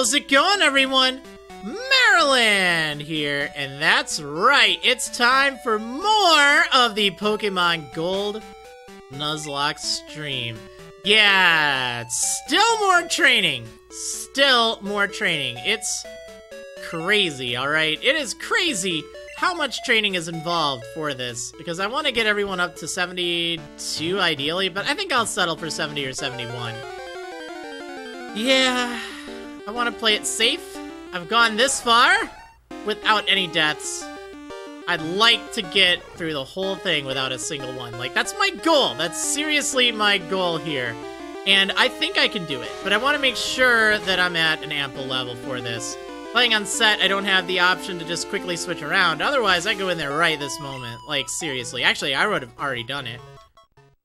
How's it going, everyone? Marriland here, and that's right, it's time for more of the Pokemon Gold Nuzlocke stream. Yeah, still more training. Still more training. It's crazy, alright? It is crazy how much training is involved for this, because I want to get everyone up to 72 ideally, but I think I'll settle for 70 or 71. Yeah, I want to play it safe. I've gone this far without any deaths. I'd like to get through the whole thing without a single one. Like, that's my goal. That's seriously my goal here. And I think I can do it, but I want to make sure that I'm at an ample level for this. Playing on set, I don't have the option to just quickly switch around. Otherwise, I go in there right this moment. Like, seriously. Actually, I would have already done it.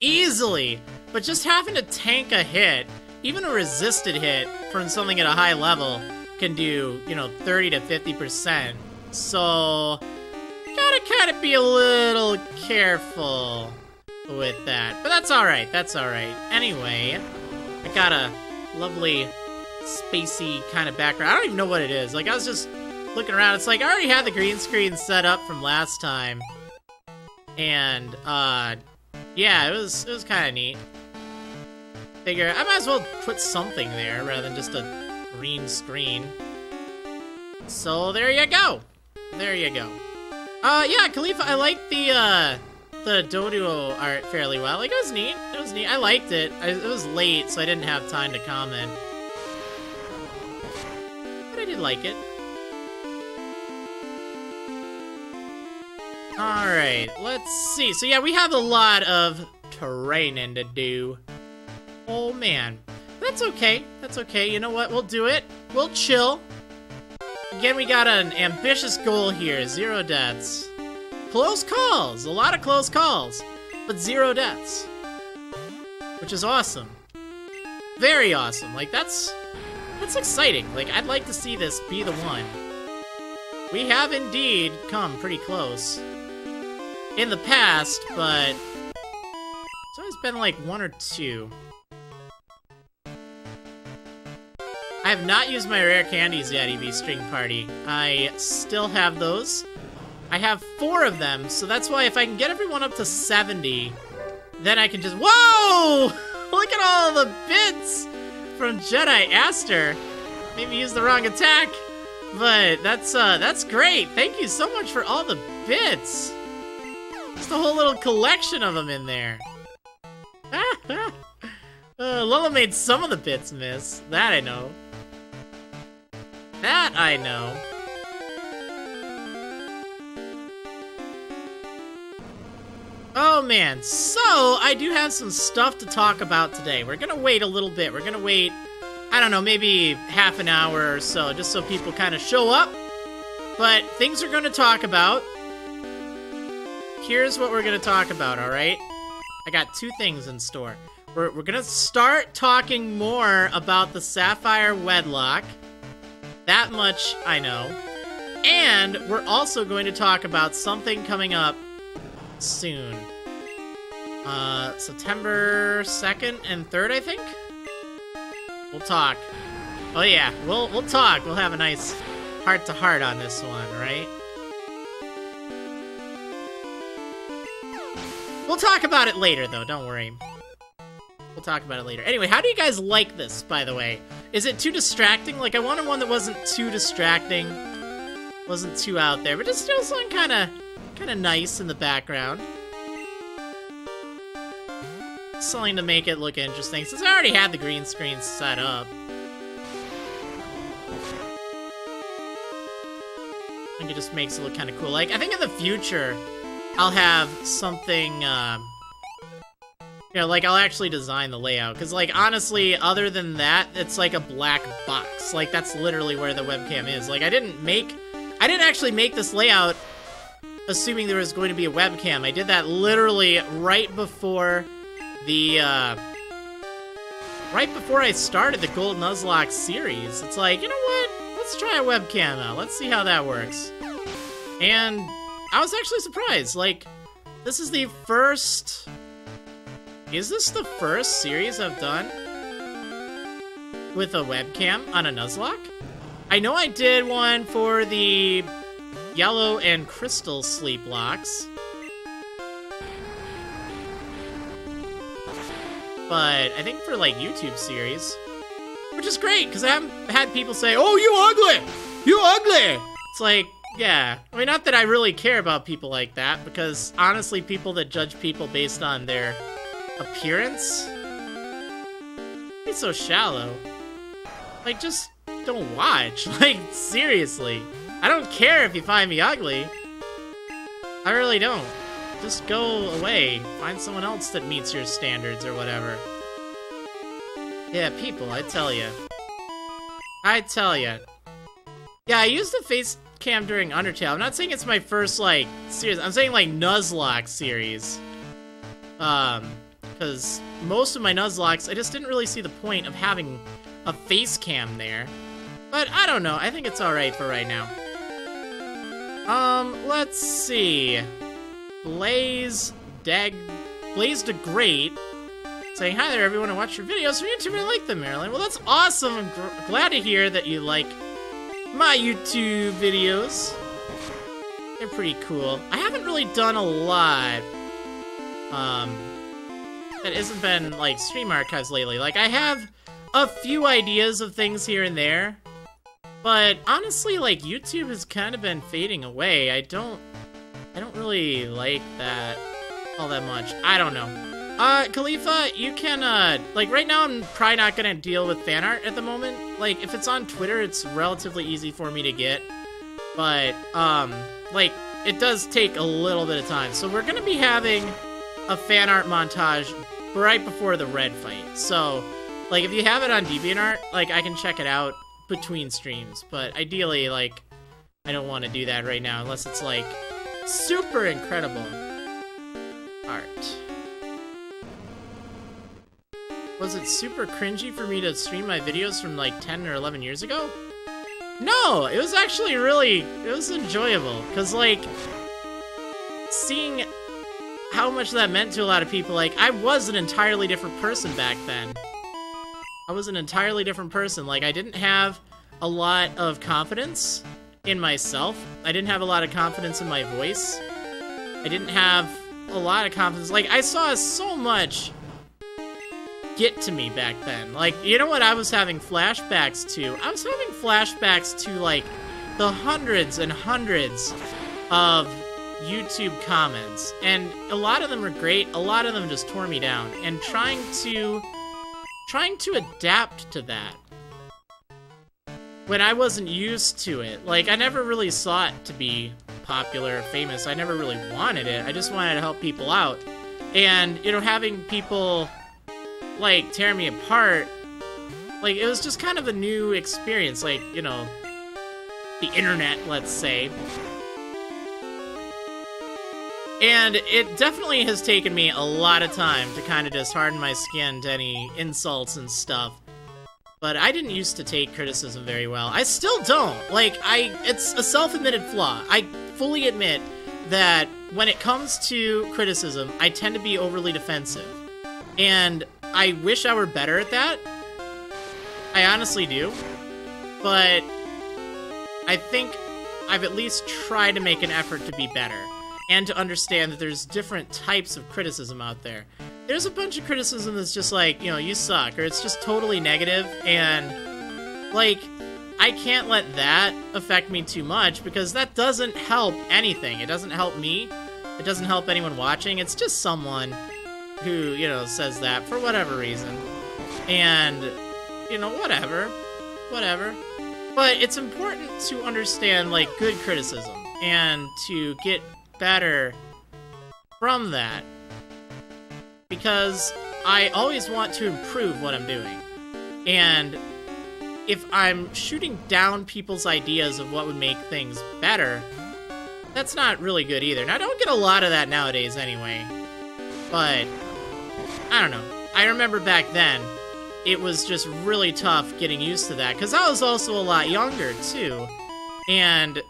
Easily. But just having to tank a hit, even a resisted hit from something at a high level, can do, you know, 30 to 50%. So, gotta kind of be a little careful with that. But that's alright, that's alright. Anyway, I got a lovely spacey kind of background. I don't even know what it is. Like, I was just looking around. It's like I already had the green screen set up from last time. And, yeah, it was kind of neat. Figure, I might as well put something there rather than just a green screen. So there you go. There you go. Yeah, Khalifa, I like the Doduo art fairly well. Like, it was neat. It was neat. I liked it. It was late, so I didn't have time to comment. But I did like it. Alright, let's see. So yeah, we have a lot of training to do. Oh man. That's okay. That's okay. You know what? We'll do it. We'll chill. Again, we got an ambitious goal here. 0 deaths. Close calls. A lot of close calls. But 0 deaths. Which is awesome. Very awesome. Like, that's exciting. Like, I'd like to see this be the one. We have indeed come pretty close in the past, but it's always been like 1 or 2. I have not used my rare candies yet, EV String Party. I still have those. I have 4 of them, so that's why if I can get everyone up to 70, then I can just— whoa! Look at all the bits from Jedi Aster. Maybe use the wrong attack, but that's great. Thank you so much for all the bits. Just a whole little collection of them in there. Lola made some of the bits miss. That I know. That I know. Oh man, so I do have some stuff to talk about today. We're gonna wait a little bit. We're gonna wait, I don't know, maybe half an hour or so, just so people kind of show up. But things we're gonna talk about. Here's what we're gonna talk about, alright? I got 2 things in store. We're gonna start talking more about the Sapphire Wedlocke. That much I know. And we're also going to talk about something coming up soon. September 2nd and 3rd, I think? We'll talk. Oh yeah, we'll talk. We'll have a nice heart-to-heart on this one, right? We'll talk about it later, though, don't worry. We'll talk about it later. Anyway, how do you guys like this, by the way? Is it too distracting? Like, I wanted one that wasn't too distracting. Wasn't too out there, but just still something kind of nice in the background. Something to make it look interesting, since I already had the green screen set up. I think it just makes it look kind of cool. Like, I think in the future, I'll have something, you know, like, I'll actually design the layout. Because, like, honestly, other than that, it's like a black box. Like, that's literally where the webcam is. Like, I didn't actually make this layout assuming there was going to be a webcam. I did that literally right before the, right before I started the Gold Nuzlocke series. It's like, you know what? Let's try a webcam out. Let's see how that works. And I was actually surprised. Like, this is the first... Is this the first series I've done with a webcam on a Nuzlocke? I know I did one for the yellow and crystal SLEEPLOCKEs. But I think for, like, YouTube series. Which is great, because I haven't had people say, "Oh, you ugly! You ugly!" It's like, yeah. I mean, not that I really care about people like that, because honestly, people that judge people based on their appearance, it's so shallow. Like, just don't watch. Like, seriously. I don't care if you find me ugly. I really don't. Just go away. Find someone else that meets your standards or whatever. Yeah, people, I tell ya. I tell ya. Yeah, I used the face cam during Undertale. I'm not saying it's my first, like, series. I'm saying, like, Nuzlocke series. Because most of my Nuzlockes, I just didn't really see the point of having a face cam there. But I don't know. I think it's alright for right now. Let's see. Blaze the Great saying, "Hi there, everyone. I watch your videos from YouTube and I like them, Marriland." Well, that's awesome. I'm glad to hear that you like my YouTube videos. They're pretty cool. I haven't really done a lot that hasn't been, like, stream archives lately. Like, I have a few ideas of things here and there, but honestly, like, YouTube has kind of been fading away. I don't really like that all that much. I don't know. Khalifa, you can, like, right now I'm probably not gonna deal with fan art at the moment. Like, if it's on Twitter, it's relatively easy for me to get. But, like, it does take a little bit of time. So we're gonna be having a fan art montage right before the red fight. So, like, if you have it on DeviantArt, like, I can check it out between streams. But ideally, like, I don't want to do that right now unless it's, like, super incredible art. Was it super cringy for me to stream my videos from, like, 10 or 11 years ago? No, it was actually really, it was enjoyable. Because, like, seeing how much that meant to a lot of people, like, I was an entirely different person back then. I was an entirely different person. Like, I didn't have a lot of confidence in myself. I didn't have a lot of confidence in my voice. I didn't have a lot of confidence. Like, I saw so much get to me back then. Like, you know what I was having flashbacks to? I was having flashbacks to, like, the hundreds and hundreds of YouTube comments. And a lot of them were great. A lot of them just tore me down. And trying to adapt to that when I wasn't used to it. Like, I never really saw it to be popular or famous. I never really wanted it. I just wanted to help people out. And, you know, having people, like, tear me apart, like, it was just kind of a new experience. Like, you know, the internet, let's say. And it definitely has taken me a lot of time to kind of just harden my skin to any insults and stuff. But I didn't used to take criticism very well. I still don't. Like, it's a self-admitted flaw. I fully admit that when it comes to criticism, I tend to be overly defensive. And I wish I were better at that. I honestly do. But I think I've at least tried to make an effort to be better. And to understand that there's different types of criticism out there. There's a bunch of criticism that's just like, you know, you suck, or it's just totally negative, and, like, I can't let that affect me too much, because that doesn't help anything. It doesn't help me. It doesn't help anyone watching. It's just someone who, you know, says that for whatever reason. And, you know, whatever. But it's important to understand, like, good criticism, and to get better from that, because I always want to improve what I'm doing. And if I'm shooting down people's ideas of what would make things better, that's not really good either. Now, I don't get a lot of that nowadays anyway, but I don't know. I remember back then, it was just really tough getting used to that, because I was also a lot younger too, and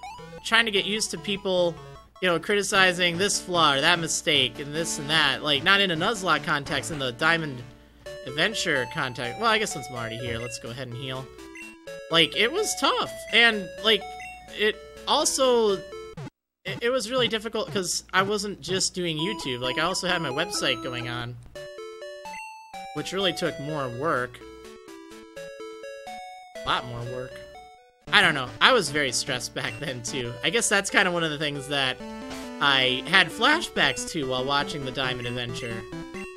trying to get used to people, you know, criticizing this flaw or that mistake and this and that. Like, not in a Nuzlocke context, in the Diamond Adventure context. Well, I guess since I'm already here, let's go ahead and heal. Like, it was tough. And, like, it also... It was really difficult because I wasn't just doing YouTube. Like, I also had my website going on, which really took more work. A lot more work. I don't know. I was very stressed back then, too. I guess that's kind of one of the things that I had flashbacks to while watching the Diamond Adventure.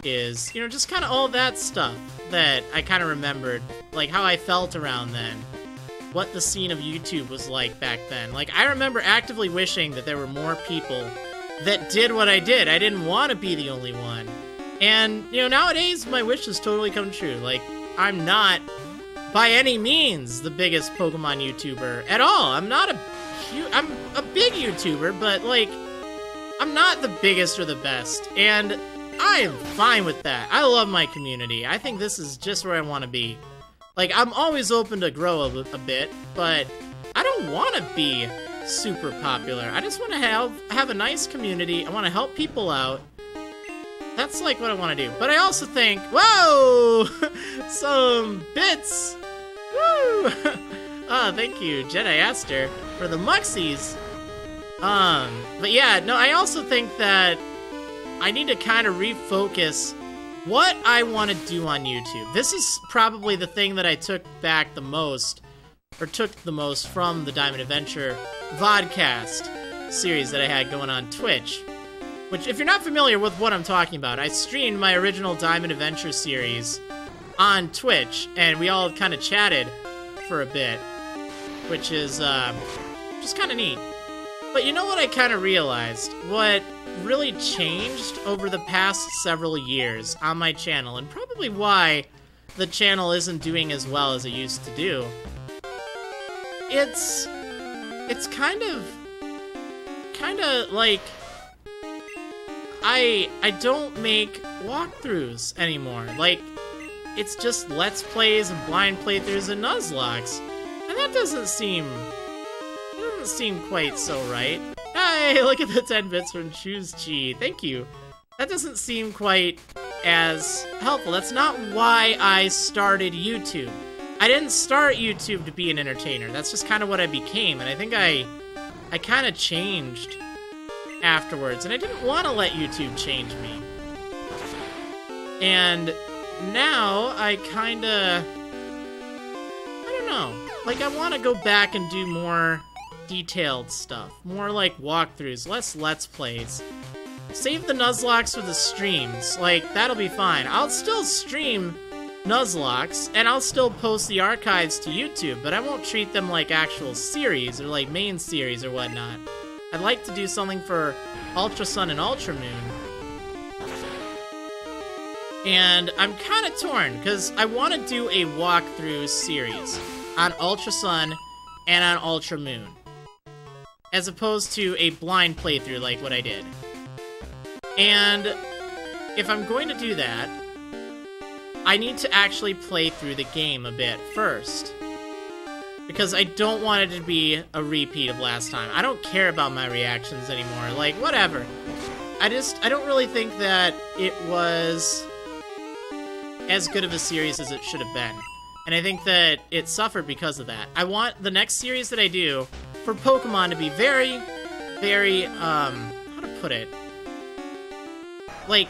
Is, you know, just kind of all that stuff that I kind of remembered. Like, how I felt around then. What the scene of YouTube was like back then. Like, I remember actively wishing that there were more people that did what I did. I didn't want to be the only one. And, you know, nowadays, my wish has totally come true. Like, I'm not, by any means, the biggest Pokemon YouTuber at all. I'm not I'm a big YouTuber, but, like, I'm not the biggest or the best. And I am fine with that. I love my community. I think this is just where I want to be. Like, I'm always open to grow a bit, but I don't want to be super popular. I just want to have a nice community. I want to help people out. That's, like, what I want to do. But I also think, whoa! Some bits! Woo! Oh, thank you, Jedi Aster, for the Muxies. But yeah, no, I also think that I need to kind of refocus what I want to do on YouTube. This is probably the thing that I took back the most, or took the most from the Diamond Adventure vodcast series that I had going on Twitch. Which, if you're not familiar with what I'm talking about, I streamed my original Diamond Adventure series on Twitch, and we all kind of chatted for a bit, which is just kind of neat. But you know what I kind of realized? What really changed over the past several years on my channel, and probably why the channel isn't doing as well as it used to do. It's kind of like I don't make walkthroughs anymore. Like, it's just Let's Plays and blind playthroughs and Nuzlockes, and that doesn't seem quite so right. Hey, look at the 10 bits from Choose Chi. Thank you. That doesn't seem quite as helpful. That's not why I started YouTube. I didn't start YouTube to be an entertainer. That's just kind of what I became, and I think I kind of changed afterwards, and I didn't want to let YouTube change me. And now I don't know. Like, I want to go back and do more detailed stuff. More like walkthroughs, less Let's Plays. Save the Nuzlockes for the streams. Like, that'll be fine. I'll still stream Nuzlockes, and I'll still post the archives to YouTube, but I won't treat them like actual series, or like main series or whatnot. I'd like to do something for Ultra Sun and Ultra Moon. And I'm kind of torn, because I want to do a walkthrough series on Ultra Sun and on Ultra Moon, as opposed to a blind playthrough like what I did. And if I'm going to do that, I need to actually play through the game a bit first, because I don't want it to be a repeat of last time. I don't care about my reactions anymore. Like, whatever. I don't really think that it was as good of a series as it should have been. And I think that it suffered because of that. I want the next series that I do for Pokemon to be very, very, how to put it? Like,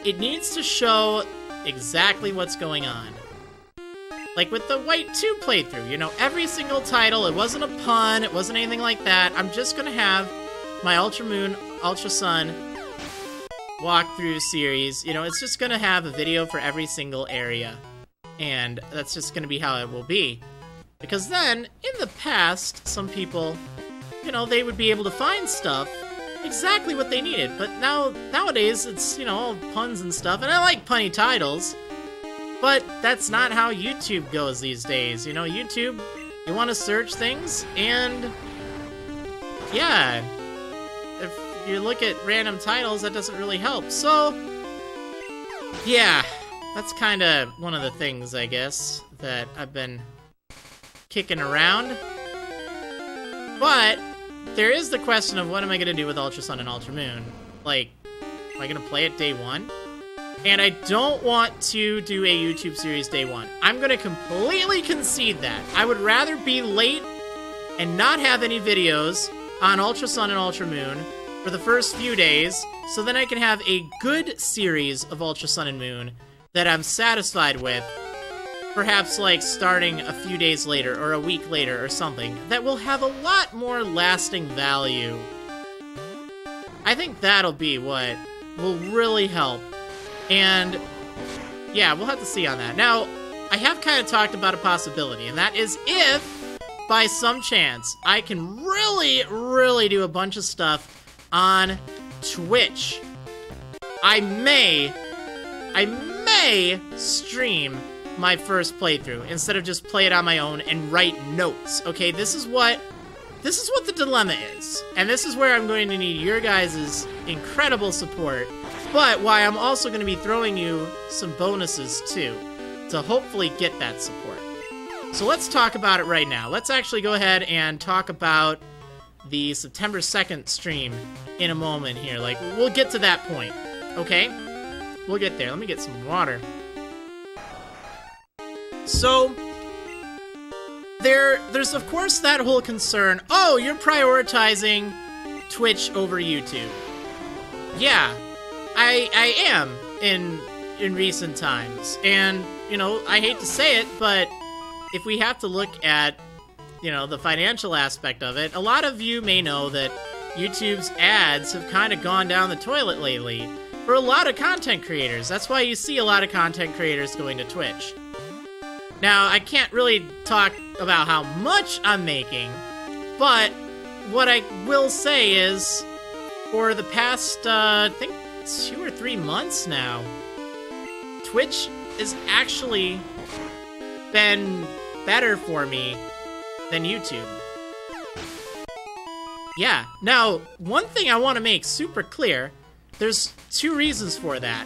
it needs to show exactly what's going on. Like with the White 2 playthrough, you know, every single title, it wasn't a pun, it wasn't anything like that. I'm just gonna have my Ultra Moon, Ultra Sun walkthrough series. You know, it's just gonna have a video for every single area. And that's just gonna be how it will be. Because then, in the past, some people, you know, they would be able to find stuff exactly what they needed. But nowadays, it's, you know, all puns and stuff. And I like punny titles. But that's not how YouTube goes these days. You know, YouTube, you want to search things, and yeah, if you look at random titles, that doesn't really help. So, yeah, that's kind of one of the things, I guess, that I've been kicking around. But there is the question of what am I going to do with Ultra Sun and Ultra Moon? Like, am I going to play it day one? And I don't want to do a YouTube series day one. I'm gonna completely concede that. I would rather be late and not have any videos on Ultra Sun and Ultra Moon for the first few days, so then I can have a good series of Ultra Sun and Moon that I'm satisfied with, perhaps like starting a few days later or a week later or something, that will have a lot more lasting value. I think that'll be what will really help. And yeah, we'll have to see on that. Now, I have kind of talked about a possibility, and that is if, by some chance, I can really do a bunch of stuff on Twitch, I may stream my first playthrough instead of just play it on my own and write notes. Okay, this is what the dilemma is, and this is where I'm going to need your guys' incredible support, but why I'm also going to be throwing you some bonuses too, to hopefully get that support. So let's talk about it right now. Let's actually go ahead and talk about the September 2nd stream in a moment here. Like, we'll get to that point, okay? We'll get there. Let me get some water. So, there's of course that whole concern, oh, you're prioritizing Twitch over YouTube. Yeah, I am in recent times. And, you know, I hate to say it, but if we have to look at, you know, the financial aspect of it, a lot of you may know that YouTube's ads have kind of gone down the toilet lately for a lot of content creators. That's why you see a lot of content creators going to Twitch. Now, I can't really talk about how much I'm making, but what I will say is, for the past, I think 2 or 3 months now, Twitch has actually been better for me than YouTube. Yeah, now, one thing I want to make super clear, there's 2 reasons for that.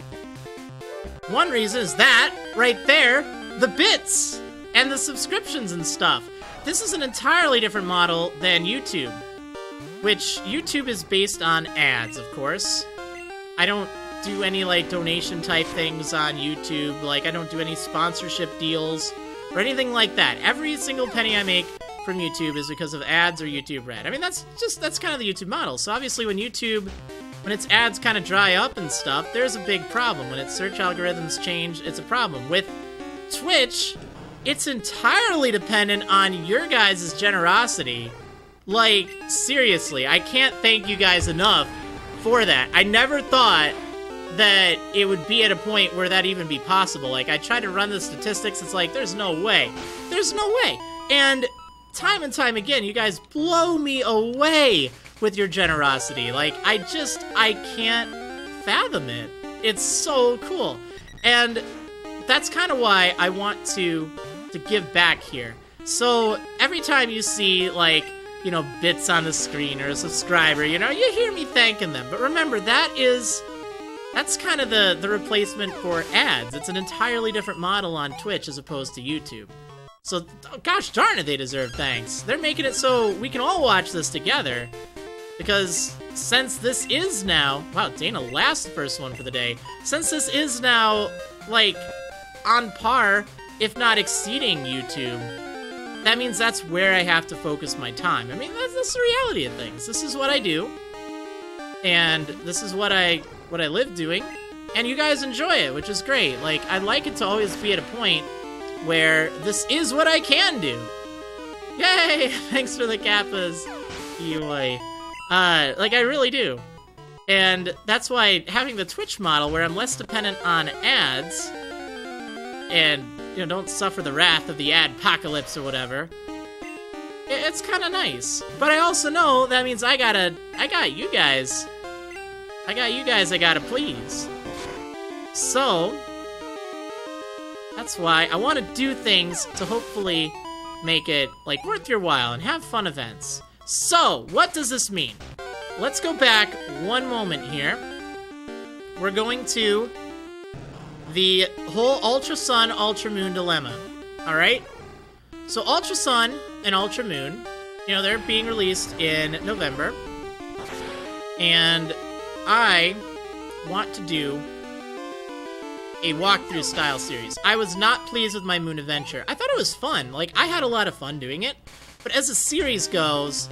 One reason is that, right there, the bits and the subscriptions and stuff. This is an entirely different model than YouTube, which YouTube is based on ads, of course. I don't do any, like, donation type things on YouTube, like, I don't do any sponsorship deals or anything like that. Every single penny I make from YouTube is because of ads or YouTube Red. I mean, that's kind of the YouTube model. So obviously when its ads kind of dry up and stuff, there's a big problem. When its search algorithms change, it's a problem. With Twitch, it's entirely dependent on your guys' generosity. Like, seriously, I can't thank you guys enough for that. I never thought that it would be at a point where that even be possible. Like, I tried to run the statistics, it's like, there's no way. There's no way. And time and time again, you guys blow me away with your generosity. Like, I can't fathom it. It's so cool. And that's kind of why I want to give back here. So every time you see, like, you know, bits on the screen or a subscriber, you know, you hear me thanking them. But remember, that's kind of the replacement for ads. It's an entirely different model on Twitch as opposed to YouTube. So, gosh darn it, they deserve thanks. They're making it so we can all watch this together. Because since this is now... Wow, Dana last the first one for the day. Since this is now, like, on par, if not exceeding YouTube, that means that's where I have to focus my time. I mean, that's the reality of things. This is what I do. And this is what I live doing. And you guys enjoy it, which is great. Like, I'd like it to always be at a point where this is what I can do. Yay! Thanks for the kappas, Eloy. Like, I really do. And that's why having the Twitch model, where I'm less dependent on ads, and, you know, don't suffer the wrath of the ad-pocalypse or whatever, it's kind of nice. But I also know that means I got you guys. I gotta please. So, that's why I want to do things to hopefully make it, like, worth your while and have fun events. So, what does this mean? Let's go back one moment here. We're going to the whole Ultra Sun, Ultra Moon dilemma. Alright? So, Ultra Sun and Ultra Moon, you know, they're being released in November. And I want to do a walkthrough style series. I was not pleased with my Moon Adventure. I thought it was fun. Like, I had a lot of fun doing it. But as the series goes,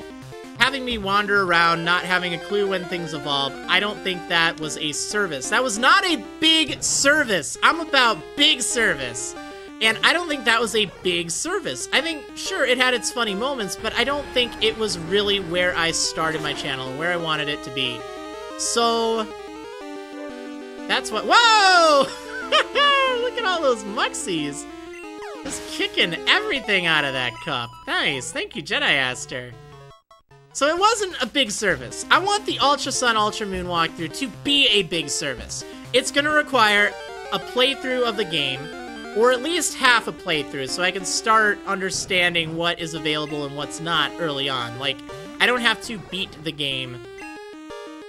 having me wander around, not having a clue when things evolve, I don't think that was a service. That was not a big service. I'm about big service. And I don't think that was a big service. I think, sure, it had its funny moments, but I don't think it was really where I started my channel and where I wanted it to be. So, that's what— whoa! Look at all those muxies. Just kicking everything out of that cup. Nice. Thank you, Jedi Aster. So it wasn't a big service. I want the Ultra Sun, Ultra Moon walkthrough to be a big service. It's going to require a playthrough of the game, or at least half a playthrough, so I can start understanding what is available and what's not early on. Like, I don't have to beat the game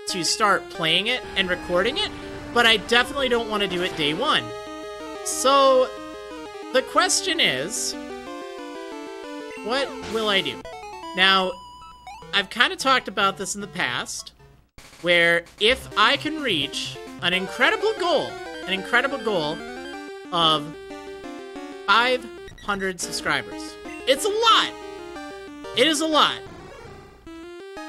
to start playing it and recording it, but I definitely don't want to do it day one. So, the question is, what will I do? Now, I've kind of talked about this in the past, where if I can reach an incredible goal of 500 subscribers. It's a lot. It is a lot.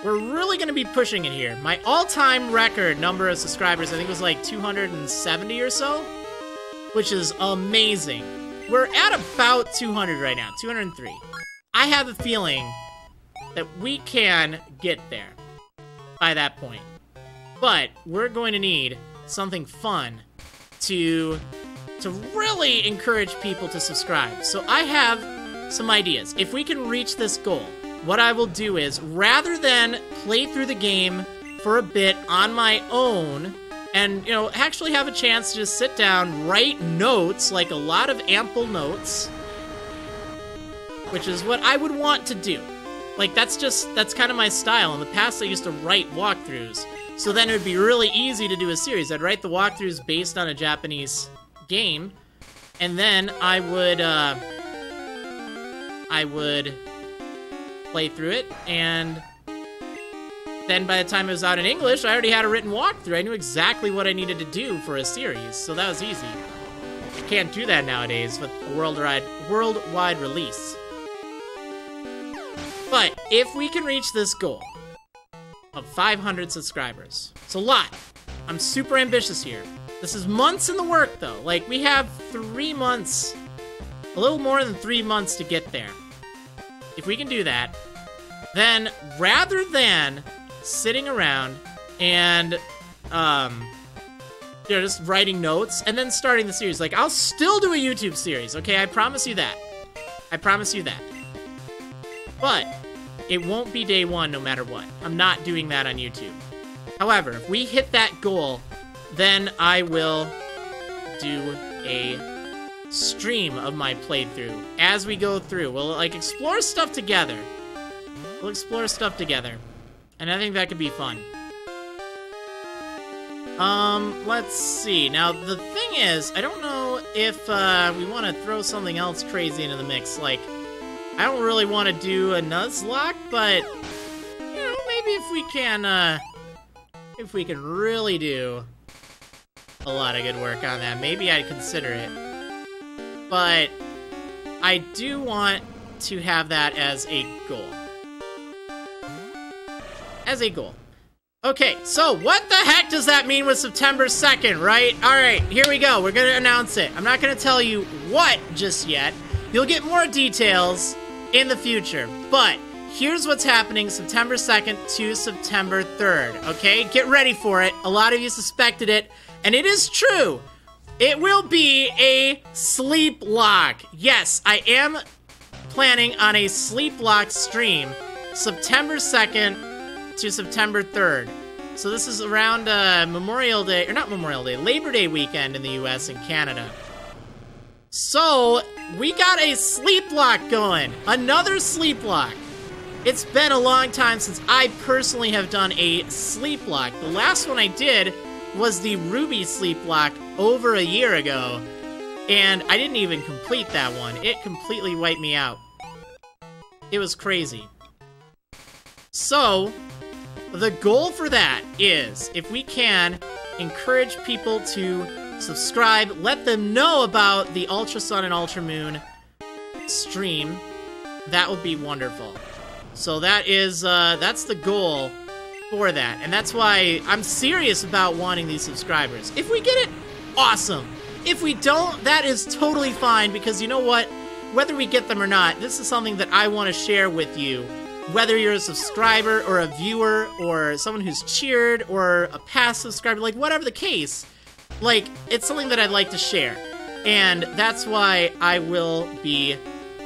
We're really going to be pushing it here. My all-time record number of subscribers, I think, was like 270 or so, which is amazing. We're at about 200 right now, 203. I have a feeling that we can get there by that point. But we're going to need something fun to really encourage people to subscribe. So I have some ideas. If we can reach this goal, what I will do is, rather than play through the game for a bit on my own, and, you know, actually have a chance to just sit down, write notes, like a lot of ample notes, which is what I would want to do. Like, that's kind of my style. In the past, I used to write walkthroughs, so then it would be really easy to do a series. I'd write the walkthroughs based on a Japanese game, and then I would play through it, and then by the time it was out in English, I already had a written walkthrough. I knew exactly what I needed to do for a series, so that was easy. You can't do that nowadays with a worldwide release. But if we can reach this goal of 500 subscribers, it's a lot. I'm super ambitious here. This is months in the work, though. Like, we have 3 months, a little more than 3 months to get there. If we can do that, then rather than sitting around and, just writing notes and then starting the series, like, I'll still do a YouTube series, okay? I promise you that. I promise you that. But it won't be day one no matter what. I'm not doing that on YouTube. However, if we hit that goal, then I will do a stream of my playthrough as we go through. We'll, like, explore stuff together. We'll explore stuff together. And I think that could be fun. Let's see. Now, the thing is, I don't know if, we want to throw something else crazy into the mix. Like, I don't really want to do a Nuzlocke, but, you know, maybe if we can really do a lot of good work on that, maybe I'd consider it. But I do want to have that as a goal. As a goal. Okay, so what the heck does that mean with September 2nd, right? Alright, here we go. We're gonna announce it. I'm not gonna tell you what just yet. You'll get more details in the future. But here's what's happening September 2nd to September 3rd, okay? Get ready for it. A lot of you suspected it, and it is true. It will be a sleep lock. Yes, I am planning on a sleep lock stream September 2nd to September 3rd. So this is around Memorial Day, or not Memorial Day, Labor Day weekend in the US and Canada. So we got a sleep lock going. Another sleep lock. It's been a long time since I personally have done a sleep lock. The last one I did was the Ruby sleep lock over a year ago, and I didn't even complete that one. It completely wiped me out. It was crazy. So, the goal for that is, if we can, encourage people to subscribe, let them know about the Ultra Sun and Ultra Moon stream. That would be wonderful. So that is, that's the goal for that. And that's why I'm serious about wanting these subscribers. If we get it, awesome. If we don't, that is totally fine, because you know what? Whether we get them or not, this is something that I want to share with you. Whether you're a subscriber or a viewer or someone who's cheered or a past subscriber, like whatever the case, like it's something that I'd like to share. And that's why I will be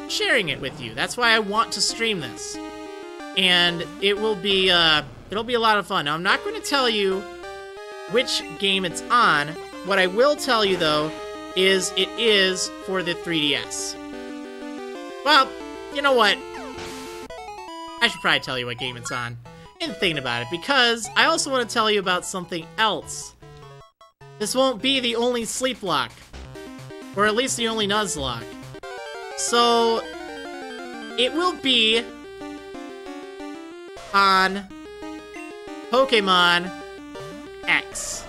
sharing it with you. That's why I want to stream this. And it will be, it'll be a lot of fun. Now, I'm not going to tell you which game it's on. What I will tell you, though, is it is for the 3DS. Well, you know what? I should probably tell you what game it's on. And thinking about it, because I also want to tell you about something else. This won't be the only SLEEPLOCKE. Or at least the only Nuzlocke. So, it will be on Pokémon X.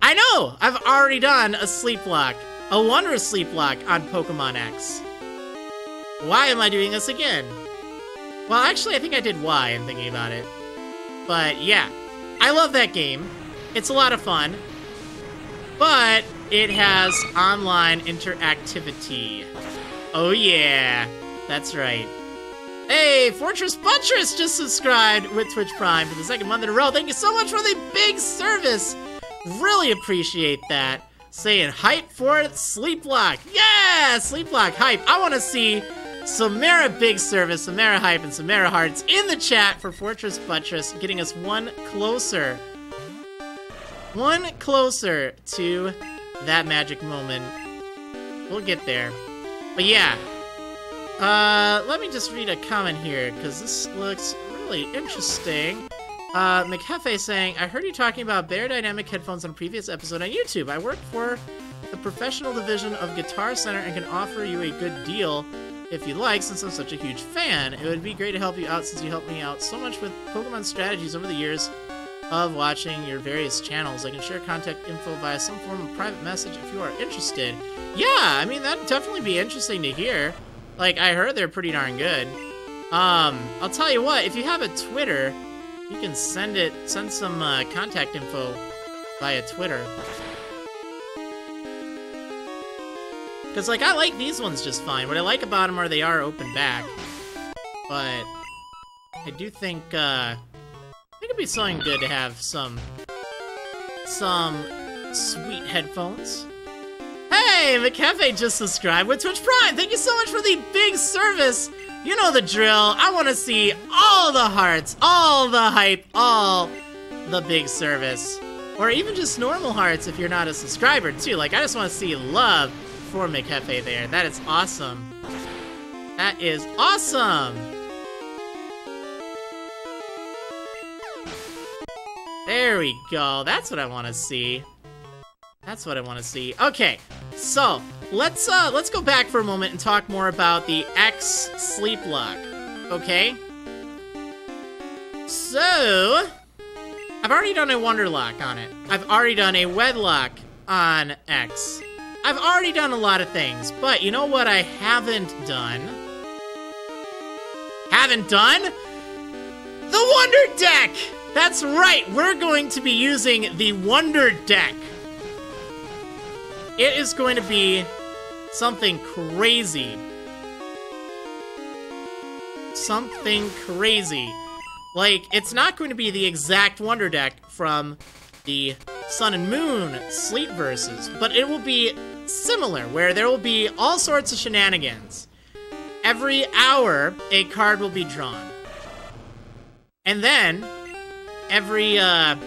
I know! I've already done a SLEEPLOCKE, a wondrous SLEEPLOCKE on Pokémon X. Why am I doing this again? Well, actually, I think I did Y in thinking about it. But yeah, I love that game. It's a lot of fun. But it has online interactivity. Oh yeah, that's right. Hey, Fortress Buttress just subscribed with Twitch Prime for the second month in a row. Thank you so much for the big service. Really appreciate that. Saying hype for SLEEPLOCKE. Yeah, SLEEPLOCKE hype. I want to see Samara big service, Samara hype, and Samara hearts in the chat for Fortress Buttress, getting us one closer to that magic moment. We'll get there. But yeah, let me just read a comment here, because this looks really interesting. McHefe saying, I heard you talking about Bear Dynamic headphones on a previous episode on YouTube. I work for the professional division of Guitar Center and can offer you a good deal if you like, since I'm such a huge fan. It would be great to help you out since you helped me out so much with Pokemon strategies over the years of watching your various channels. I can share contact info via some form of private message if you are interested. Yeah, I mean, that'd definitely be interesting to hear. Like, I heard they're pretty darn good. I'll tell you what, if you have a Twitter, you can send some contact info via Twitter. Because, like, I like these ones just fine. What I like about them are they are open back. But I do think, I think it'd be something good to have some sweet headphones. Hey, McCafe just subscribed with Twitch Prime. Thank you so much for the big service. You know the drill. I want to see all the hearts, all the hype, all the big service. Or even just normal hearts if you're not a subscriber, too. Like, I just want to see love for McCafe there. That is awesome. That is awesome. There we go. That's what I want to see. That's what I want to see. Okay, so let's go back for a moment and talk more about the X SLEEPLOCKE. Okay. So I've already done a Wonderlock on it. I've already done a Wedlock on X. I've already done a lot of things, but you know what I haven't done? The Wonder Deck! That's right, we're going to be using the Wonder Deck. It is going to be something crazy. Something crazy. Like, it's not going to be the exact Wonder Deck from the Sun and Moon Sleep Verses, but it will be similar, where there will be all sorts of shenanigans. Every hour, a card will be drawn. And then, every, I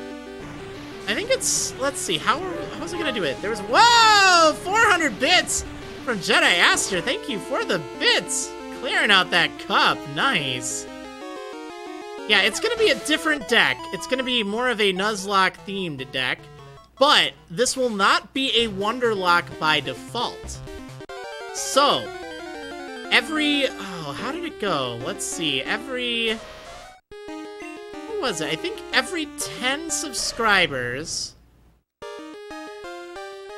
think it's, let's see, how's it gonna do it? There was, whoa! 400 bits from Jedi Aster. Thank you for the bits. Clearing out that cup. Nice. Yeah, it's gonna be a different deck. It's gonna be more of a Nuzlocke themed deck. But this will not be a Wonderlock by default. So, how did it go? Let's see, what was it? I think every 10 subscribers,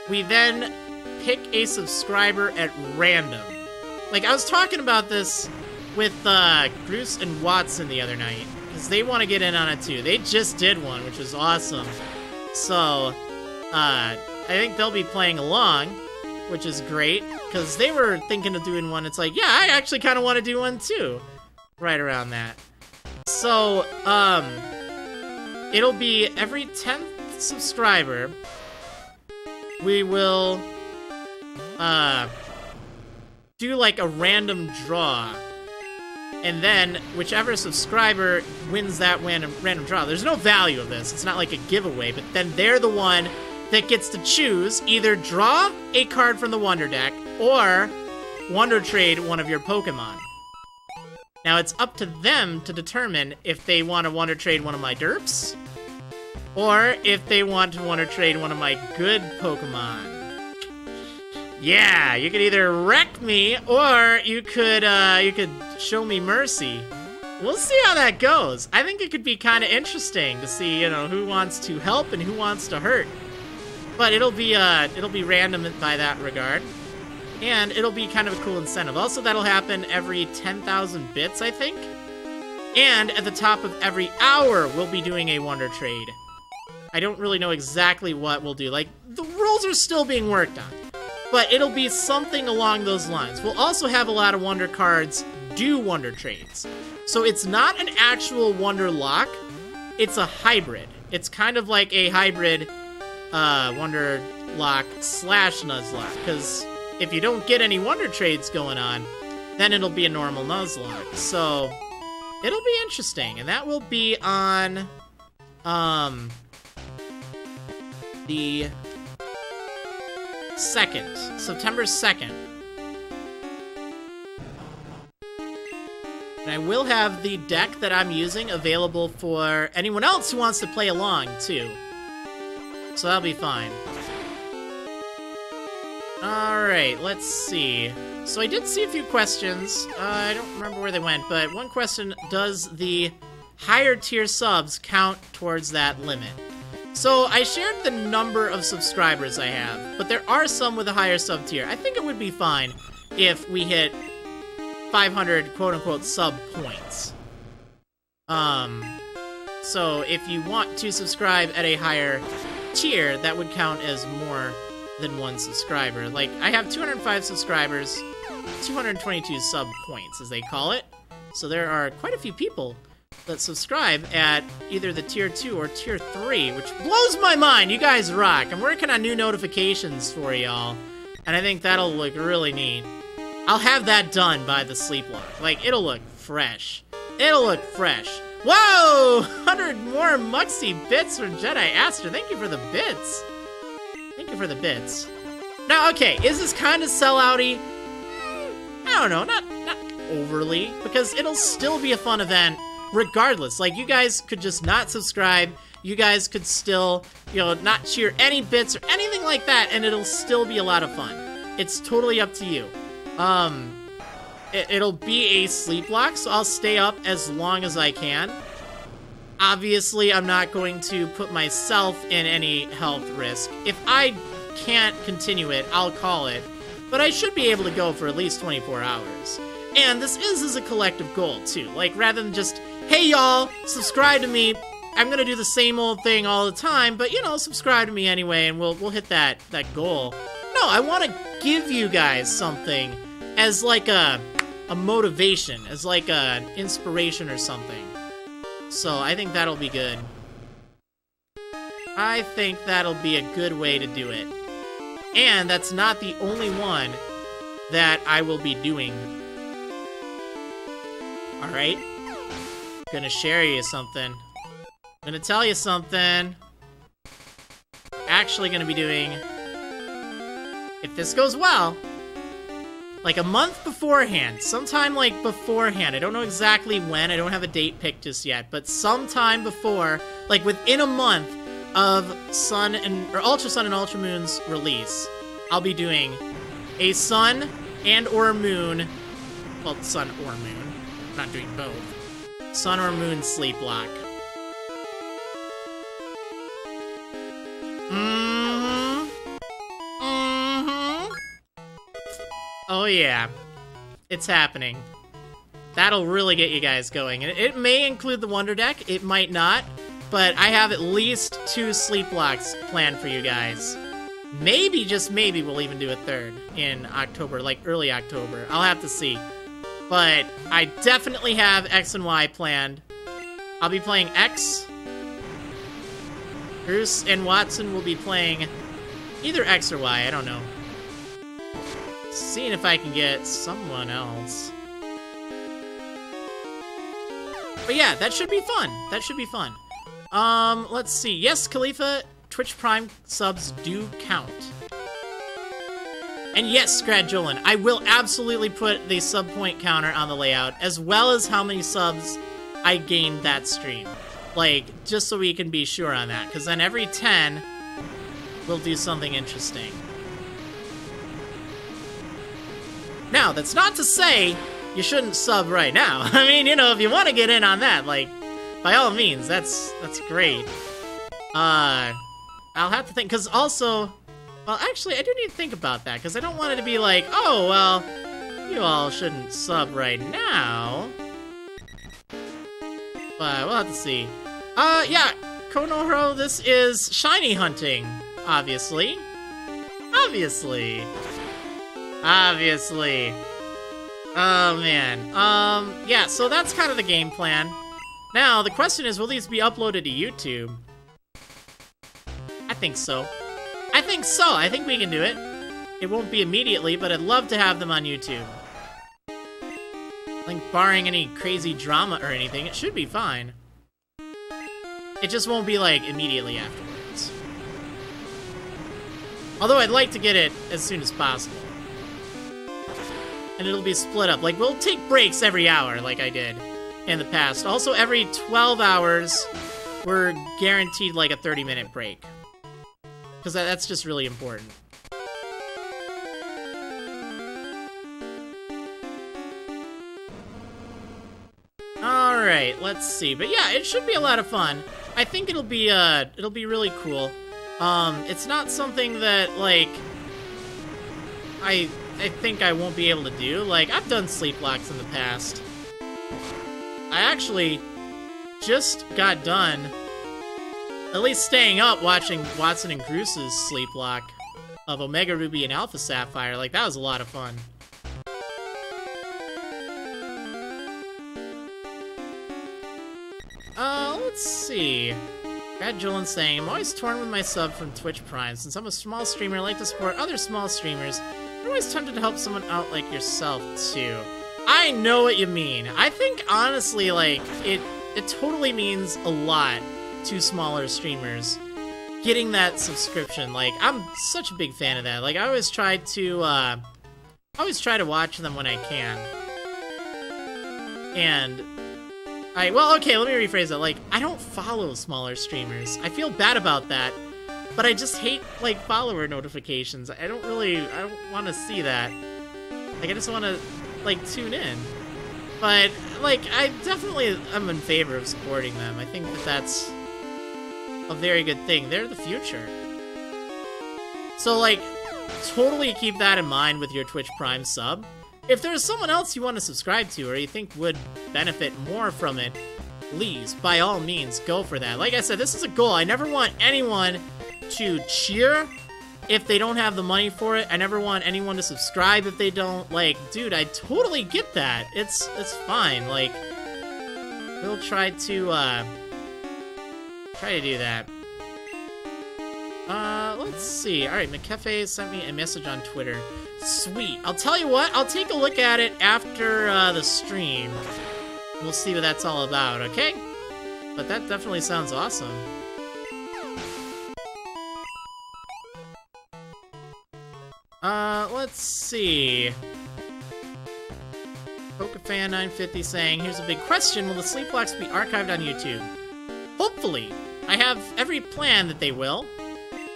we then pick a subscriber at random. Like, I was talking about this with Bruce and Watson the other night, because they want to get in on it too. They just did one, which was awesome. So, I think they'll be playing along, which is great, because they were thinking of doing one. It's like, yeah, I actually kind of want to do one too, right around that. So, it'll be every 10th subscriber, we will, do like a random draw. And then, whichever subscriber wins that random draw, there's no value of this, it's not like a giveaway, but then they're the one that gets to choose, either draw a card from the Wonder Deck, or Wonder Trade one of your Pokemon. Now, it's up to them to determine if they want to Wonder Trade one of my derps, or if they want to Wonder Trade one of my good Pokemon. Yeah, you could either wreck me, or you could show me mercy. We'll see how that goes. I think it could be kind of interesting to see, you know, who wants to help and who wants to hurt. But it'll be random by that regard. And it'll be kind of a cool incentive. Also, that'll happen every 10,000 bits, I think. And at the top of every hour, we'll be doing a Wonder Trade. I don't really know exactly what we'll do. Like, the rules are still being worked on. But it'll be something along those lines. We'll also have a lot of Wonder cards do Wonder Trades. So it's not an actual Wonder Lock, it's a hybrid. It's kind of like a hybrid Wonder Lock / Nuzlocke, because if you don't get any Wonder Trades going on, then it'll be a normal Nuzlocke. So it'll be interesting, and that will be on the 2nd, September 2nd. And I will have the deck that I'm using available for anyone else who wants to play along, too. So that'll be fine. Alright, let's see. So I did see a few questions. I don't remember where they went, but one question, does the higher tier subs count towards that limit? So I shared the number of subscribers I have, but there are some with a higher sub tier. I think it would be fine if we hit 500 quote-unquote sub points. So if you want to subscribe at a higher tier, that would count as more than one subscriber. Like, I have 205 subscribers, 222 sub points, as they call it. So there are quite a few people that subscribe at either the tier 2 or tier 3, which blows my mind. You guys rock. I'm working on new notifications for y'all, and I think that'll look really neat. I'll have that done by the SLEEPLOCKE. Like, it'll look fresh. It'll look fresh. Whoa! 100 more Muxy bits from Jedi Aster. Thank you for the bits. Thank you for the bits. Now, okay, is this kind of sellout-y? I don't know, not overly, because it'll still be a fun event regardless. Like, you guys could just not subscribe, you guys could still, you know, not cheer any bits or anything like that, and it'll still be a lot of fun. It's totally up to you. It'll be a SLEEPLOCKE, so I'll stay up as long as I can. Obviously, I'm not going to put myself in any health risk. If I can't continue it, I'll call it. But I should be able to go for at least 24 hours. And this is a collective goal, too. Like, rather than just, hey, y'all, subscribe to me. I'm gonna do the same old thing all the time, but, you know, subscribe to me anyway, and we'll hit that goal. No, I want to give you guys something as, like, a motivation, as, like, an inspiration or something. So, I think that'll be good. I think that'll be a good way to do it. And that's not the only one that I will be doing. Alright? Gonna share you something. Gonna tell you something. Actually gonna be doing, if this goes well, like a month beforehand, sometime like beforehand, I don't know exactly when, I don't have a date picked just yet, but sometime before, like within a month of Ultra Sun and Ultra Moon's release, I'll be doing a Sun and or Moon, well, Sun or Moon, I'm not doing both, Sun or Moon SLEEPLOCKE. Oh yeah. It's happening. That'll really get you guys going. And it may include the Wonder Deck, it might not, but I have at least 2 Sleeplocks planned for you guys. Maybe, just maybe, we'll even do a 3rd in October, like early October. I'll have to see. But I definitely have X and Y planned. I'll be playing X. Bruce and Watson will be playing either X or Y, I don't know. Seeing if I can get someone else. But yeah, that should be fun. That should be fun. Let's see. Yes, Khalifa, Twitch Prime subs do count. And yes, Scradjolin, I will absolutely put the sub point counter on the layout, as well as how many subs I gained that stream. Like, just so we can be sure on that, because then every 10, we'll do something interesting. Now, that's not to say you shouldn't sub right now. I mean, you know, if you want to get in on that, like, by all means, that's great. I'll have to think, because also, well, actually, I do need to think about that, because I don't want it to be like, oh, well, you all shouldn't sub right now. But we'll have to see. Yeah, Konohiro, this is shiny hunting, obviously. Obviously. Oh, man. Yeah, so that's kind of the game plan. Now, the question is, will these be uploaded to YouTube? I think so. I think so. I think we can do it. It won't be immediately, but I'd love to have them on YouTube. Like, barring any crazy drama or anything, it should be fine. It just won't be, like, immediately afterwards. Although I'd like to get it as soon as possible. And it'll be split up. Like, we'll take breaks every hour, like I did in the past. Also, every 12 hours, we're guaranteed, like, a 30-minute break. Because that's just really important. Alright, let's see. But yeah, it should be a lot of fun. I think it'll be really cool. It's not something that, like, I think I won't be able to do. Like, I've done Sleeplocks in the past. I actually just got done, at least staying up, watching Watson and Bruce's Sleeplock of Omega Ruby and Alpha Sapphire. Like, that was a lot of fun. Let's see. Brad Jolin saying, I'm always torn with my sub from Twitch Prime. Since I'm a small streamer, I like to support other small streamers. I'm always tempted to help someone out like yourself, too. I know what you mean. I think, honestly, like, it totally means a lot to smaller streamers getting that subscription. Like, I'm such a big fan of that. Like, I always try to watch them when I can. And well, okay, let me rephrase that. Like, I don't follow smaller streamers. I feel bad about that, but I just hate, like, follower notifications. I don't want to see that. Like, I just want to, like, tune in. But, like, I definitely am in favor of supporting them. I think that that's a very good thing. They're the future. So, like, totally keep that in mind with your Twitch Prime sub. If there's someone else you want to subscribe to or you think would benefit more from it, please, by all means, go for that. Like I said, this is a goal. I never want anyone to cheer if they don't have the money for it. I never want anyone to subscribe if they don't. Like, dude, I totally get that. It's fine. Like, we'll try to do that. Let's see. Alright, McCafe sent me a message on Twitter. Sweet. I'll tell you what, I'll take a look at it after the stream. We'll see what that's all about, okay? But that definitely sounds awesome. Let's see. PokeFan950 saying, here's a big question, will the Sleeplocks be archived on YouTube? Hopefully. I have every plan that they will,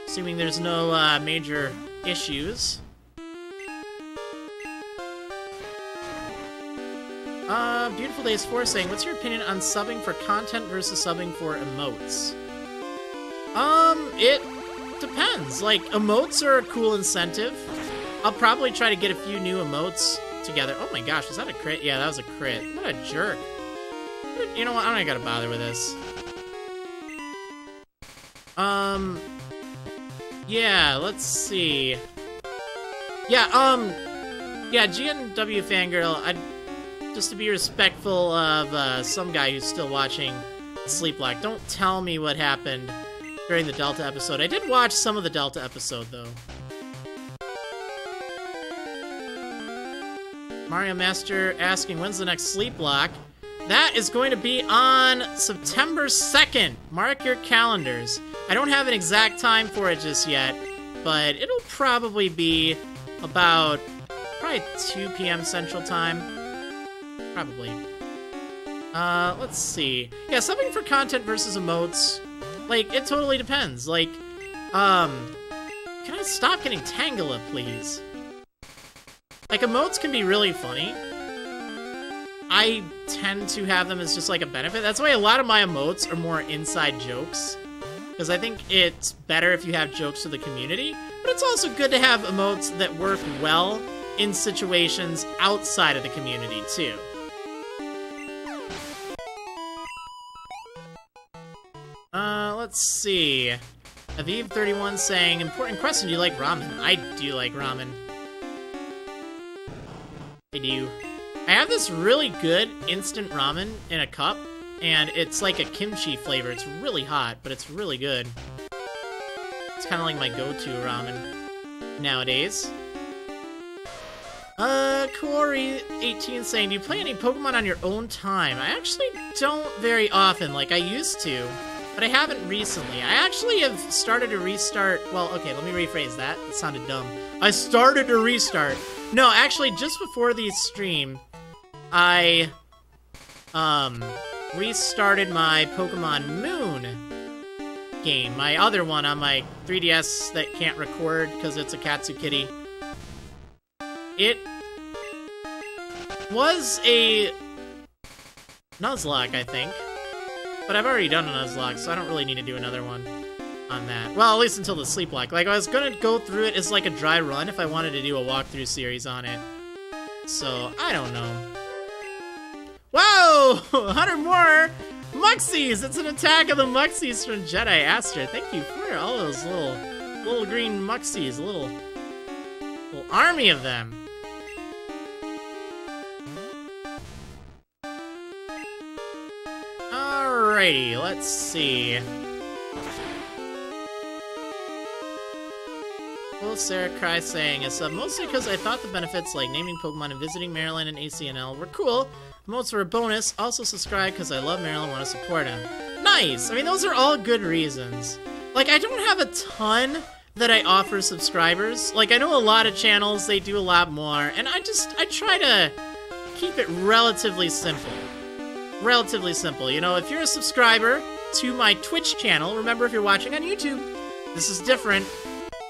assuming there's no major issues. Beautiful Days 4 saying, what's your opinion on subbing for content versus subbing for emotes? It depends. Like, emotes are a cool incentive. I'll probably try to get a few new emotes together. Oh my gosh, is that a crit? Yeah, that was a crit. What a jerk. You know what? I don't gotta bother with this. Yeah, let's see. Yeah, GNW Fangirl, just to be respectful of some guy who's still watching SLEEPLOCKE, don't tell me what happened during the Delta episode. I did watch some of the Delta episode, though. Mario Master asking, when's the next SLEEPLOCKE? That is going to be on September 2nd. Mark your calendars. I don't have an exact time for it just yet, but it'll probably be about 2 p.m. Central Time. Probably. Let's see. Yeah, subbing for content versus emotes. Like, it totally depends. Like, can I stop getting Tangela, please? Like, emotes can be really funny. I tend to have them as just like a benefit. That's why a lot of my emotes are more inside jokes. Because I think it's better if you have jokes to the community. But it's also good to have emotes that work well in situations outside of the community, too. Let's see. Aviv31 saying, important question, do you like ramen? I do like ramen. I do. I have this really good instant ramen in a cup, and it's like a kimchi flavor. It's really hot, but it's really good. It's kind of like my go-to ramen nowadays. Corey18 saying, do you play any Pokemon on your own time? I actually don't very often, like I used to, but I haven't recently. I actually have started to restart, well, okay, let me rephrase that. That sounded dumb. I started to restart. No, actually, just before the stream, I, restarted my Pokemon Moon game, my other one on my 3DS that can't record because it's a Katsu Kitty. It was a Nuzlocke, I think, but I've already done a Nuzlocke, so I don't really need to do another one on that. Well, at least until the SLEEPLOCKE. Like, I was gonna go through it as like a dry run if I wanted to do a walkthrough series on it. So, I don't know. Whoa! 100 more Muxies! It's an attack of the Muxies from Jedi Aster. Thank you for all those little green Muxies. A little army of them. Alrighty, let's see. Well, Sarah Cry saying, it's mostly because I thought the benefits like naming Pokemon and visiting Marriland and ACNL were cool. Emotes were a bonus. Also subscribe because I love Marriland and want to support him. Nice! I mean, those are all good reasons. Like, I don't have a ton that I offer subscribers. Like, I know a lot of channels, they do a lot more, and I try to keep it relatively simple. Relatively simple. You know, if you're a subscriber to my Twitch channel, remember if you're watching on YouTube, this is different.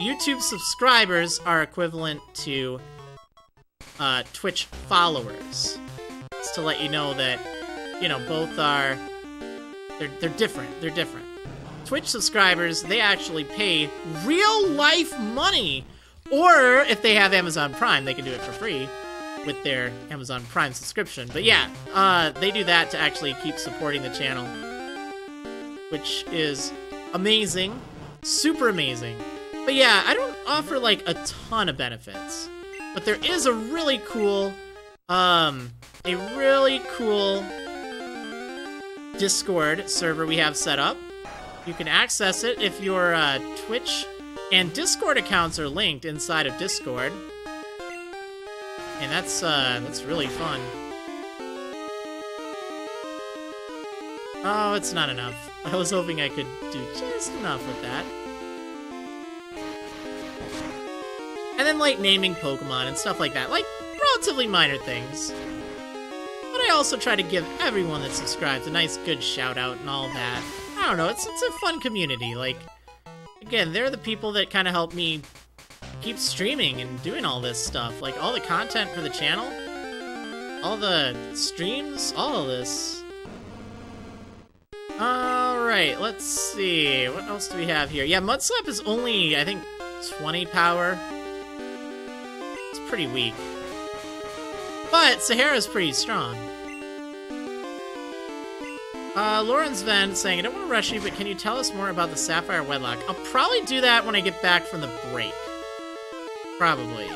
YouTube subscribers are equivalent to Twitch followers. Just to let you know that, you know, both are, they're different. They're different. Twitch subscribers, they actually pay real life money. Or if they have Amazon Prime, they can do it for free with their Amazon Prime subscription. But yeah, they do that to actually keep supporting the channel, which is amazing. Super amazing. But yeah, I don't offer like a ton of benefits, but there is a really cool Discord server we have set up. You can access it if your Twitch and Discord accounts are linked inside of Discord, and that's really fun. Oh, it's not enough. I was hoping I could do just enough with that. And then, like, naming Pokemon and stuff like that. Like, relatively minor things. But I also try to give everyone that subscribes a nice, good shout-out and all that. I don't know, it's a fun community. Like, again, they're the people that kind of help me keep streaming and doing all this stuff. Like, all the content for the channel, all the streams, all of this. Alright, let's see. What else do we have here? Yeah, Mudslap is only, I think, 20 power. pretty weak. But Sahara's pretty strong. Lauren's Ven saying, I don't want to rush you, but can you tell us more about the Sapphire Wedlocke? I'll probably do that when I get back from the break. Probably.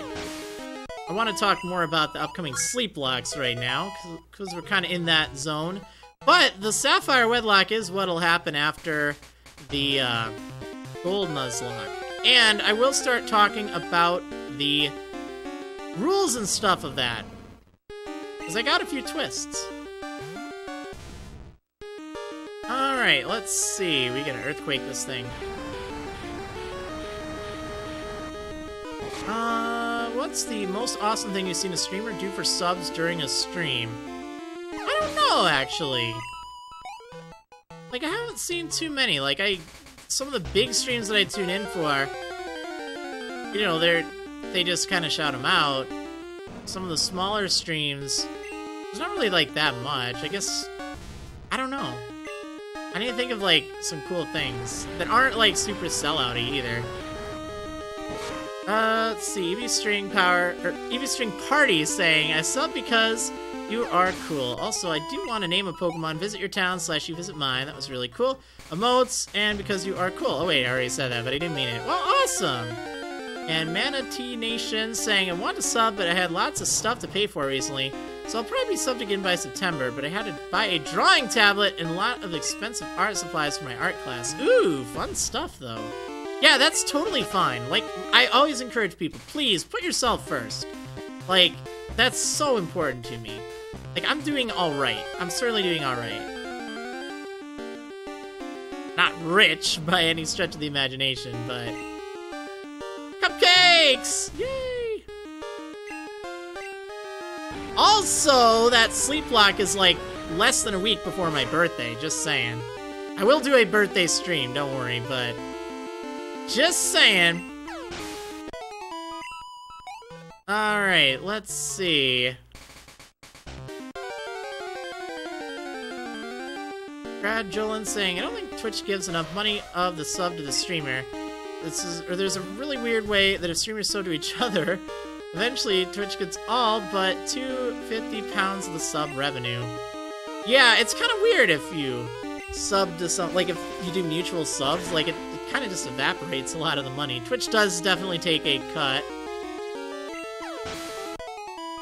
I want to talk more about the upcoming Sleeplocks right now, because we're kind of in that zone. But the Sapphire Wedlocke is what'll happen after the Gold Nuzlocke. And I will start talking about the rules and stuff of that, because I got a few twists. Alright, let's see. We gotta earthquake this thing. What's the most awesome thing you've seen a streamer do for subs during a stream? I don't know, actually. Like, I haven't seen too many. Like, some of the big streams that I tune in for, you know, they just kind of shout them out. Some of the smaller streams, there's not really, like, that much. I guess, I don't know. I need to think of, like, some cool things that aren't, like, super sellout-y either. Let's see, Eevee String Party saying, I sub because you are cool. Also, I do want to name a Pokemon, visit your town / you visit mine. That was really cool. Emotes, and because you are cool. Oh wait, I already said that, but I didn't mean it. Well, awesome! And Manatee Nation saying, I want to sub, but I had lots of stuff to pay for recently, so I'll probably be subbed again by September, but I had to buy a drawing tablet and a lot of expensive art supplies for my art class. Ooh, fun stuff, though. Yeah, that's totally fine. Like, I always encourage people, please, put yourself first. Like, that's so important to me. Like, I'm doing alright. I'm certainly doing alright. Not rich by any stretch of the imagination, but... Cupcakes! Yay! Also, that Sleeplock is like less than a week before my birthday, just saying. I will do a birthday stream, don't worry, but just saying. Alright, let's see. Brad Jolin saying, I don't think Twitch gives enough money of the sub to the streamer. There's a really weird way that if streamers sub to each other, eventually Twitch gets all but £250 of the sub revenue. Yeah, it's kind of weird if you sub to some, like if you do mutual subs, like it kind of just evaporates a lot of the money. Twitch does definitely take a cut.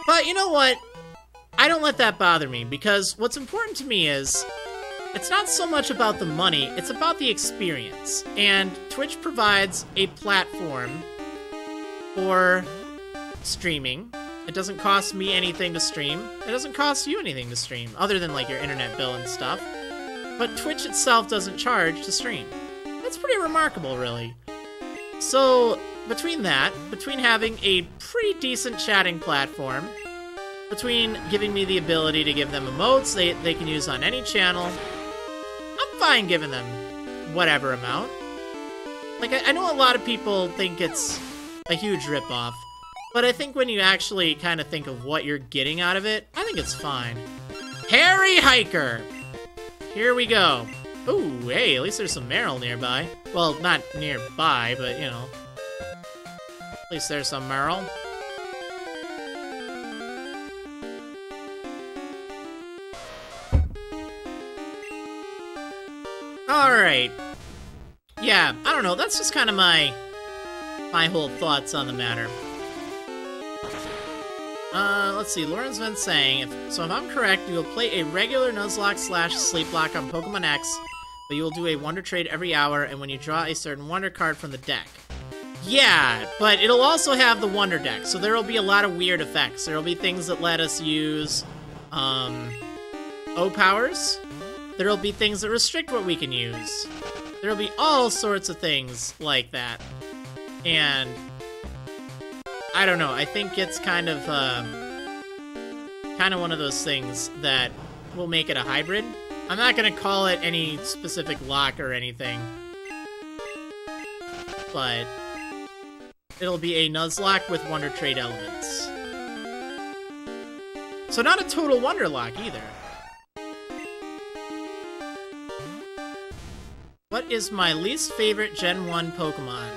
But you know what? I don't let that bother me, because what's important to me is it's not so much about the money, it's about the experience. And Twitch provides a platform for streaming. It doesn't cost me anything to stream. It doesn't cost you anything to stream, other than like your internet bill and stuff. But Twitch itself doesn't charge to stream. That's pretty remarkable, really. So, between that, between having a pretty decent chatting platform, between giving me the ability to give them emotes they can use on any channel, I'm fine giving them whatever amount. Like, I know a lot of people think it's a huge ripoff, but I think when you actually kind of think of what you're getting out of it, I think it's fine. Harry Hiker! Here we go. Ooh, hey, at least there's some Marill nearby. Well, not nearby, but, you know. At least there's some Marill. Alright. Yeah, I don't know, that's just kind of my whole thoughts on the matter. Let's see, Lauren's been saying, if I'm correct, you will play a regular Nuzlocke / Sleeplock on Pokemon X, but you will do a Wonder Trade every hour, and when you draw a certain Wonder card from the deck. Yeah, but it'll also have the Wonder deck, so there will be a lot of weird effects. There will be things that let us use, O-Powers. There will be things that restrict what we can use. There will be all sorts of things like that. And I don't know, I think it's kind of one of those things that will make it a hybrid. I'm not gonna call it any specific lock or anything, but it'll be a Nuzlocke with Wonder Trade elements. So not a total Wonder Lock either. What is my least favorite Gen 1 Pokemon?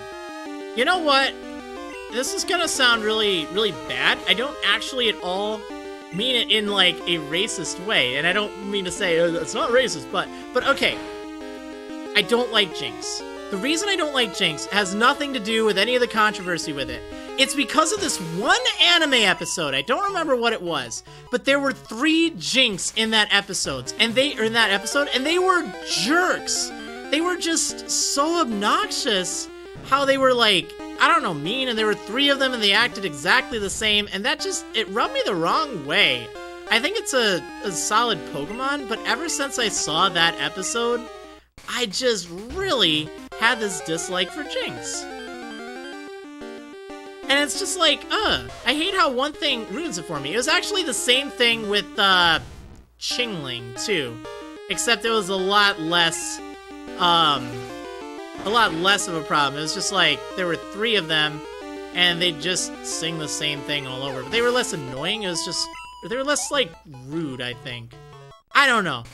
You know what? this is gonna sound really, really bad. I don't actually at all mean it in, like, a racist way. And I don't mean to say, oh, it's not racist, but okay. I don't like Jinx. The reason I don't like Jinx has nothing to do with any of the controversy with it. It's because of this one anime episode. I don't remember what it was, but there were 3 Jinx in that episode, and they were jerks. They were just so obnoxious how they were, like, I don't know, mean, and there were 3 of them and they acted exactly the same, and that just, it rubbed me the wrong way. I think it's a solid Pokemon, but ever since I saw that episode, I just really had this dislike for Jinx. And it's just like, I hate how one thing ruins it for me. It was actually the same thing with, Chingling, too. Except it was a lot less of a problem. It was just like, there were 3 of them, and they just sing the same thing all over. But they were less annoying, it was just, they were less, like, rude, I think. I don't know.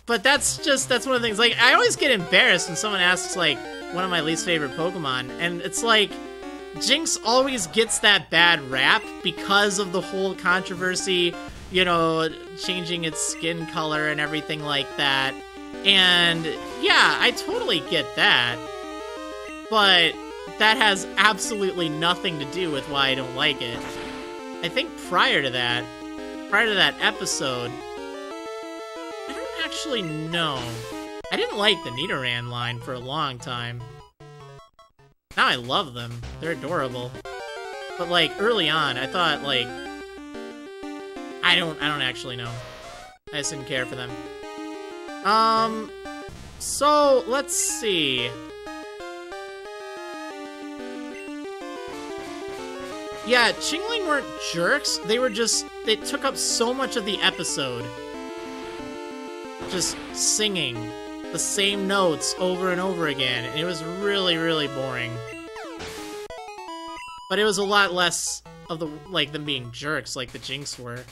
But that's one of the things, like, I always get embarrassed when someone asks, like, one of my least favorite Pokemon, and it's like, Jinx always gets that bad rap because of the whole controversy, you know, changing its skin color and everything like that. And yeah, I totally get that, but that has absolutely nothing to do with why I don't like it. I think prior to that episode, I don't actually know. I didn't like the Nidoran line for a long time. Now I love them. They're adorable. But, like, early on, I thought, like, I don't actually know. I just didn't care for them. So, let's see. Yeah, Chingling weren't jerks. They were just, they took up so much of the episode. Just singing the same notes over and over again, and it was really, really boring. But it was a lot less of the, like, them being jerks like the Jinx were.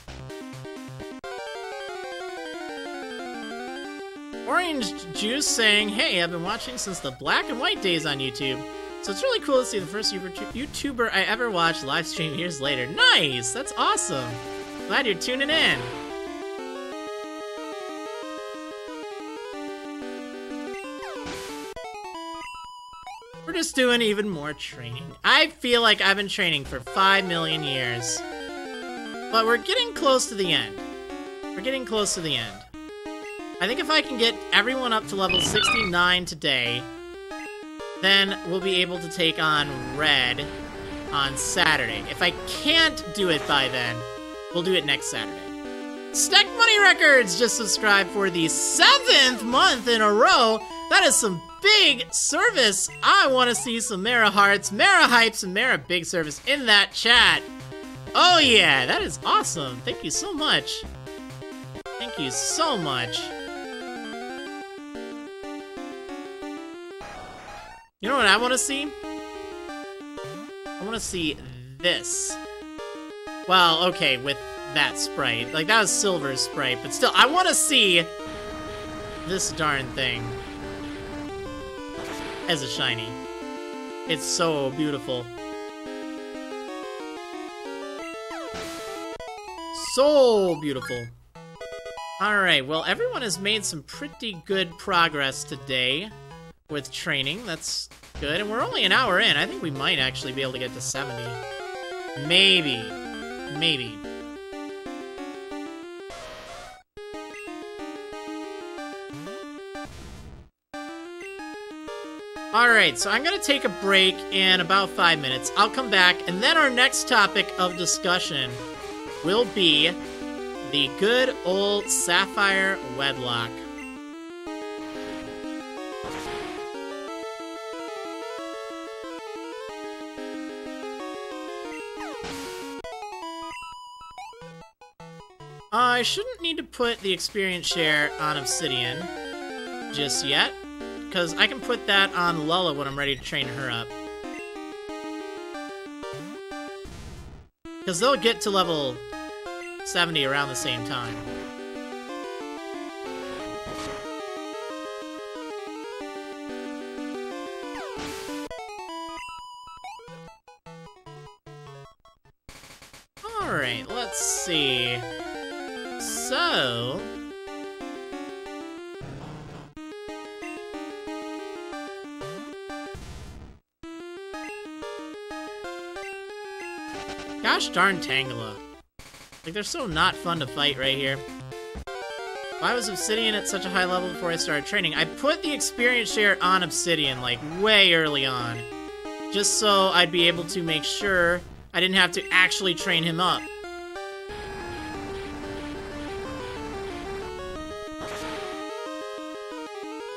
Orange Juice saying, hey, I've been watching since the black and white days on YouTube, so it's really cool to see the first YouTuber I ever watched live stream years later. Nice! That's awesome! Glad you're tuning in! We're just doing even more training. I feel like I've been training for 5 million years. But we're getting close to the end. We're getting close to the end. I think if I can get everyone up to level 69 today, then we'll be able to take on Red on Saturday. If I can't do it by then, we'll do it next Saturday. Stack Money Records just subscribed for the 7th month in a row. That is some big service. I want to see some Mara hearts, Mara hypes, and Mara big service in that chat. Oh yeah, that is awesome. Thank you so much. Thank you so much. You know what I want to see? I want to see this. Well, okay, with that sprite. Like, that was Silver's sprite, but still, I want to see this darn thing as a shiny. It's so beautiful. So beautiful. Alright, well, everyone has made some pretty good progress today with training. That's good, and we're only an hour in. I think we might actually be able to get to 70. Maybe. Maybe. Alright, so I'm gonna take a break in about 5 minutes. I'll come back, and then our next topic of discussion will be the good old Sapphire Wedlocke. I shouldn't need to put the experience share on Obsidian just yet, because I can put that on Lula when I'm ready to train her up. Because they'll get to level 70 around the same time. Alright, let's see. So... Gosh darn Tangela. Like, they're so not fun to fight right here. Why was Obsidian at such a high level before I started training? I put the experience share on Obsidian, like, way early on. Just so I'd be able to make sure I didn't have to actually train him up.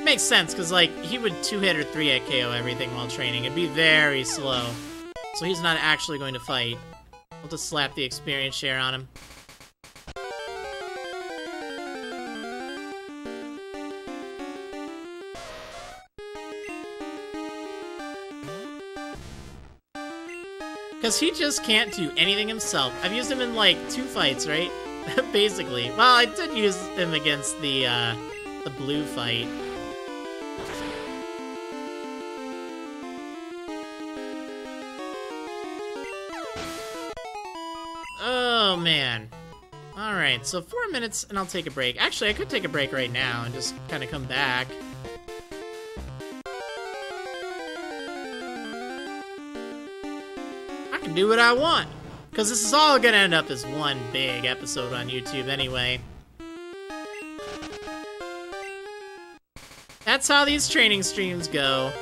Makes sense, because, like, he would 2-hit or 3-hit KO everything while training. It'd be very slow. So he's not actually going to fight. We'll just slap the experience share on him. Because he just can't do anything himself. I've used him in, like, 2 fights, right? Basically. Well, I did use him against the blue fight. Oh, man. Alright, so 4 minutes, and I'll take a break. Actually, I could take a break right now and just kind of come back. I can do what I want, because this is all gonna end up as one big episode on YouTube anyway. That's how these training streams go.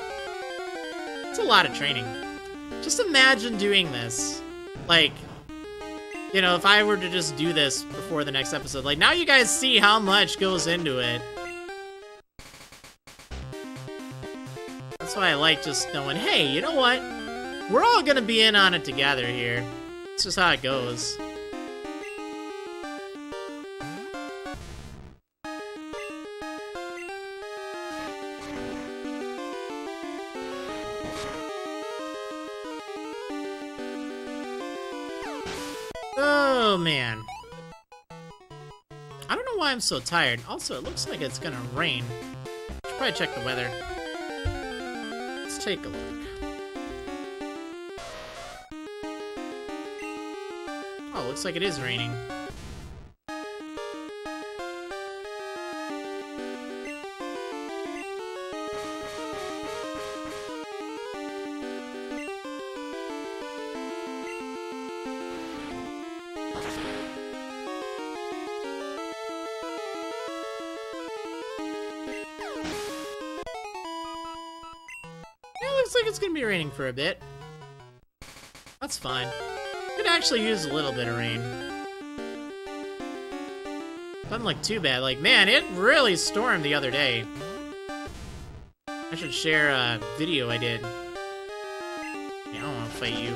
It's a lot of training. Just imagine doing this. Like... You know, if I were to just do this before the next episode, like, now you guys see how much goes into it. That's why I like just knowing, hey, you know what? We're all gonna be in on it together here. It's just how it goes. Oh, man. I don't know why I'm so tired. Also, it looks like it's gonna rain. Should probably check the weather. Let's take a look. Oh, looks like it is raining. Looks like it's gonna be raining for a bit. That's fine. Could actually use a little bit of rain. Doesn't look too bad. Like, man, it really stormed the other day. I should share a video I did. Yeah, I don't want to fight you.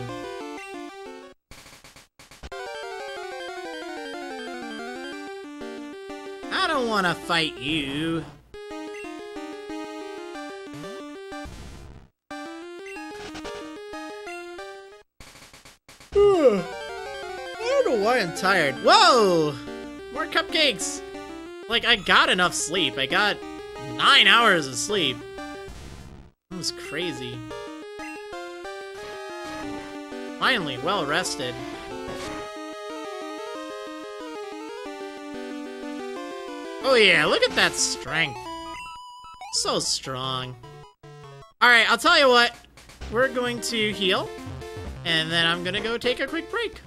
I don't want to fight you. I don't know why I'm tired. Whoa! More cupcakes! Like, I got enough sleep. I got 9 hours of sleep. That was crazy. Finally, well rested. Oh yeah, look at that strength. So strong. Alright, I'll tell you what. We're going to heal. And then I'm gonna go take a quick break.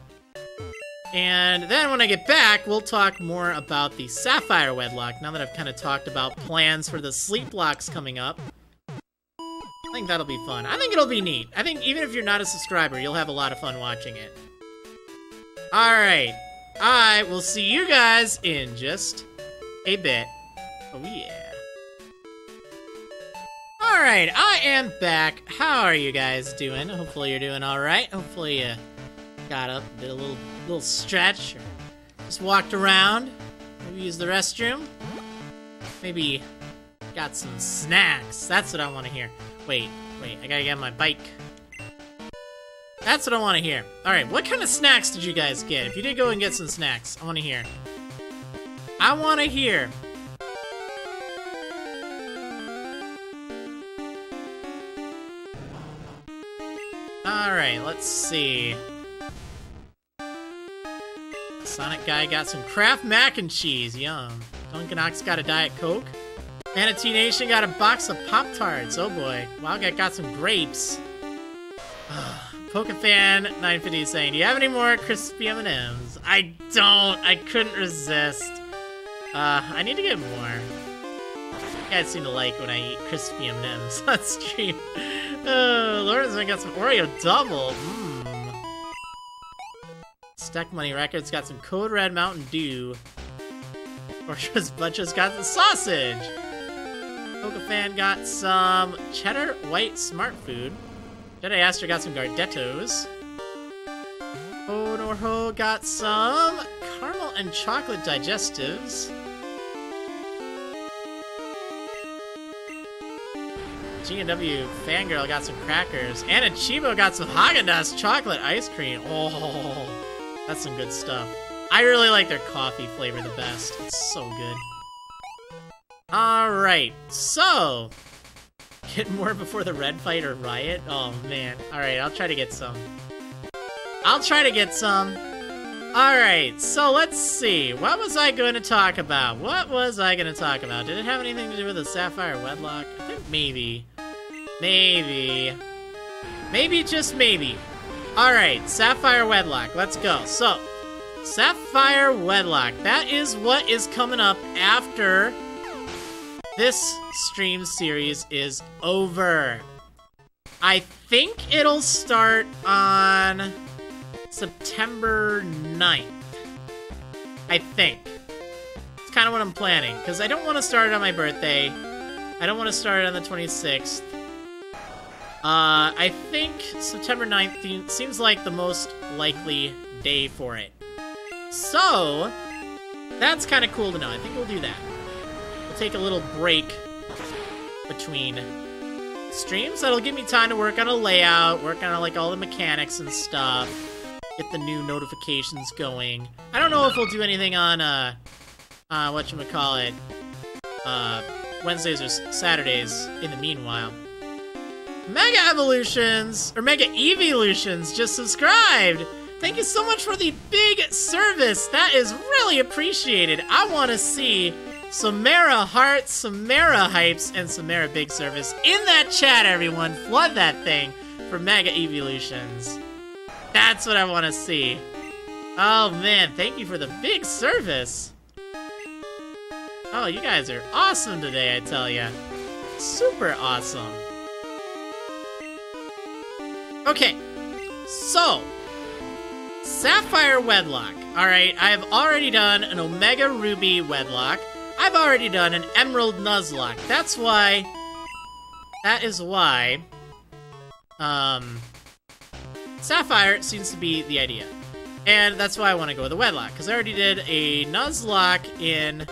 And then when I get back, we'll talk more about the Sapphire Wedlocke, now that I've kind of talked about plans for the Sleeplocks coming up. I think that'll be fun. I think it'll be neat. I think even if you're not a subscriber, you'll have a lot of fun watching it. Alright. I will see you guys in just a bit. Oh yeah. Alright, I am back. How are you guys doing? Hopefully you're doing alright. Hopefully you got up, did a little stretch, or just walked around, maybe used the restroom, maybe got some snacks. That's what I want to hear. Wait, I gotta get my bike. That's what I want to hear. Alright, what kind of snacks did you guys get? If you did go and get some snacks, I want to hear. I want to hear. Alright, let's see. Sonic Guy got some Kraft mac and cheese. Yum. Dunkanox got a Diet Coke. Manatee Nation got a box of Pop-Tarts. Oh boy. Wildcat got some grapes. Pokefan950 is saying, do you have any more crispy M&Ms? I don't. I couldn't resist. I need to get more. You guys seem to like when I eat crispy M&Ms on stream. Lawrence got some Oreo double. Stuck Money Records got some Code Red Mountain Dew. Orchard's Butcher's got the sausage. Pokefan got some Cheddar White Smart Food. Jedi Aster got some Gardettos. Onorho got some caramel and chocolate digestives. G&W Fangirl got some crackers. Anna Chibo got some Haagen-Dazs chocolate ice cream. Oh, that's some good stuff. I really like their coffee flavor the best. It's so good. Alright, so... Get more before the red fight or riot? Oh, man. Alright, I'll try to get some. Alright, so let's see. What was I going to talk about? Did it have anything to do with the Sapphire Wedlocke? I think maybe. Maybe, just maybe. Alright, Sapphire Wedlocke. Let's go. So, Sapphire Wedlocke. That is what is coming up after this stream series is over. I think it'll start on September 9th. I think. It's kind of what I'm planning, because I don't want to start it on my birthday. I don't want to start it on the 26th. I think September 9th seems like the most likely day for it. So, that's kind of cool to know. I think we'll do that. We'll take a little break between streams. That'll give me time to work on a layout, work on like all the mechanics and stuff, get the new notifications going. I don't know if we'll do anything on, whatchamacallit, Wednesdays or Saturdays in the meanwhile. Mega Evolutions, or Mega Evolutions, just subscribed! Thank you so much for the big service! That is really appreciated! I want to see some Mara hearts, some Mara hypes, and some Mara big service in that chat, everyone! Flood that thing for Mega Evolutions. That's what I want to see. Oh man, thank you for the big service! Oh, you guys are awesome today, I tell ya. Super awesome. Okay, so, Sapphire Wedlocke. Alright, I have already done an Omega Ruby Wedlocke. I've already done an Emerald Nuzlocke. That is why, Sapphire seems to be the idea. And that's why I want to go with a Wedlocke, because I already did a Nuzlocke in,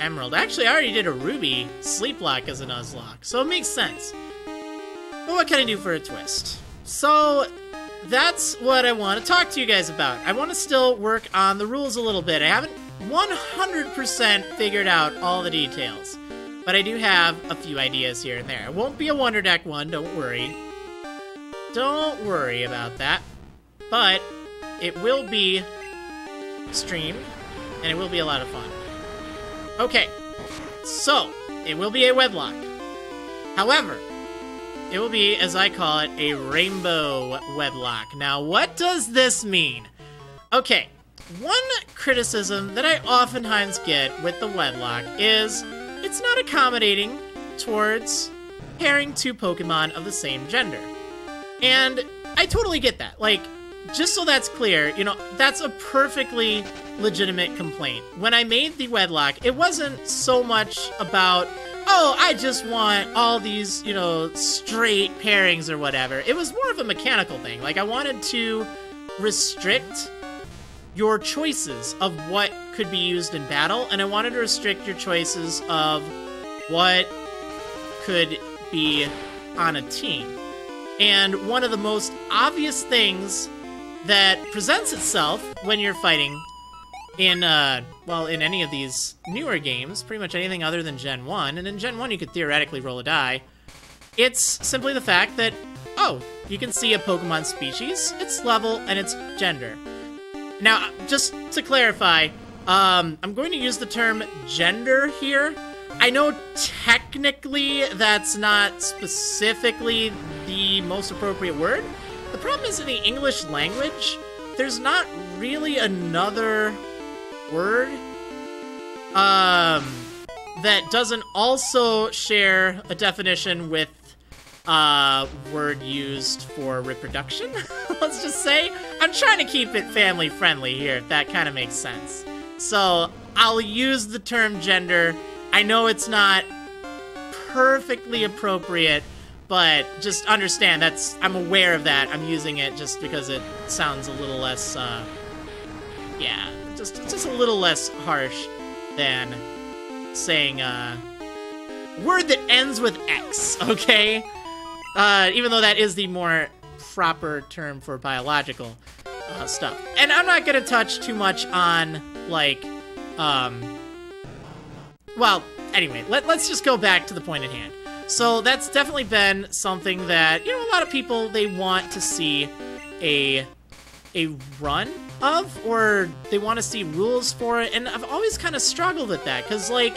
Emerald. Actually, I already did a Ruby Sleeplock as a Nuzlocke, so it makes sense. But what can I do for a twist? So, that's what I want to talk to you guys about. I want to still work on the rules a little bit. I haven't 100% figured out all the details, but I do have a few ideas here and there. It won't be a Wonder Deck one, don't worry. Don't worry about that. But it will be streamed, and it will be a lot of fun. Okay, so, it will be a Wedlocke. However, it will be, as I call it, a Rainbow Wedlocke. Now, what does this mean? Okay, one criticism that I oftentimes get with the Wedlocke is it's not accommodating towards pairing two Pokemon of the same gender. And I totally get that. Like, just so that's clear, you know, that's a perfectly legitimate complaint. When I made the Wedlocke, it wasn't so much about, oh, I just want all these, you know, straight pairings or whatever. It was more of a mechanical thing. Like, I wanted to restrict your choices of what could be used in battle, and I wanted to restrict your choices of what could be on a team. And one of the most obvious things that presents itself when you're fighting in, well, in any of these newer games, pretty much anything other than Gen 1, and in Gen 1 you could theoretically roll a die, it's simply the fact that, oh, you can see a Pokemon species, its level, and its gender. Now, just to clarify, I'm going to use the term gender here. I know technically that's not specifically the most appropriate word. The problem is in the English language, there's not really another word that doesn't also share a definition with word used for reproduction. Let's just say. I'm trying to keep it family friendly here, if that kind of makes sense. So I'll use the term gender. I know it's not perfectly appropriate, but just understand I'm aware of that. I'm using it just because it sounds a little less, yeah, just a little less harsh than saying a word that ends with X, okay? Even though that is the more proper term for biological stuff. And I'm not gonna touch too much on, like, well, anyway, let's just go back to the point at hand. So that's definitely been something that, you know, a lot of people, they want to see a run of, or they want to see rules for it, and I've always kind of struggled with that, because, like,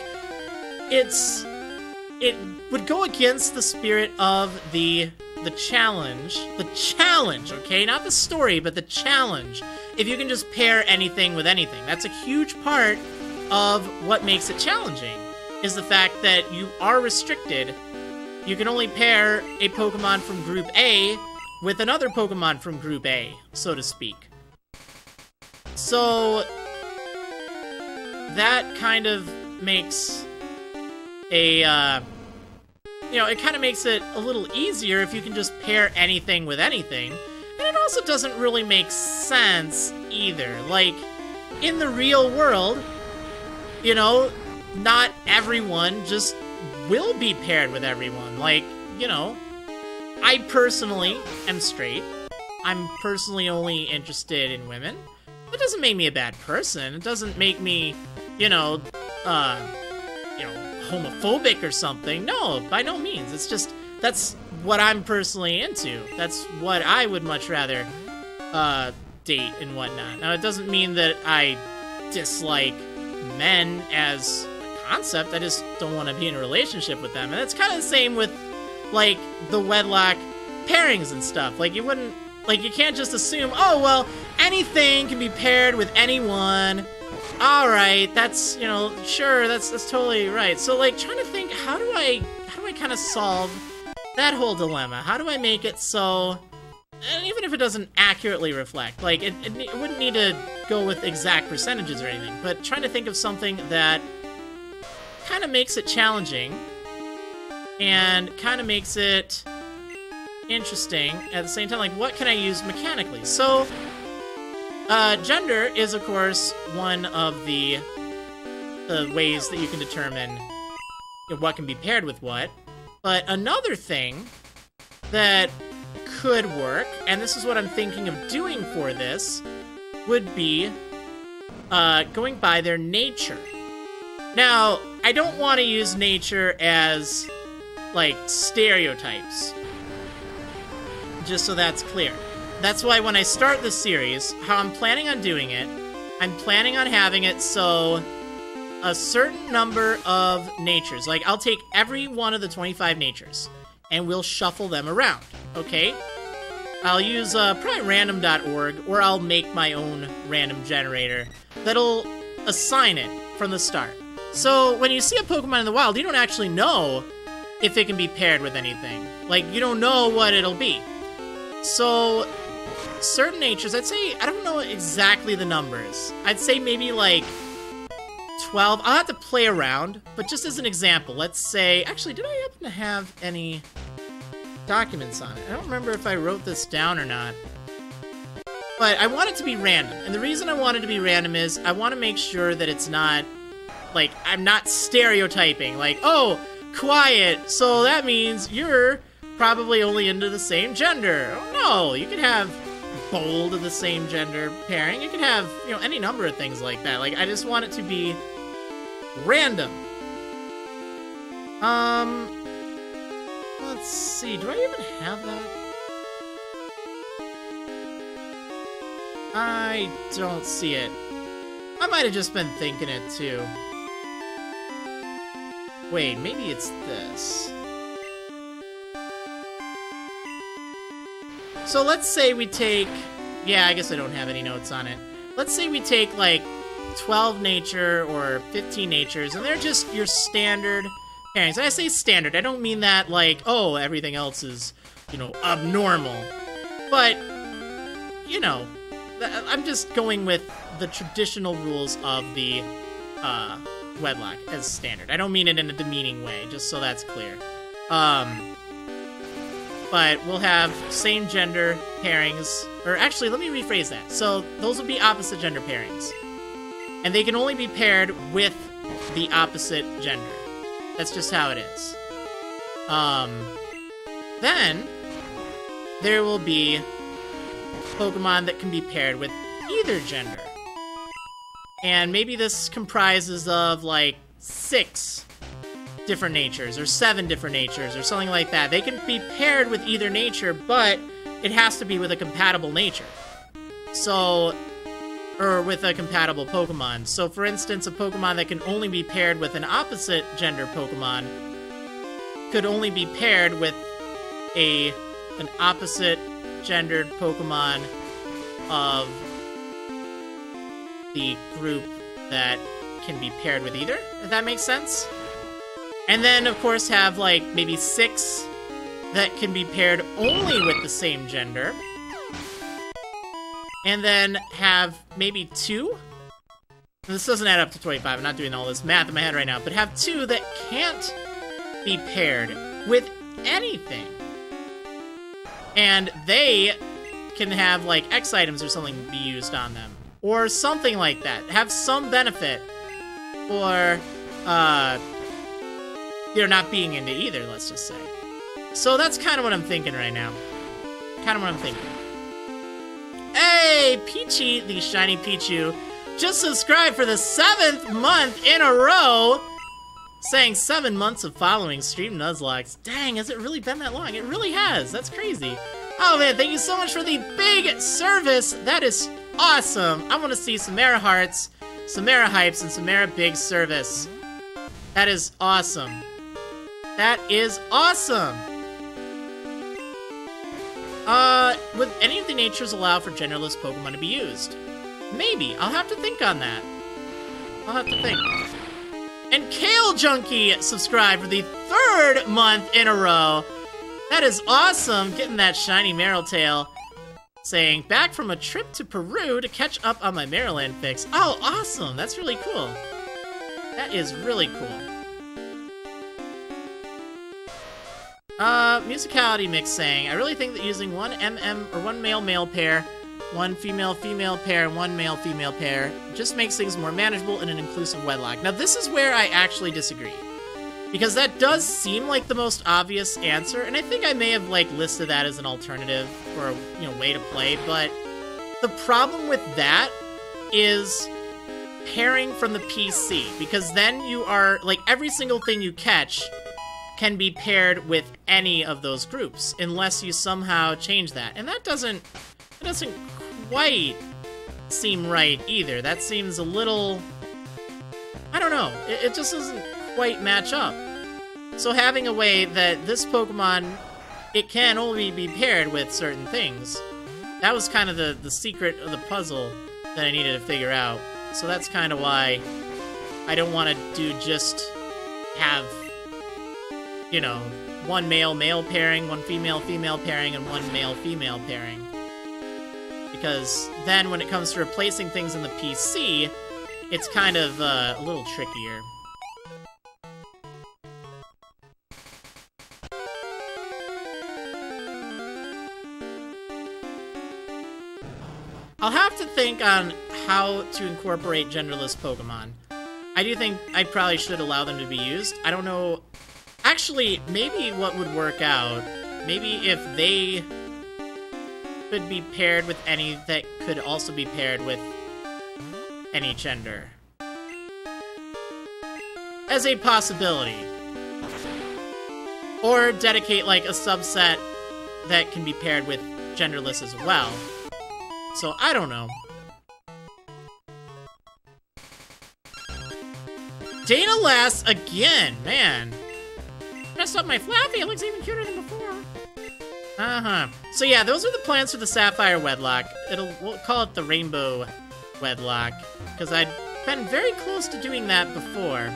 it would go against the spirit of the challenge, okay? Not the story, but the challenge. If you can just pair anything with anything. That's a huge part of what makes it challenging, is the fact that you are restricted. You can only pair a Pokemon from Group A with another Pokemon from Group A, so to speak. So that kind of makes you know, it kind of makes it a little easier if you can just pair anything with anything. And it also doesn't really make sense either. Like, in the real world, you know, not everyone just will be paired with everyone. Like, you know, I personally am straight. I'm personally only interested in women. That doesn't make me a bad person. It doesn't make me, you know, homophobic or something. No, by no means. It's just, that's what I'm personally into. That's what I would much rather date and whatnot. Now, it doesn't mean that I dislike men as a concept. I just don't want to be in a relationship with them. And it's kind of the same with, like, the wedlock pairings and stuff. Like, you wouldn't, like, you can't just assume, oh, well, anything can be paired with anyone. Alright, that's, you know, sure, that's totally right. So, like, trying to think, how do I kind of solve that whole dilemma? How do I make it so, and even if it doesn't accurately reflect, like, it wouldn't need to go with exact percentages or anything, but trying to think of something that kind of makes it challenging and kind of makes it interesting at the same time. Like, what can I use mechanically? So, gender is, of course, one of the ways that you can determine what can be paired with what. But another thing that could work, and this is what I'm thinking of doing for this, would be going by their nature. Now, I don't want to use nature as, like, stereotypes, just so that's clear. That's why when I start this series, how I'm planning on doing it, I'm planning on having it so a certain number of natures, like, I'll take every one of the 25 natures, and we'll shuffle them around, okay? I'll use probably random.org, or I'll make my own random generator that'll assign it from the start. So when you see a Pokemon in the wild, you don't actually know if it can be paired with anything. Like, you don't know what it'll be. So certain natures, I'd say, I don't know exactly the numbers. I'd say maybe like 12. I'll have to play around, but just as an example, let's say, actually, did I happen to have any documents on it? I don't remember if I wrote this down or not. But I want it to be random, and the reason I want it to be random is I want to make sure that it's not, like, I'm not stereotyping, like, oh, quiet, so that means you're probably only into the same gender. Oh, no, you could have bold of the same gender pairing. You could have, you know, any number of things like that. Like, I just want it to be random. Let's see, do I even have that? I don't see it. I might have just been thinking it too. Wait, maybe it's this. So let's say we take... Yeah, I guess I don't have any notes on it. Let's say we take, like, 12 nature or 15 natures, and they're just your standard pairings. And I say standard, I don't mean that, like, oh, everything else is, you know, abnormal. But, you know, I'm just going with the traditional rules of the Wedlocke as standard. I don't mean it in a demeaning way, just so that's clear. But we'll have same gender pairings, or actually, let me rephrase that. So those will be opposite gender pairings. And they can only be paired with the opposite gender. That's just how it is. Then there will be Pokemon that can be paired with either gender. And maybe this comprises of, like, 6 different natures, or 7 different natures, or something like that. They can be paired with either nature, but it has to be with a compatible nature. So, or with a compatible Pokemon. So, for instance, a Pokemon that can only be paired with an opposite gender Pokemon could only be paired with an opposite gendered Pokemon of the group that can be paired with either, if that makes sense. And then, of course, have, like, maybe 6 that can be paired only with the same gender. And then have maybe 2. This doesn't add up to 25, I'm not doing all this math in my head right now, but have 2 that can't be paired with anything. And they can have, like, X items or something be used on them. Or something like that. Have some benefit. Or, they're not being into either, let's just say. So that's kind of what I'm thinking right now. Kind of what I'm thinking. Hey, Peachy, the shiny Pichu, just subscribed for the 7th month in a row, saying 7 months of following Stream Nuzlockes. Dang, has it really been that long? It really has. That's crazy. Oh man, thank you so much for the big service. That is awesome. I want to see Samara hearts, Samara hypes, and Samara big service. That is awesome. That is awesome! Would any of the natures allow for genderless Pokemon to be used? Maybe. I'll have to think on that. I'll have to think. And Kale Junkie subscribed for the 3rd month in a row. That is awesome, getting that shiny Marrowtail. Saying, back from a trip to Peru to catch up on my Marriland fix. Oh, awesome! That's really cool. That is really cool. Musicality Mix saying, I really think that using one male-male pair, one female-female pair, and one male-female pair just makes things more manageable in an inclusive Wedlocke. Now, this is where I actually disagree. Because that does seem like the most obvious answer, and I think I may have, like, listed that as an alternative or a, you know, way to play, but the problem with that is pairing from the PC, because then you are, like, every single thing you catch can be paired with any of those groups, unless you somehow change that. And that doesn't quite seem right either. That seems a little... I don't know. It just doesn't quite match up. So having a way that this Pokemon, it can only be paired with certain things, that was kind of the secret of the puzzle that I needed to figure out. So that's kind of why I don't want to do just have, you know, one male-male pairing, one female-female pairing, and one male-female pairing. Because then when it comes to replacing things in the PC, it's kind of a little trickier. I'll have to think on how to incorporate genderless Pokemon. I do think I probably should allow them to be used. I don't know. Actually, maybe what would work out, maybe if they could be paired with any that could also be paired with any gender. As a possibility. Or dedicate, like, a subset that can be paired with genderless as well. So, I don't know. Dana lasts again, man. Messed up my Flappy, it looks even cuter than before. Uh-huh. So yeah, those are the plans for the Sapphire Wedlocke. We'll call it the Rainbow Wedlocke, because I'd been very close to doing that before.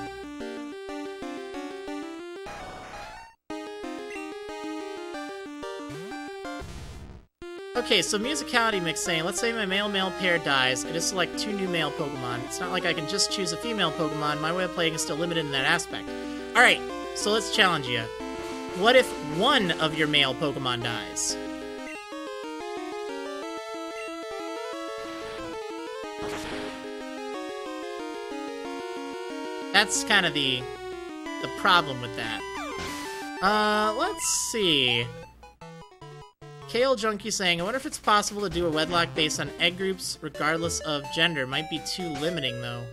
Okay, so musicality mix saying, let's say my male-male pair dies, I just select 2 new male Pokemon. It's not like I can just choose a female Pokemon, my way of playing is still limited in that aspect. Alright, so let's challenge you. What if one of your male Pokemon dies? That's kind of the problem with that. Let's see. Kale Junkie saying, I wonder if it's possible to do a wedlock based on egg groups regardless of gender. Might be too limiting, though.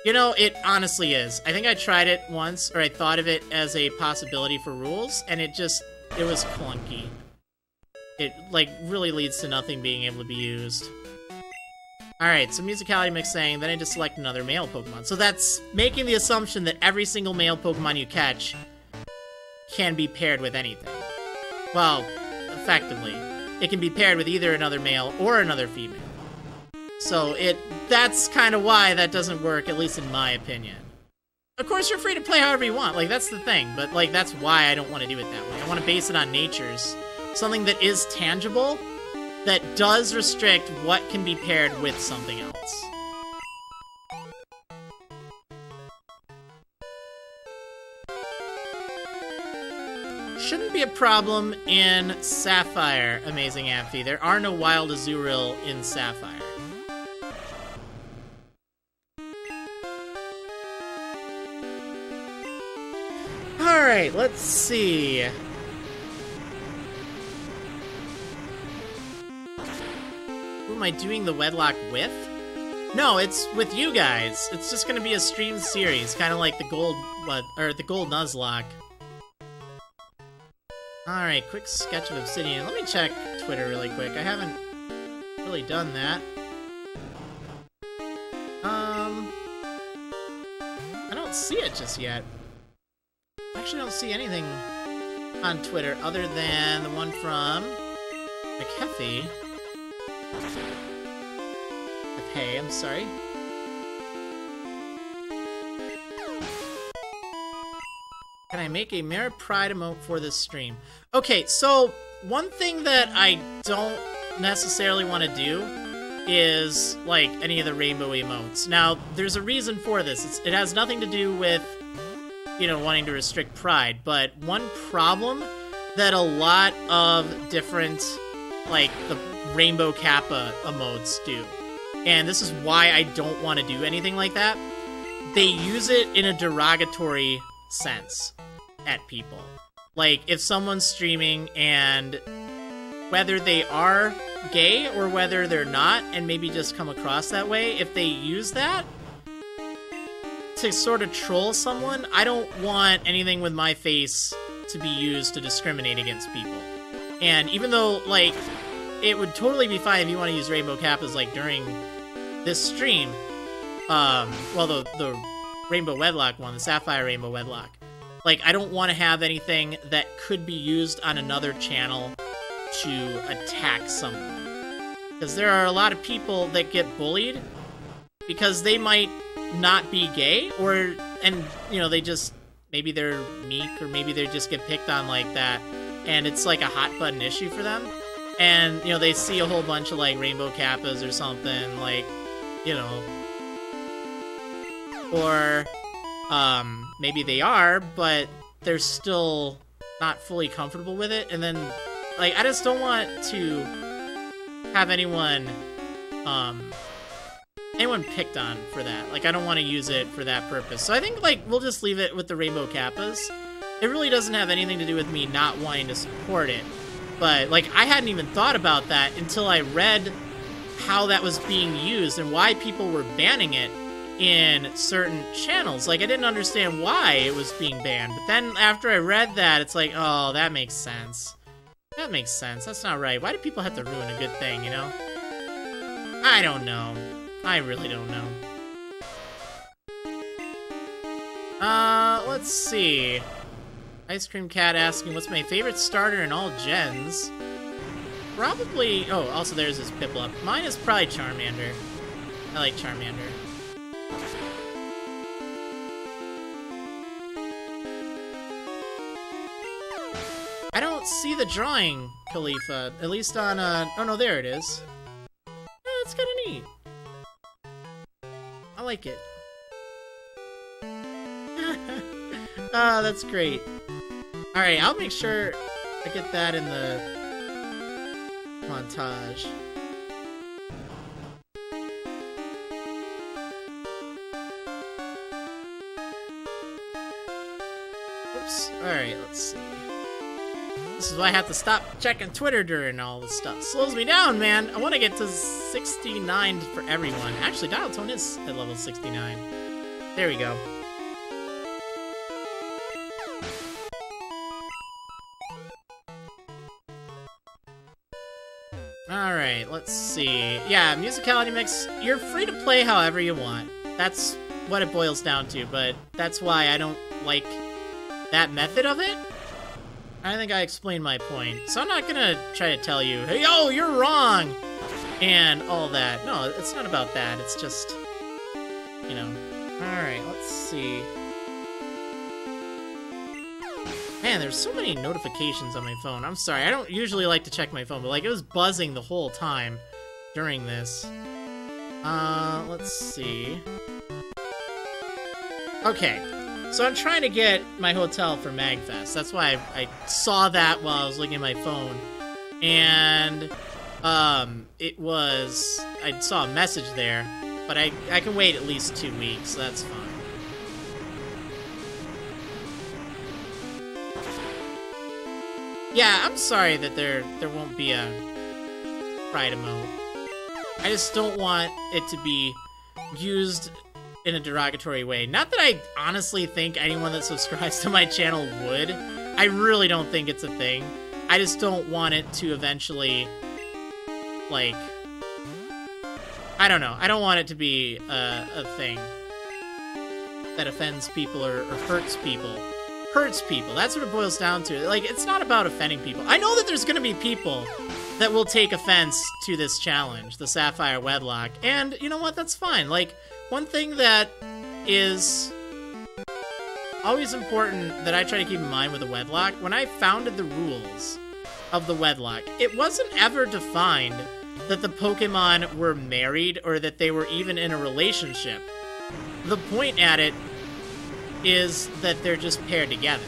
You know, it honestly is. I think I tried it once, or I thought of it as a possibility for rules, and it was clunky. It, like, really leads to nothing being able to be used. Alright, so musicality mix saying, then I just select another male Pokemon. So that's making the assumption that every single male Pokemon you catch can be paired with anything. Well, effectively. It can be paired with either another male or another female. So that's kind of why that doesn't work, at least in my opinion. Of course, you're free to play however you want, like, that's the thing, but, like, that's why I don't want to do it that way. I want to base it on natures. Something that is tangible, that does restrict what can be paired with something else. Shouldn't be a problem in Sapphire, Amazing Amphi. There are no wild Azurill in Sapphire. Alright, let's see. Who am I doing the wedlock with? No, it's with you guys. It's just gonna be a stream series, kind of like the Gold Nuzlocke. Alright, quick sketch of Obsidian. Let me check Twitter really quick. I haven't really done that. I don't see it just yet. I actually don't see anything on Twitter other than the one from McHeffy. Hey, I'm sorry. Can I make a Merit Pride emote for this stream? Okay, so one thing that I don't necessarily want to do is, like, any of the rainbow emotes. Now, there's a reason for this. It has nothing to do with, you know, wanting to restrict Pride, but one problem that a lot of different, like, the Rainbow Kappa emotes do, and this is why I don't want to do anything like that, they use it in a derogatory sense at people. Like, if someone's streaming and whether they are gay or whether they're not, and maybe just come across that way, if they use that to sort of troll someone, I don't want anything with my face to be used to discriminate against people. And even though, like, it would totally be fine if you want to use Rainbow Kappas, like, during this stream, well, the Rainbow Wedlock one, the Sapphire Rainbow Wedlock, like, I don't want to have anything that could be used on another channel to attack someone. Because there are a lot of people that get bullied because they might not be gay, and, you know, they just, maybe they're meek, or maybe they just get picked on like that, and it's like a hot button issue for them. And, you know, they see a whole bunch of, like, Rainbow Kappas or something, like, you know, or, maybe they are, but they're still not fully comfortable with it, and then, like, I just don't want to have anyone picked on for that. Like, I don't want to use it for that purpose. So I think, like, we'll just leave it with the Rainbow Kappas. It really doesn't have anything to do with me not wanting to support it. But, like, I hadn't even thought about that until I read how that was being used and why people were banning it in certain channels. Like, I didn't understand why it was being banned. But then after I read that, it's like, oh, that makes sense. that makes sense. That's not right. Why do people have to ruin a good thing, you know? I don't know. I really don't know. Let's see. Ice Cream Cat asking, what's my favorite starter in all gens? Probably... Oh, also there's this Piplup. Mine is probably Charmander. I like Charmander. I don't see the drawing, Khalifa. At least on, oh no, there it is. Oh, it's kinda neat. I like it. Ah, that's great. Alright, I'll make sure I get that in the montage. Oops. Alright, let's see. This is why I have to stop checking Twitter during all this stuff. Slows me down, man. I want to get to 69 for everyone. Actually, Dial Tone is at level 69. There we go. Alright, let's see. Yeah, Musicality Mix, you're free to play however you want. That's what it boils down to, but that's why I don't like that method of it. I think I explained my point. So I'm not gonna try to tell you, hey, yo, you're wrong! And all that. No, it's not about that. It's just, you know. Alright, let's see. Man, there's so many notifications on my phone. I'm sorry, I don't usually like to check my phone, but like it was buzzing the whole time during this. Let's see. Okay, so I'm trying to get my hotel for MagFest. That's why I saw that while I was looking at my phone. And, it was... I saw a message there, but I can wait at least 2 weeks, so that's fine. Yeah, I'm sorry that there won't be a Pride emote. I just don't want it to be used in a derogatory way. Not that I honestly think anyone that subscribes to my channel would. I really don't think it's a thing. I just don't want it to eventually, like... I don't know. I don't want it to be a thing that offends people or hurts people. Hurts people. That's what it boils down to. Like, it's not about offending people. I know that there's gonna be people that will take offense to this challenge, the Sapphire Wedlocke, and you know what? That's fine. Like, one thing that is always important that I try to keep in mind with the Wedlocke, when I founded the rules of the Wedlocke, it wasn't ever defined that the Pokemon were married or that they were even in a relationship. The point at it is that they're just paired together.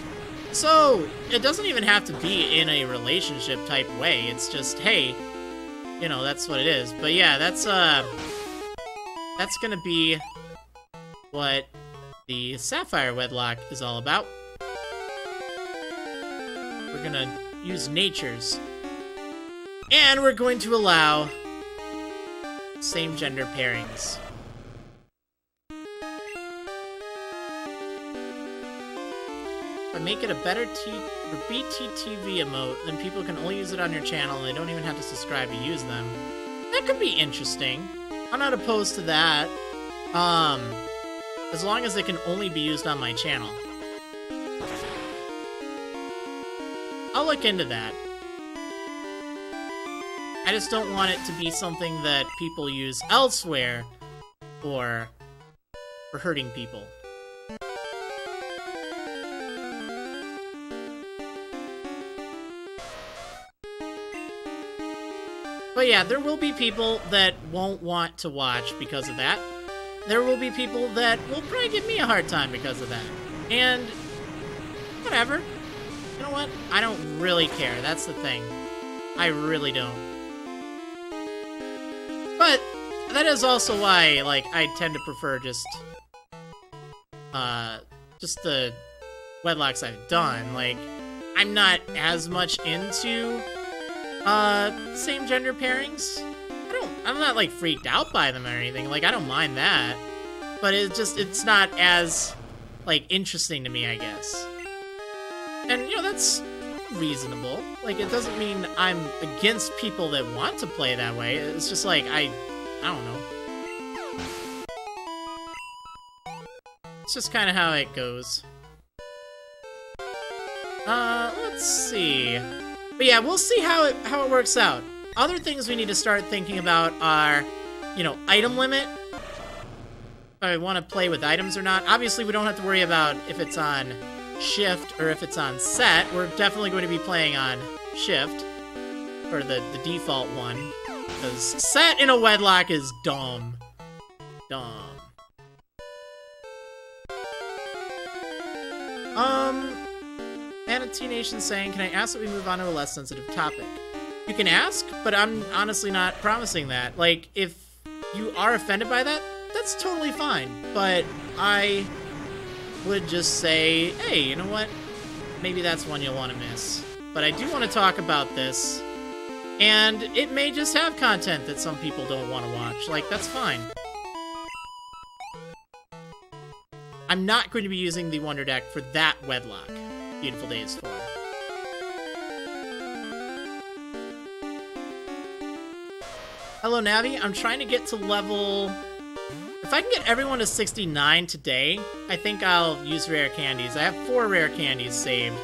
So, it doesn't even have to be in a relationship type way. It's just, hey, you know, that's what it is. But yeah, that's gonna be what the Sapphire Wedlocke is all about. We're gonna use natures. And we're going to allow same-gender pairings. If I make it a better BTTV emote, then people can only use it on your channel and they don't even have to subscribe to use them. That could be interesting. I'm not opposed to that. As long as they can only be used on my channel. I'll look into that. I just don't want it to be something that people use elsewhere for hurting people. But yeah, there will be people that won't want to watch because of that. There will be people that will probably give me a hard time because of that. And whatever. You know what? I don't really care. That's the thing. I really don't. But that is also why, like, I tend to prefer just the Wedlocks I've done. Like, I'm not as much into same-gender pairings. I'm not, like, freaked out by them or anything. Like, I don't mind that. But it's not as, like, interesting to me, I guess. And, you know, that's reasonable. Like, it doesn't mean I'm against people that want to play that way. It's just like, I don't know. It's just kind of how it goes. Let's see. But yeah, we'll see how it works out. Other things we need to start thinking about are, you know, item limit. If I want to play with items or not. Obviously, we don't have to worry about if it's on shift or if it's on set. We're definitely going to be playing on shift for the default one. Because set in a wedlock is dumb. Dumb. Manatee Nation saying, can I ask that we move on to a less sensitive topic? You can ask, but I'm honestly not promising that. Like, if you are offended by that, that's totally fine. But I would just say, hey, you know what? Maybe that's one you'll want to miss. But I do want to talk about this, and it may just have content that some people don't want to watch. Like, that's fine. I'm not going to be using the Wonder Deck for that wedlock. Beautiful Days 4. Hello, Navi. I'm trying to get to level... If I can get everyone to 69 today, I think I'll use rare candies. I have 4 rare candies saved.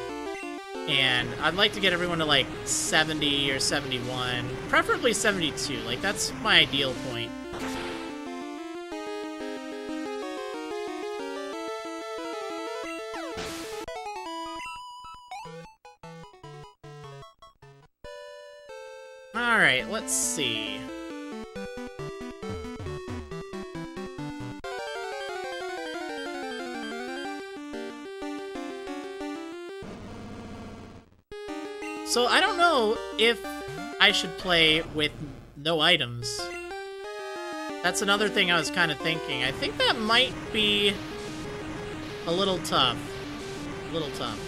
And I'd like to get everyone to, like, 70 or 71. Preferably 72. Like, that's my ideal point. Alright, let's see. So I don't know if I should play with no items. That's another thing I was kind of thinking. I think that might be a little tough. A little tough.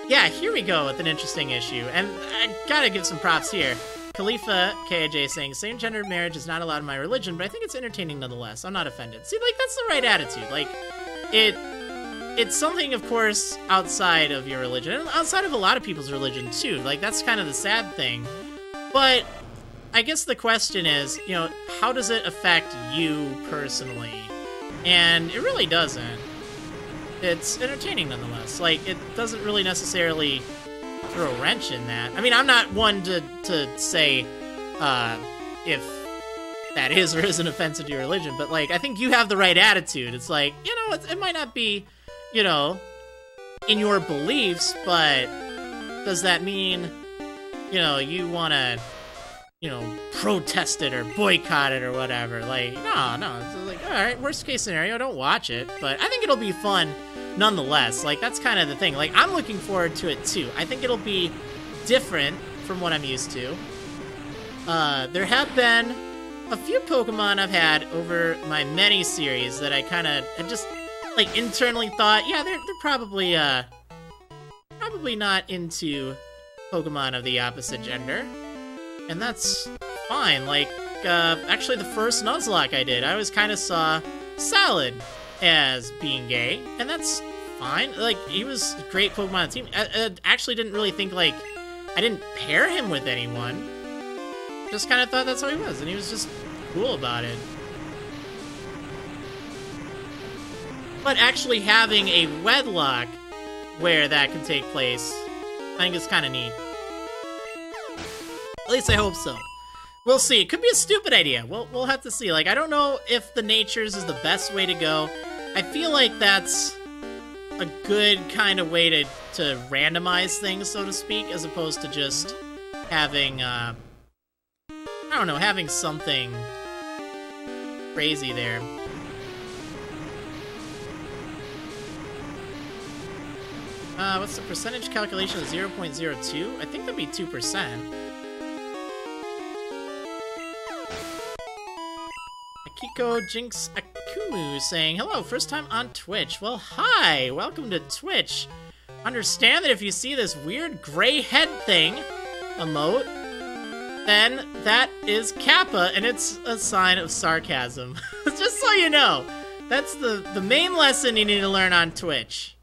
Yeah, here we go with an interesting issue, and I gotta give some props here. Khalifa KJ saying, same-gender marriage is not allowed in my religion, but I think it's entertaining nonetheless. I'm not offended. See, like, that's the right attitude. Like, it's something, of course, outside of your religion, and outside of a lot of people's religion, too. Like, that's kind of the sad thing. But I guess the question is, you know, how does it affect you personally? And it really doesn't. It's entertaining nonetheless. Like, it doesn't really necessarily throw a wrench in that. I mean, I'm not one to say if that is or isn't offensive to your religion, but, like, I think you have the right attitude. It's like, you know, it might not be, you know, in your beliefs, but does that mean, you know, you want to, you know, protest it or boycott it or whatever? Like, no. It's like, all right, worst case scenario, don't watch it. But I think it'll be fun nonetheless. Like, that's kind of the thing. Like, I'm looking forward to it, too. I think it'll be different from what I'm used to. There have been a few Pokemon I've had over my many series that I kind of just, like, internally thought, yeah, they're probably, probably not into Pokemon of the opposite gender. And that's fine. Like, actually the first Nuzlocke I did, I always kind of saw Salad as being gay, and that's fine. Like, he was a great Pokemon on the team. I actually didn't really think, like, I didn't pair him with anyone. Just kind of thought that's how he was, and he was just cool about it. But actually having a wedlock where that can take place, I think it's kind of neat. At least I hope so. We'll see. It could be a stupid idea. We'll have to see. Like, I don't know if the natures is the best way to go. I feel like that's a good kind of way to randomize things, so to speak, as opposed to just having, I don't know, having something crazy there. What's the percentage calculation of 0.02? I think that'd be 2%. Akiko Jinx Akumu saying, hello, first time on Twitch. Well, hi, welcome to Twitch. Understand that if you see this weird gray head thing emote, then that is Kappa, and it's a sign of sarcasm. Just so you know, that's the main lesson you need to learn on Twitch.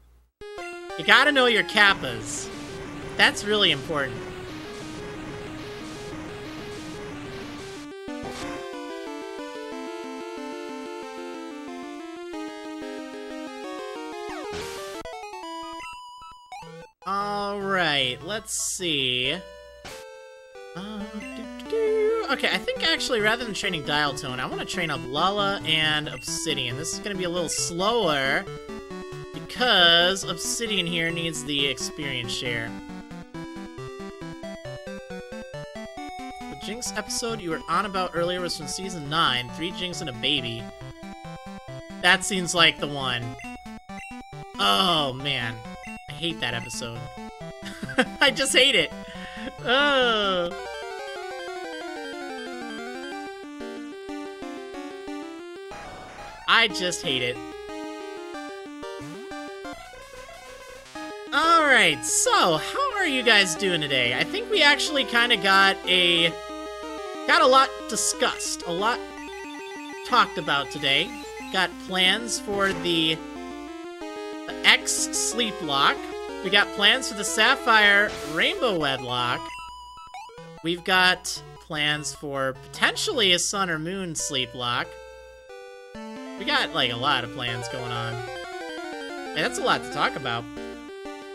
You gotta know your kappas. That's really important. Alright, let's see. Okay, I think actually rather than training Dial Tone, I want to train up Lala and Obsidian. This is going to be a little slower because Obsidian here needs the experience share. The Jinx episode you were on about earlier was from Season 9, 3 Jinx and a baby. That seems like the one. Oh, man. I hate that episode. I just hate it. Oh. I just hate it. Alright, so, how are you guys doing today? I think we actually kind of got a lot discussed, a lot talked about today. Got plans for the X SLEEPLOCKE. We got plans for the Sapphire Wedlocke. We've got plans for potentially a Sun or Moon Sleeplock. We got, like, a lot of plans going on. And that's a lot to talk about.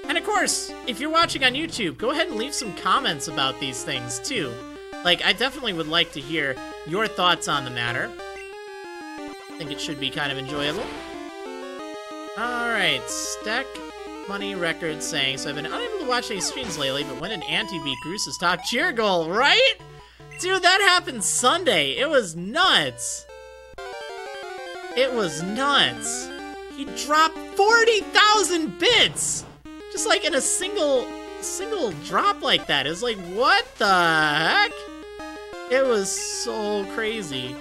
And of course, if you're watching on YouTube, go ahead and leave some comments about these things, too. Like, I definitely would like to hear your thoughts on the matter. I think it should be kind of enjoyable. Alright, Stack Money Records saying, so I've been unable to watch any streams lately, but when did Anti beat Groos's top cheer goal, right? Dude, that happened Sunday. It was nuts. It was nuts. He dropped 40,000 bits! Just like in a single drop like that. It was like, what the heck? It was so crazy.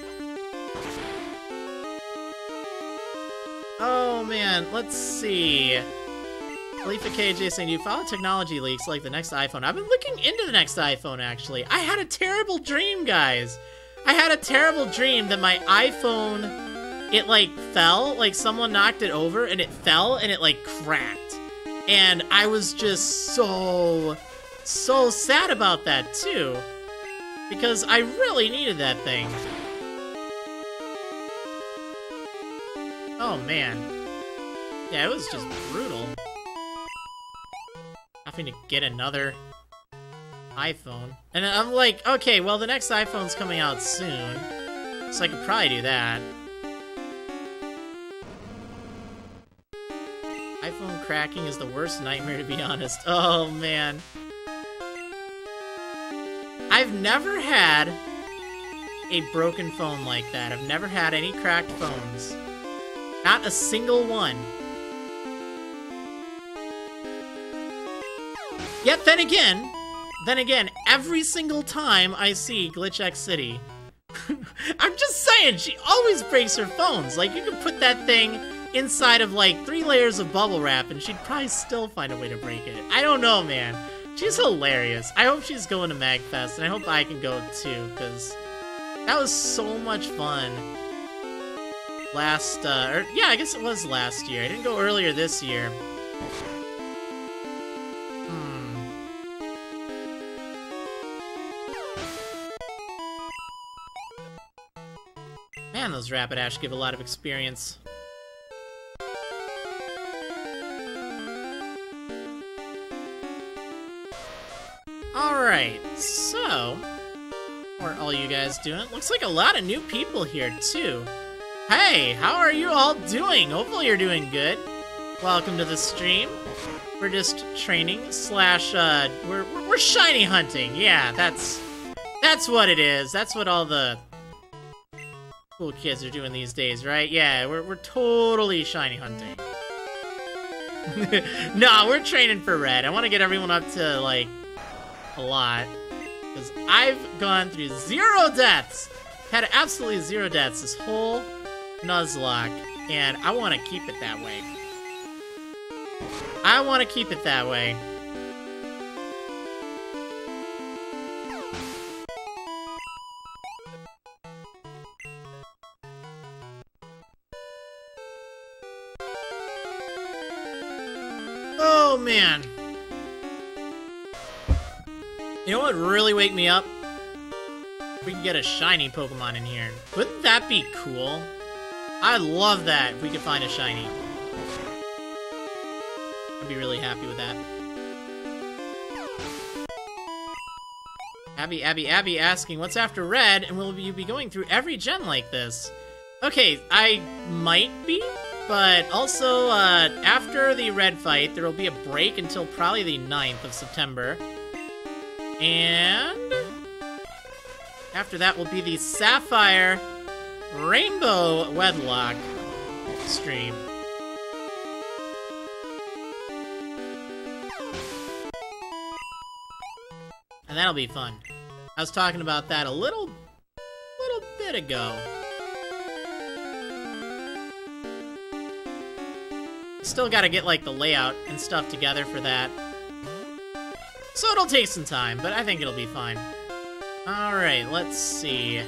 Oh man, let's see. Khalifa KJ saying, do you follow technology leaks like the next iPhone? I've been looking into the next iPhone, actually. I had a terrible dream, guys. I had a terrible dream that my iPhone, it, like, fell. Like, someone knocked it over, and it fell, and it, like, cracked. And I was just so sad about that, too. Because I really needed that thing. Oh, man. Yeah, it was just brutal. Having to get another iPhone. And I'm like, okay, well, the next iPhone's coming out soon. So I could probably do that. iPhone cracking is the worst nightmare, to be honest. Oh, man. I've never had a broken phone like that. I've never had any cracked phones. Not a single one. Yet then again, every single time I see Glitch X City, I'm just saying, she always breaks her phones. Like, you could put that thing inside of, like, 3 layers of bubble wrap, and she'd probably still find a way to break it. I don't know, man. She's hilarious. I hope she's going to MagFest, and I hope I can go, too, because that was so much fun. Yeah, I guess it was last year. I didn't go earlier this year. Man, those Rapidash give a lot of experience. Alright, so, how are all you guys doing? Looks like a lot of new people here, too. Hey, how are you all doing? Hopefully you're doing good. Welcome to the stream. We're just training slash, we're shiny hunting. Yeah, that's what it is. That's what all the cool kids are doing these days, right? Yeah, we're totally shiny hunting. No, we're training for red. I want to get everyone up to, like, a lot. Because I've gone through 0 deaths. Had absolutely 0 deaths this whole Nuzlocke. And I want to keep it that way. I want to keep it that way. Oh You know what would really wake me up? We can get a shiny Pokemon in here. Wouldn't that be cool? I'd love that if we could find a shiny. I'd be really happy with that. Abby asking, what's after Red, and will you be going through every gen like this? Okay, I might be, but also, after the Red fight, there will be a break until probably the 9th of September. And after that will be the Sapphire Rainbow Wedlocke stream. And that'll be fun. I was talking about that a little bit ago. Still gotta get, like, the layout and stuff together for that. So it'll take some time, but I think it'll be fine. Alright, let's see.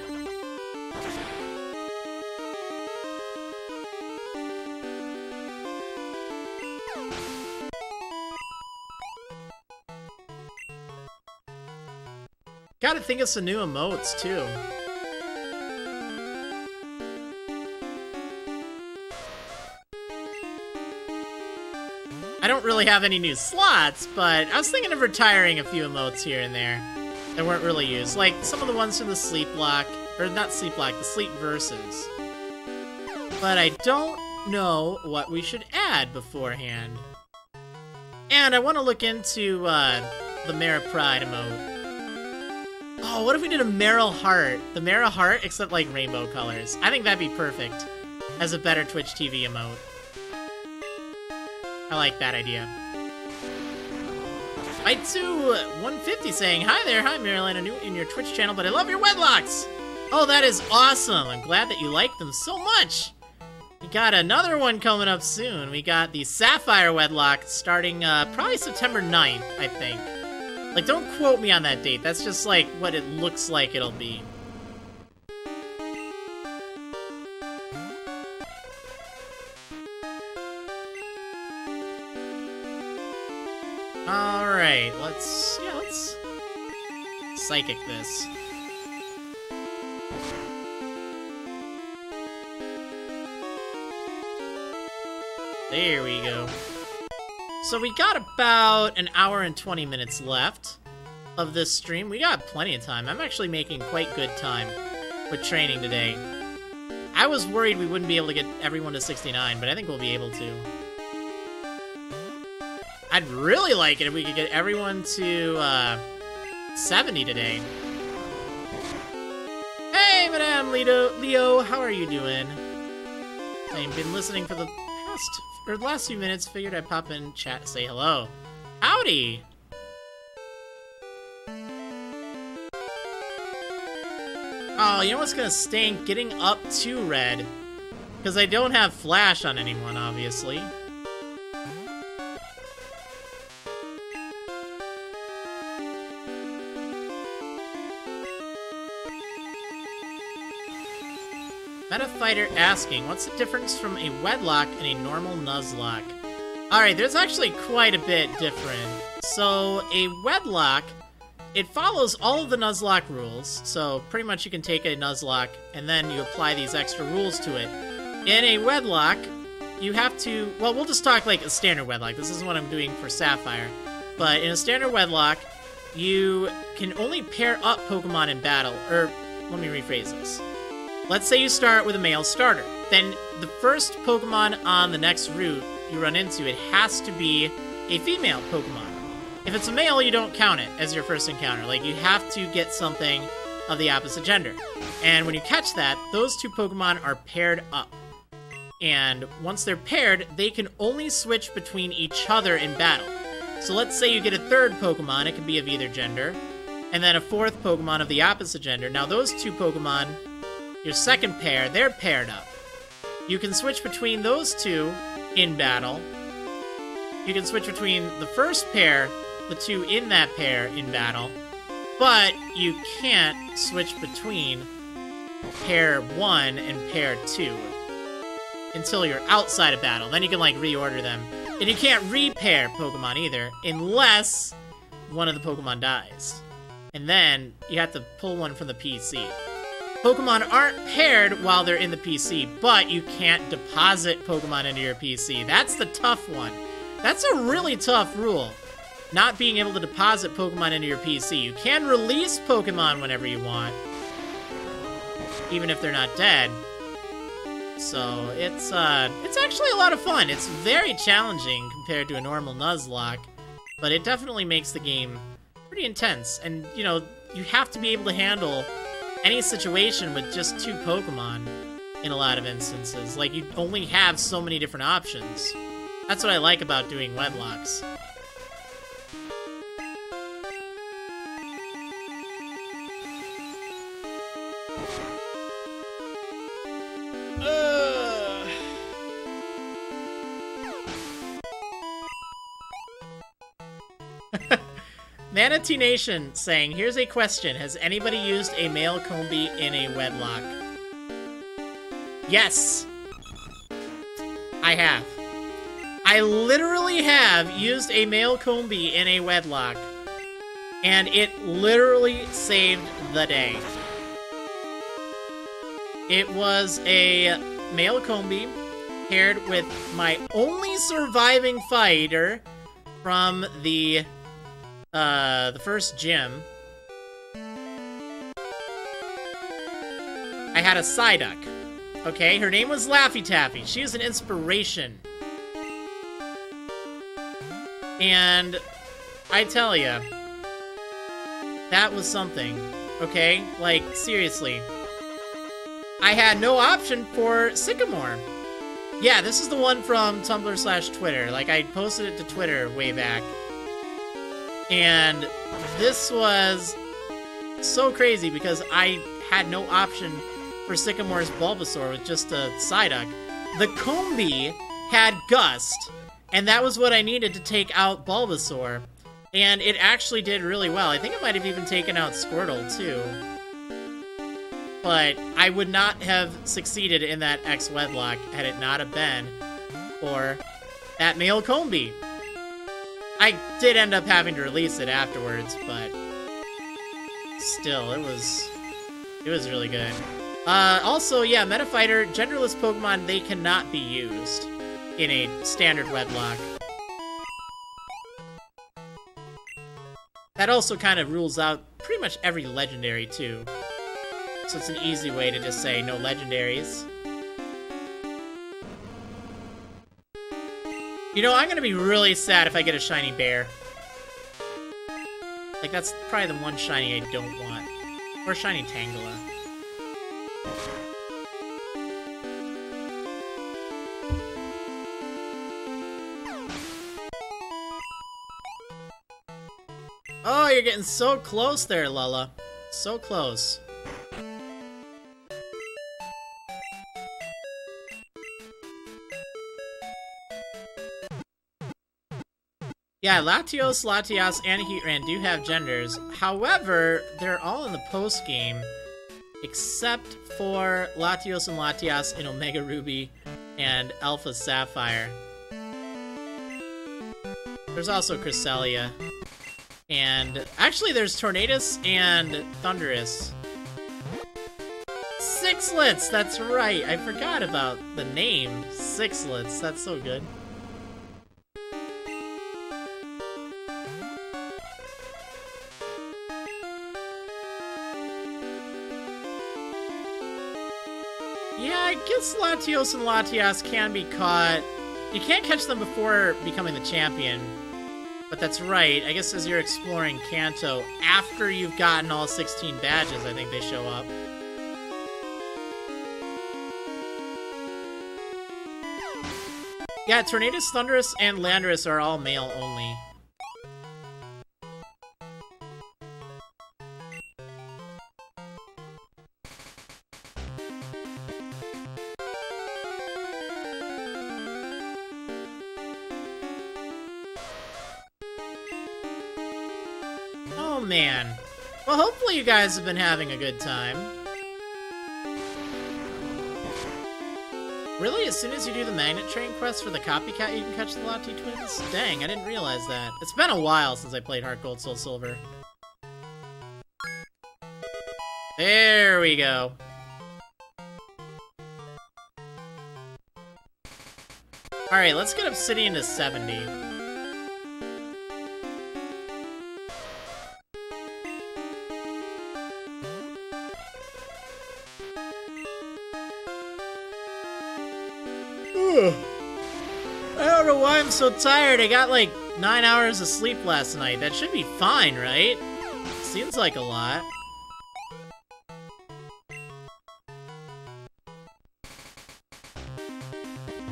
Gotta think of some new emotes, too. I don't really have any new slots, but I was thinking of retiring a few emotes here and there that weren't really used. Like, some of the ones from the SLEEPLOCKE, or not SLEEPLOCKE, the Sleep Verses. But I don't know what we should add beforehand. And I want to look into, the Mara Pride emote. Oh, what if we did a Meryl Heart? The Meryl Heart, except, like, rainbow colors. I think that'd be perfect as a better Twitch TV emote. I like that idea. Fight2-150 saying, hi there, hi Marriland, I'm new in your Twitch channel, but I love your Wedlocks! Oh, that is awesome! I'm glad that you like them so much! We got another one coming up soon. We got the Sapphire Wedlocke starting, probably September 9th, I think. Like, don't quote me on that date, that's just, like, what it looks like it'll be. Alright, let's psychic this. There we go. So we got about an hour and 20 minutes left of this stream. We got plenty of time. I'm actually making quite good time with training today. I was worried we wouldn't be able to get everyone to 69, but I think we'll be able to. I'd really like it if we could get everyone to 70 today. Hey, Madame Leo, how are you doing? I've been listening for the last few minutes. Figured I'd pop in chat to say hello. Howdy! Oh, you know what's gonna stink? Getting up to Red. Because I don't have Flash on anyone, obviously. Metafighter asking, what's the difference from a Wedlocke and a normal Nuzlocke? Alright, there's actually quite a bit different. So, a Wedlocke, it follows all of the Nuzlocke rules. So, pretty much you can take a Nuzlocke and then you apply these extra rules to it. In a Wedlocke, you have to... Well, we'll just talk like a standard Wedlocke. This isn't what I'm doing for Sapphire. But in a standard Wedlocke, you can only pair up Pokemon in battle. Or, let me rephrase this. Let's say you start with a male starter. Then the first Pokemon on the next route you run into, it has to be a female Pokemon. If it's a male, you don't count it as your first encounter. Like, you have to get something of the opposite gender. And when you catch that, those two Pokemon are paired up. And once they're paired, they can only switch between each other in battle. So let's say you get a third Pokemon, it can be of either gender, and then a fourth Pokemon of the opposite gender. Now those two Pokemon, your second pair, they're paired up. You can switch between those two in battle. You can switch between the first pair, the two in that pair in battle, but you can't switch between pair 1 and pair 2 until you're outside of battle. Then you can, like, reorder them. And you can't repair Pokemon either, unless one of the Pokemon dies. and then you have to pull one from the PC. Pokemon aren't paired while they're in the PC, but you can't deposit Pokemon into your PC. That's the tough one. That's a really tough rule. Not being able to deposit Pokemon into your PC. You can release Pokemon whenever you want, even if they're not dead. So it's actually a lot of fun. It's very challenging compared to a normal Nuzlocke, but it definitely makes the game pretty intense. And, you know, you have to be able to handle any situation with just 2 Pokemon in a lot of instances. Like, you only have so many different options. That's what I like about doing Wedlocks. Manatee Nation saying, here's a question. Has anybody used a male Combi in a Wedlock? Yes. I have. I literally have used a male Combi in a Wedlock, and it literally saved the day. It was a male Combi paired with my only surviving fighter from the first gym. I had a Psyduck. Okay, her name was Laffy Taffy. She was an inspiration. And I tell ya, that was something. Okay, like, seriously. I had no option for Sycamore. Yeah, this is the one from Tumblr/Twitter. Like, I posted it to Twitter way back. And this was so crazy because I had no option for Sycamore's Bulbasaur with just a Psyduck. The Combi had Gust, and that was what I needed to take out Bulbasaur. And it actually did really well. I think it might have even taken out Squirtle, too. But I would not have succeeded in that X Wedlock had it not have been for that male Combi. I did end up having to release it afterwards, but still, it was really good. Also, yeah, Meta Fighter, genderless Pokemon, they cannot be used in a standard Wedlock. That also kind of rules out pretty much every legendary, too. So it's an easy way to just say no legendaries. You know, I'm gonna be really sad if I get a shiny bear. Like, that's probably the one shiny I don't want. Or shiny Tangela. Oh, you're getting so close there, Lula. So close. Yeah, Latios, Latias, and Heatran do have genders. However, they're all in the post-game, except for Latios and Latias in Omega Ruby and Alpha Sapphire. There's also Cresselia. And actually, there's Tornadus and Thundurus. Sixlets! That's right! I forgot about the name. Sixlets. That's so good. Yeah, I guess Latios and Latias can be caught. You can't catch them before becoming the champion. But that's right. I guess as you're exploring Kanto, after you've gotten all 16 badges, I think they show up. Yeah, Tornadus, Thundurus, and Landorus are all male only. Oh man. Well, hopefully you guys have been having a good time. Really? As soon as you do the Magnet Train quest for the Copycat, you can catch the Lati twins? Dang, I didn't realize that. It's been a while since I played Heart Gold, Soul Silver. There we go. Alright, let's get Obsidian to 70. I don't know why I'm so tired. I got like 9 hours of sleep last night. That should be fine, right? Seems like a lot.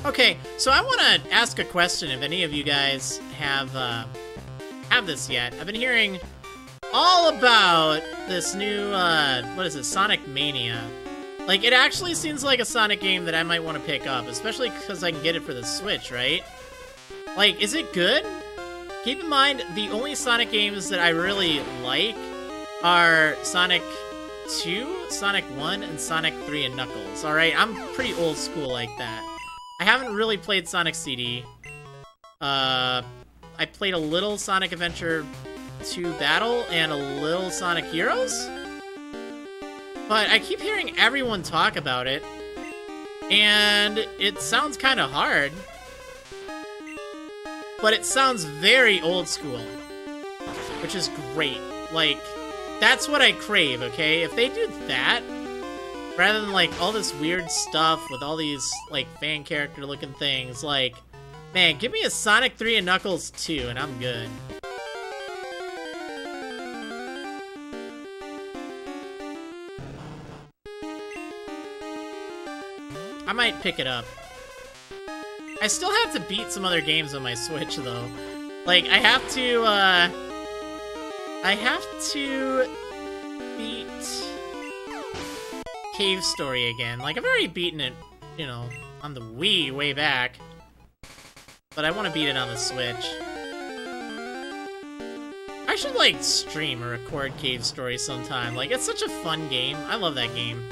Okay, so I want to ask a question if any of you guys have this yet. I've been hearing all about this new, what is it, Sonic Mania. Like, it actually seems like a Sonic game that I might want to pick up, especially because I can get it for the Switch, right? Like, is it good? Keep in mind, the only Sonic games that I really like are Sonic 2, Sonic 1, and Sonic 3 and Knuckles, alright? I'm pretty old school like that. I haven't really played Sonic CD. I played a little Sonic Adventure 2 Battle and a little Sonic Heroes. But I keep hearing everyone talk about it, and it sounds kind of hard. But it sounds very old school, which is great. Like, that's what I crave, okay? If they do that, rather than, like, all this weird stuff with all these, like, fan character-looking things, like, man, give me a Sonic 3 and Knuckles 2, and I'm good. I might pick it up. I still have to beat some other games on my Switch, though. Like, I have to beat Cave Story again. Like, I've already beaten it, you know, on the Wii way back. But I want to beat it on the Switch. I should, like, stream or record Cave Story sometime. Like, it's such a fun game. I love that game.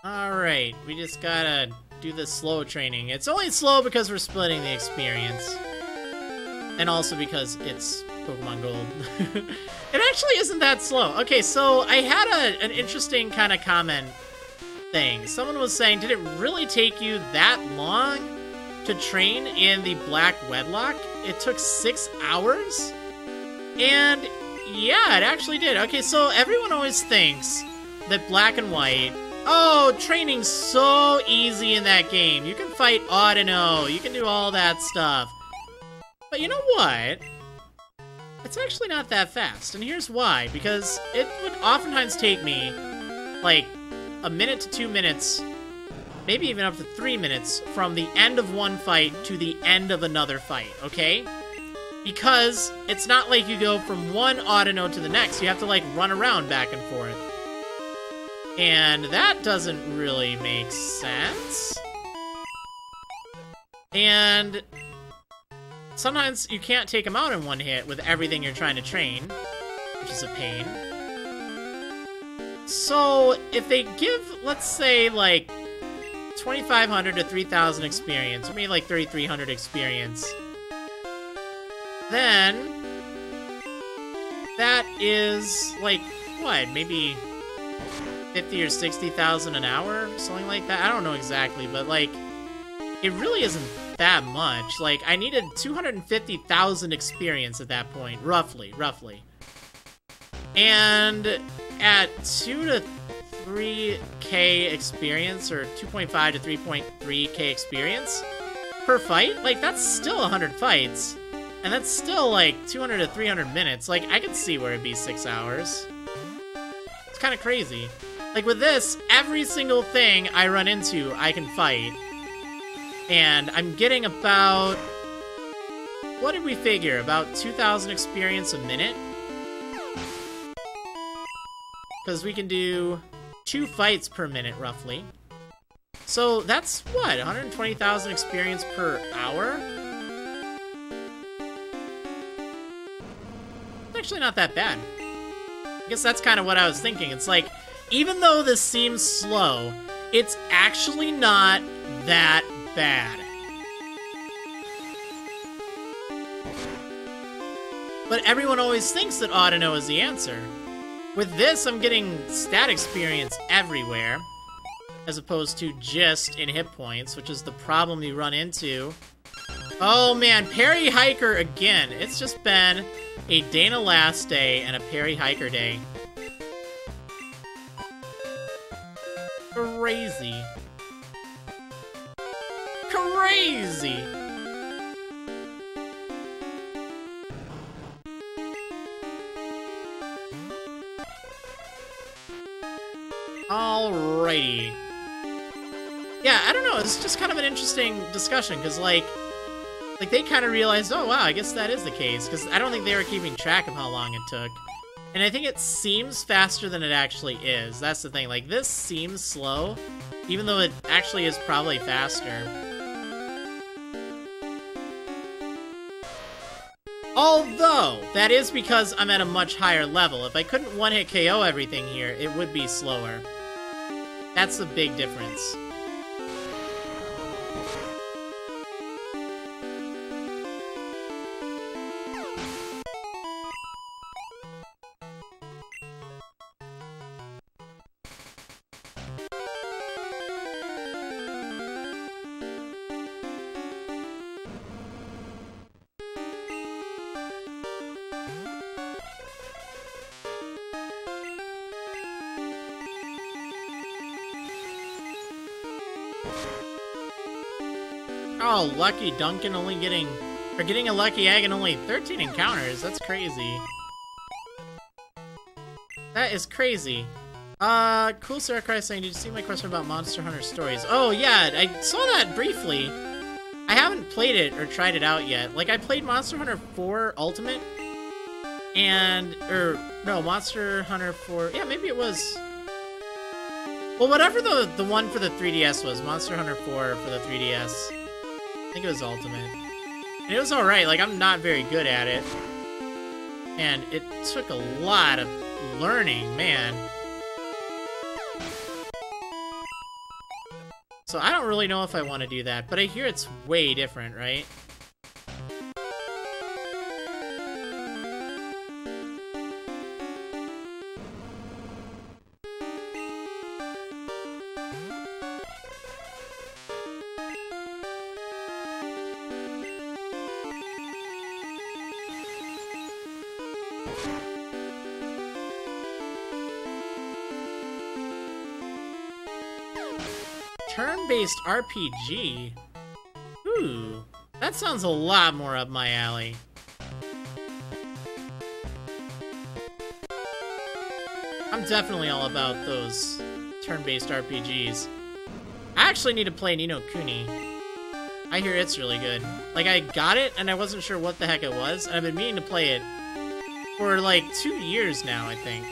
Alright, we just gotta do the slow training. It's only slow because we're splitting the experience. And also because it's Pokemon Gold. It actually isn't that slow. Okay, so I had an interesting kind of comment thing. Someone was saying, did it really take you that long to train in the Black Wedlocke? It took 6 hours? And yeah, it actually did. Okay, so everyone always thinks that Black and White, oh, training's so easy in that game. You can fight Audino, you can do all that stuff. But you know what? It's actually not that fast, and here's why. Because it would oftentimes take me, like, a minute to 2 minutes, maybe even up to 3 minutes, from the end of one fight to the end of another fight, okay? Because it's not like you go from one Audino to the next. You have to, like, run around back and forth. And that doesn't really make sense. And sometimes you can't take them out in one hit with everything you're trying to train, which is a pain. So if they give, let's say, like, 2,500 to 3,000 experience, or maybe like 3,300 experience, then that is, like, what, maybe 50 or 60,000 an hour, something like that. I don't know exactly, but, like, it really isn't that much. Like, I needed 250,000 experience at that point, roughly. And at 2 to 3k experience, or 2.5 to 3.3k experience per fight, like, that's still 100 fights, and that's still, like, 200 to 300 minutes. Like, I could see where it'd be 6 hours. It's kind of crazy. Like, with this, every single thing I run into, I can fight. And I'm getting about, what did we figure? About 2,000 experience a minute? Because we can do 2 fights per minute, roughly. So that's, what, 120,000 experience per hour? It's actually not that bad. I guess that's kind of what I was thinking. It's like, even though this seems slow, it's actually not that bad. But everyone always thinks that Audino is the answer. With this, I'm getting stat experience everywhere, as opposed to just in hit points, which is the problem you run into. Oh man, Parry Hiker again. It's just been a Dana last day and a Parry Hiker day. Crazy. Crazy! Alrighty. Yeah, I don't know, it's just kind of an interesting discussion, because, like they kind of realized, oh wow, I guess that is the case, because I don't think they were keeping track of how long it took. And I think it seems faster than it actually is. That's the thing, like, this seems slow, even though it actually is probably faster. Although, that is because I'm at a much higher level. If I couldn't one-hit KO everything here, it would be slower. That's the big difference. Oh, Lucky Duncan only getting a lucky egg and only 13 encounters. That's crazy. That is crazy. Cool Sarah Cry saying, did you see my question about Monster Hunter stories? Oh yeah, I saw that briefly. I haven't played it or tried it out yet. Like, I played Monster Hunter 4 Ultimate and, no, Monster Hunter 4, yeah, maybe it was, well, whatever the one for the 3DS was, Monster Hunter 4 for the 3DS. I think it was Ultimate. And it was alright, like, I'm not very good at it. And it took a lot of learning, man. So I don't really know if I want to do that, but I hear it's way different, right? Turn-based RPG? Ooh, that sounds a lot more up my alley. I'm definitely all about those turn-based RPGs. I actually need to play Ni no Kuni. I hear it's really good. Like, I got it, and I wasn't sure what the heck it was, and I've been meaning to play it for, like, 2 years now, I think.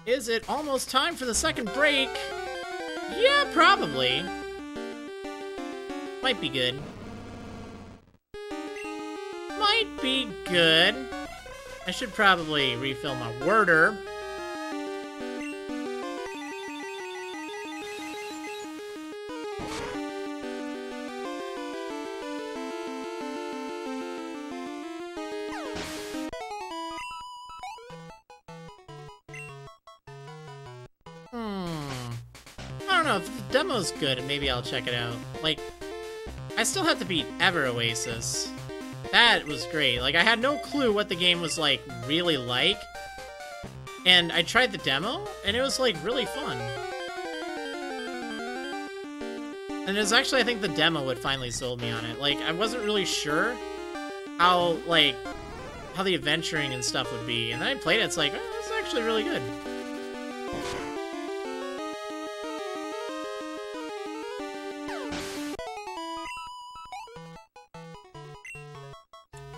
Is it almost time for the second break? Yeah, probably. Might be good. Might be good. I should probably refill my worder. If the demo's good, and maybe I'll check it out. Like, I still have to beat Ever Oasis. That was great. Like, I had no clue what the game was, like, really like. And I tried the demo, and it was, like, really fun. And it was actually, I think the demo would finally sold me on it. Like, I wasn't really sure how, like, how the adventuring and stuff would be. And then I played it, it's like, oh, this is actually really good.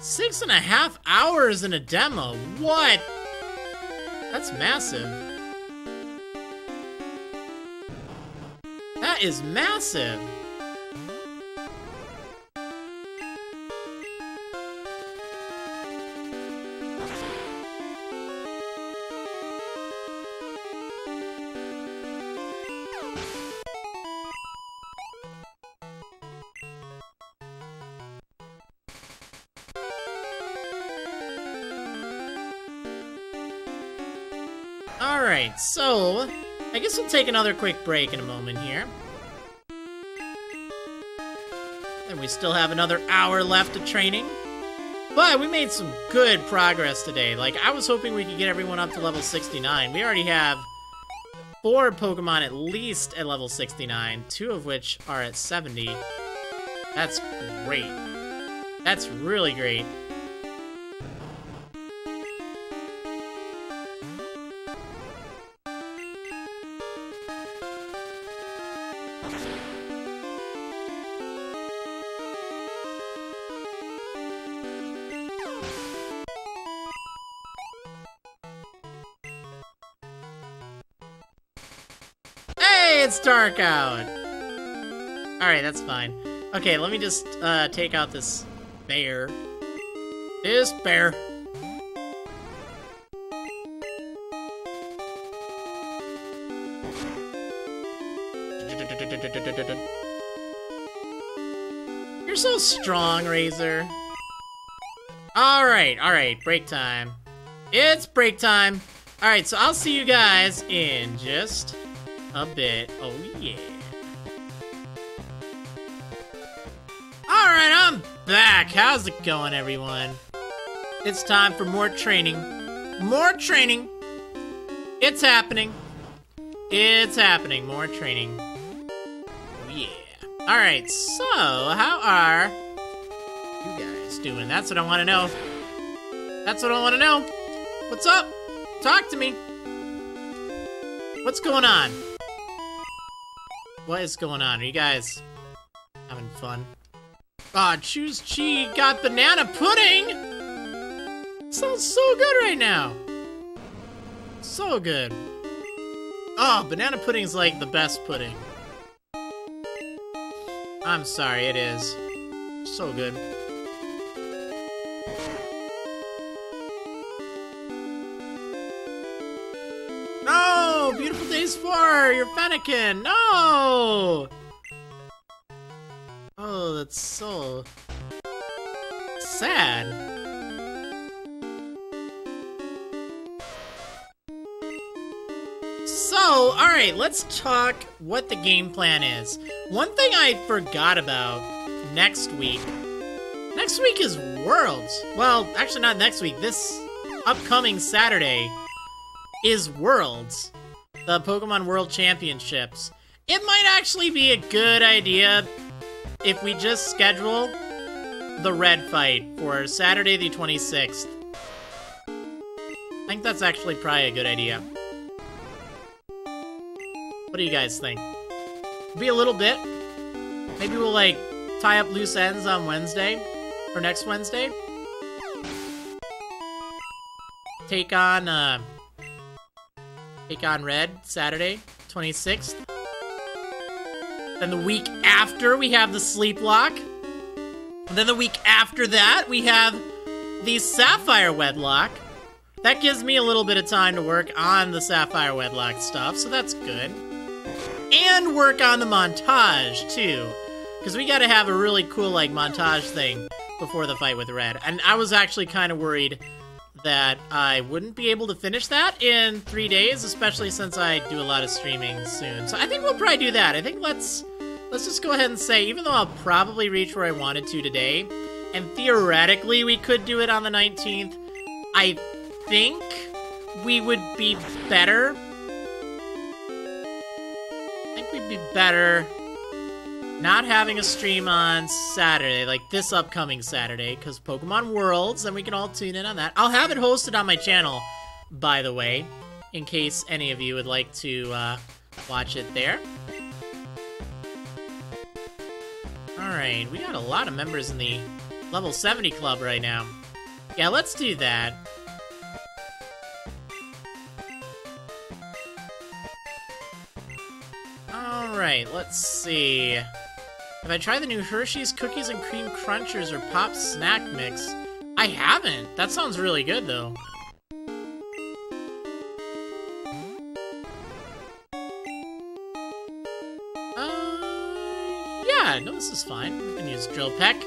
.5 hours in a demo. What? That's massive. That That is massive. Alright, so I guess we'll take another quick break in a moment here. And we still have another hour left of training. But we made some good progress today. Like, I was hoping we could get everyone up to level 69. We already have 4 Pokemon at least at level 69, 2 of which are at 70. That's great. That's really great. It's dark out! Alright, that's fine. Okay, let me just take out this bear. This bear. You're so strong, Razor. Alright, break time. It's break time. Alright, so I'll see you guys in just a bit. Oh yeah. Alright, I'm back. How's it going, everyone? It's time for more training. More training. It's happening. It's happening. More training. Oh yeah. Alright, so how are you guys doing? That's what I want to know. That's what I want to know. What's up? Talk to me. What's going on? What is going on? Are you guys having fun? Aw, Choose Chi got banana pudding! Sounds so good right now. So good. Oh, banana pudding's like the best pudding. I'm sorry, it is. So good. No! Beautiful Days 4! You're Fennekin! No! Oh, that's so sad. So, alright, let's talk what the game plan is. One thing I forgot about next week. Next week is Worlds. Well, actually not next week. This upcoming Saturday is Worlds. The Pokemon World Championships. It might actually be a good idea if we just schedule the red fight for Saturday the 26th. I think that's actually probably a good idea. What do you guys think? Be a little bit. Maybe we'll, like, tie up loose ends on Wednesday. Or next Wednesday. Take on Red, Saturday, 26th. Then the week after, we have the Sleeplock. And then the week after that, we have the Sapphire Wedlocke. That gives me a little bit of time to work on the Sapphire Wedlocke stuff, so that's good. And work on the montage, too. Because we gotta have a really cool, like, montage thing before the fight with Red. And I was actually kind of worried that I wouldn't be able to finish that in 3 days, especially since I do a lot of streaming soon. So I think we'll probably do that. I think let's just go ahead and say, even though I'll probably reach where I wanted to today, and theoretically we could do it on the 19th, I think we would be better. I think we'd be better not having a stream on Saturday, like this upcoming Saturday, because Pokemon Worlds, then we can all tune in on that. I'll have it hosted on my channel, by the way, in case any of you would like to watch it there. Alright, we got a lot of members in the level 70 club right now. Yeah, let's do that. Alright, let's see. Have I tried the new Hershey's Cookies and Cream Crunchers or Pop Snack Mix? I haven't. That sounds really good, though. Yeah, no, this is fine. We can use Drill Peck.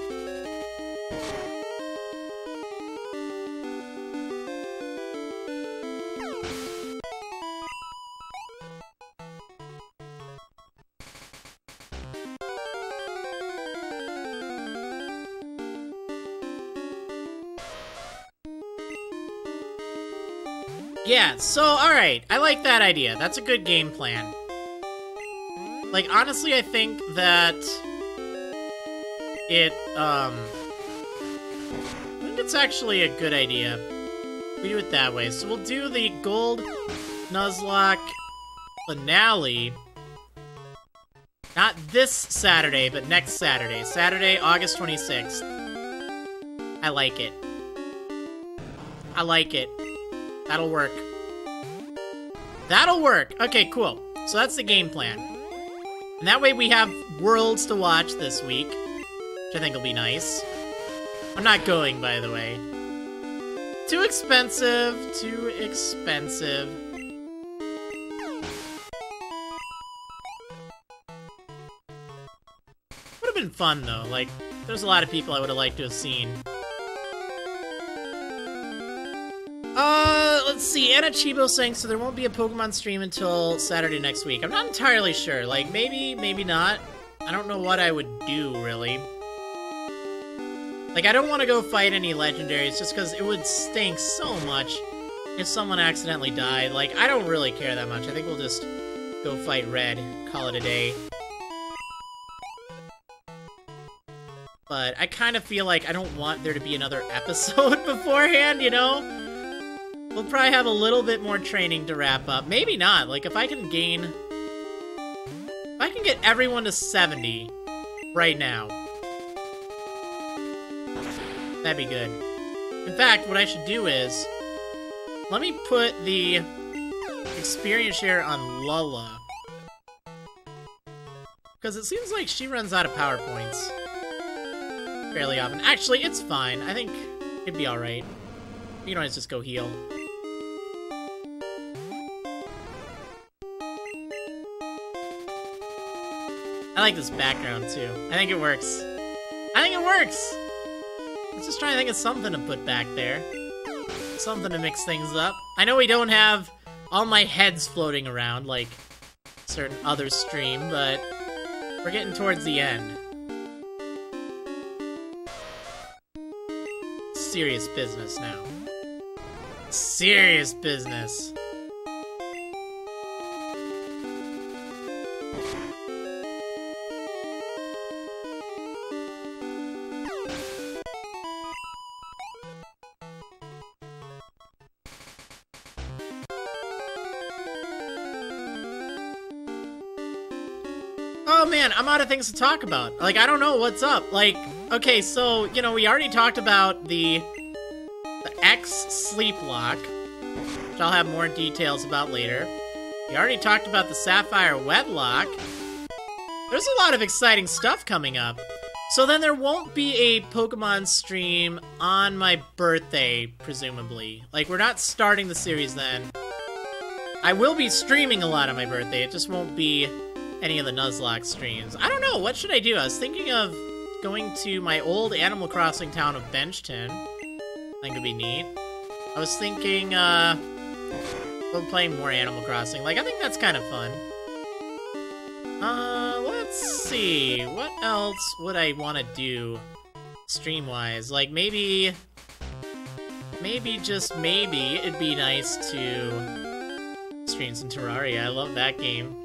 Yeah, so, alright, I like that idea. That's a good game plan. Like, honestly, I think that I think it's actually a good idea. We do it that way. So we'll do the Gold Nuzlocke finale. Not this Saturday, but next Saturday. Saturday, August 26th. I like it. I like it. That'll work. That'll work! Okay, cool. So that's the game plan. And that way we have Worlds to watch this week, which I think will be nice. I'm not going, by the way. Too expensive. Too expensive. Would have been fun, though. Like, there's a lot of people I would have liked to have seen. Let's see, Anna Chibo saying, so there won't be a Pokemon stream until Saturday next week. I'm not entirely sure. Like, maybe, maybe not. I don't know what I would do, really. Like, I don't want to go fight any legendaries just because it would stink so much if someone accidentally died. Like, I don't really care that much. I think we'll just go fight Red, call it a day. But I kind of feel like I don't want there to be another episode beforehand, you know? We'll probably have a little bit more training to wrap up. Maybe not. Like, if I can get everyone to 70 right now, that'd be good. In fact, what I should do is, let me put the experience share on Lula. Because it seems like she runs out of PowerPoints fairly often. Actually, it's fine. I think it'd be alright. You can always just go heal. I like this background, too. I think it works. I think it works! Let's just try and think of something to put back there. Something to mix things up. I know we don't have all my heads floating around like a certain other stream, but we're getting towards the end. Serious business now. Serious business. Oh man, I'm out of things to talk about. Like, I don't know what's up. Like, okay, so, you know, we already talked about the X SLEEPLOCKE, which I'll have more details about later. We already talked about the Sapphire Wedlocke. There's a lot of exciting stuff coming up. So then there won't be a Pokemon stream on my birthday, presumably. Like, we're not starting the series then. I will be streaming a lot on my birthday, it just won't be any of the Nuzlocke streams. I don't know, what should I do? I was thinking of going to my old Animal Crossing town of Benchton. I think it'd be neat. I was thinking, of playing more Animal Crossing. Like, I think that's kind of fun. Let's see. What else would I want to do stream-wise? Like, maybe, just maybe, it'd be nice to stream some Terraria. I love that game.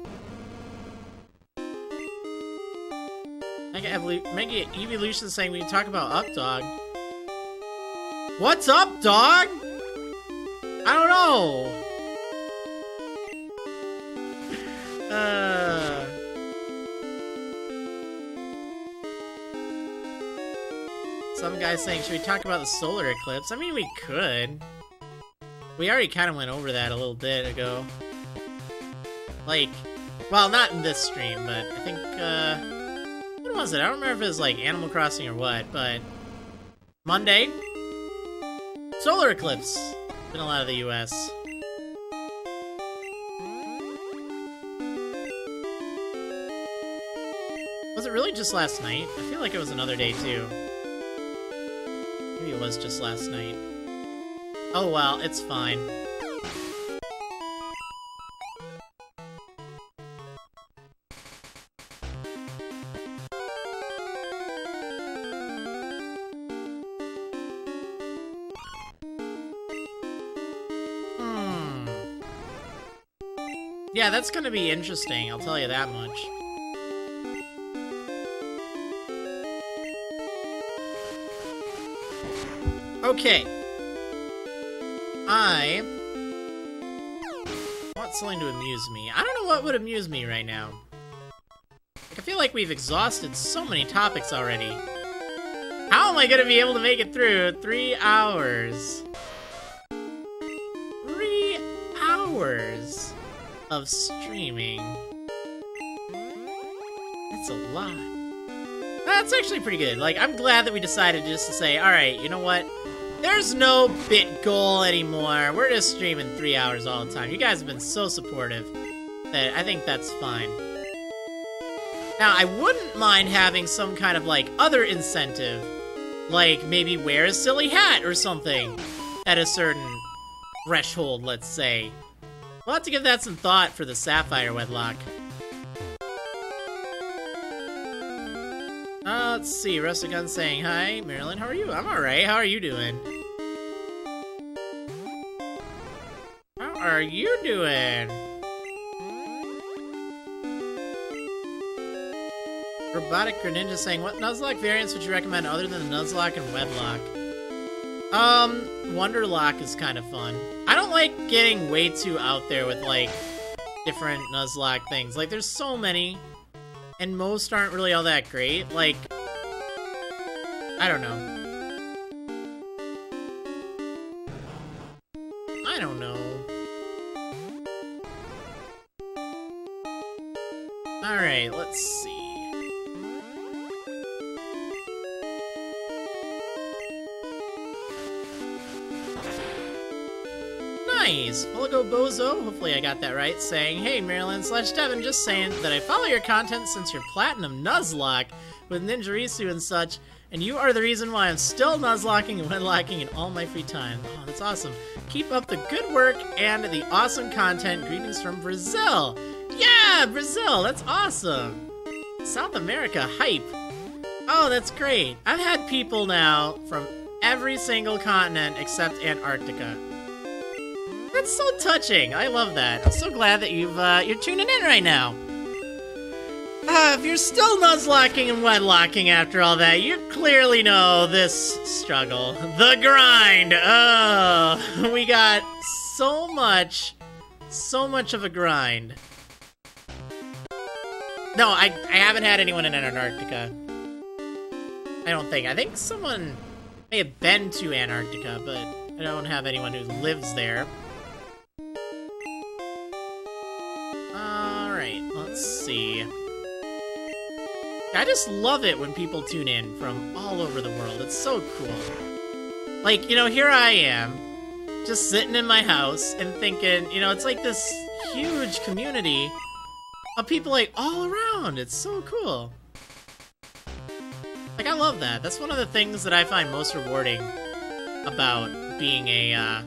Mega Evolution saying we can talk about Updog. What's up, dog? I don't know. Some guys saying, should we talk about the solar eclipse? I mean, we could. We already kind of went over that a little bit ago. Like, Well, not in this stream, but I think, what was it? I don't remember if it was, like, Animal Crossing or what, but... Monday? Solar eclipse! In a lot of the US. Was it really just last night? I feel like it was another day, too. Maybe it was just last night. Oh well, it's fine. Yeah, that's gonna be interesting, I'll tell you that much. Okay. I want something to amuse me. I don't know what would amuse me right now. Like, I feel like we've exhausted so many topics already. How am I gonna be able to make it through 3 hours? 3 hours of streaming. That's a lot. That's actually pretty good. Like, I'm glad that we decided just to say, alright, you know what? There's no bit goal anymore. We're just streaming 3 hours all the time. You guys have been so supportive that I think that's fine. Now, I wouldn't mind having some kind of, like, other incentive. Like, maybe wear a silly hat or something at a certain threshold, let's say. We'll have to give that some thought for the Sapphire Wedlocke. Let's see, Rustic Gun saying, hi, Maryland, how are you? I'm alright, how are you doing? How are you doing? Robotic Greninja saying, what Nuzlocke variants would you recommend other than the Nuzlocke and Wedlocke? Wonderlock is kind of fun. I don't like getting way too out there with, like, different Nuzlocke things. Like, there's so many, and most aren't really all that great. Like, I don't know. I don't know. Alright, let's see. Nice! Fulgo Bozo, hopefully I got that right, saying, hey Maryland/Devin, just saying that I follow your content since your Platinum Nuzlocke with Ninjarisu and such, and you are the reason why I'm still Nuzlocking and Wedlocking in all my free time. Oh, that's awesome. Keep up the good work and the awesome content. Greetings from Brazil! Yeah, Brazil! That's awesome! South America, hype! Oh, that's great. I've had people now from every single continent except Antarctica. That's so touching. I love that. I'm so glad that you're tuning in right now. If you're still Nuzlocking and Wedlocking after all that, you clearly know this struggle. The grind! Oh, we got so much of a grind. No, I haven't had anyone in Antarctica. I don't think. I think someone may have been to Antarctica, but I don't have anyone who lives there. Alright, let's see. I just love it when people tune in from all over the world. It's so cool. Like, you know, here I am, just sitting in my house and thinking, you know, it's like this huge community of people, like, all around. It's so cool. Like, I love that. That's one of the things that I find most rewarding about being a,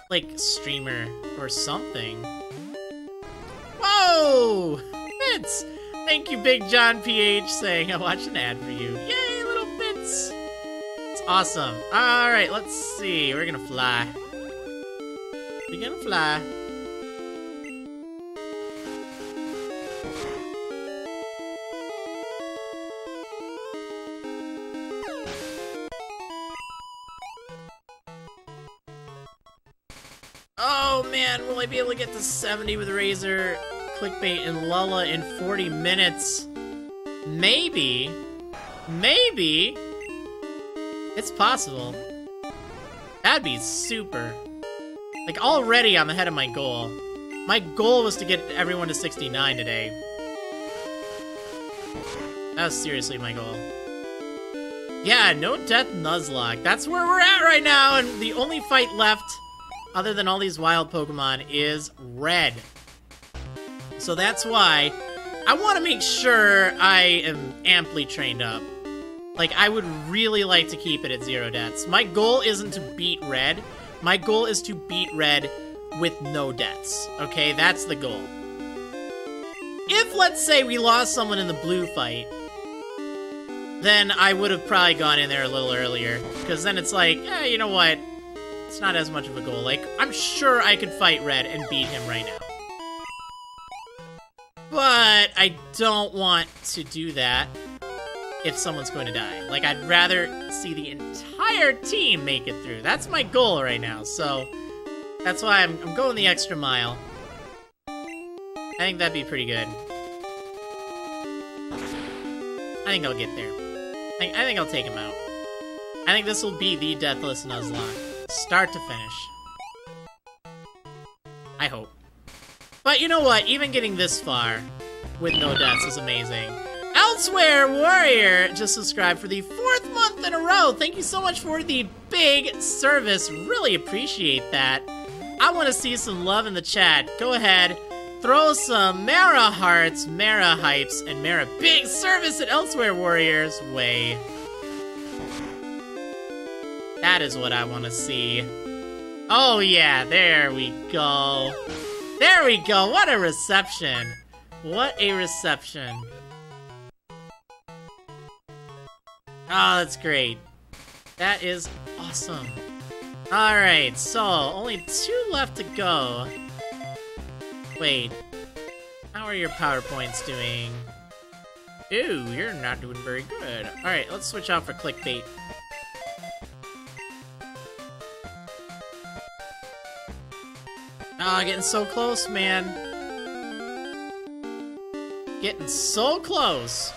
like, streamer or something. Whoa! Bits! Thank you, Big John PH, saying I watched an ad for you. Yay, little bits! It's awesome. Alright, let's see. We're gonna fly. We're gonna fly. Oh man, will I be able to get to 70 with Razor, Clickbait, and Lulla in 40 minutes? Maybe. Maybe. It's possible. That'd be super. Like, already I'm ahead of my goal. My goal was to get everyone to 69 today. That was seriously my goal. Yeah, no death Nuzlocke. That's where we're at right now, and the only fight left, other than all these wild Pokemon, is red. So that's why I want to make sure I am amply trained up. Like, I would really like to keep it at 0 deaths. My goal isn't to beat red. My goal is to beat red with no deaths. Okay, that's the goal. If, let's say, we lost someone in the blue fight, then I would have probably gone in there a little earlier. Because then it's like, eh, you know what? It's not as much of a goal. Like, I'm sure I could fight red and beat him right now. But I don't want to do that if someone's going to die. Like, I'd rather see the entire team make it through. That's my goal right now, so that's why I'm going the extra mile. I think that'd be pretty good. I think I'll get there. I think I'll take him out. I think this will be the Deathless Nuzlocke. Start to finish. I hope. But you know what? Even getting this far with no deaths is amazing. Elsewhere Warrior just subscribed for the 4th month in a row. Thank you so much for the big service. Really appreciate that. I want to see some love in the chat. Go ahead. Throw some Mara hearts, Mara hypes, and Mara big service at Elsewhere Warriors way. That is what I want to see. Oh yeah, there we go. There we go, what a reception. What a reception. Oh, that's great. That is awesome. Alright, so only 2 left to go. Wait, how are your PowerPoints doing? Ooh, you're not doing very good. Alright, let's switch out for clickbait. Ah, getting so close, man. Getting so close.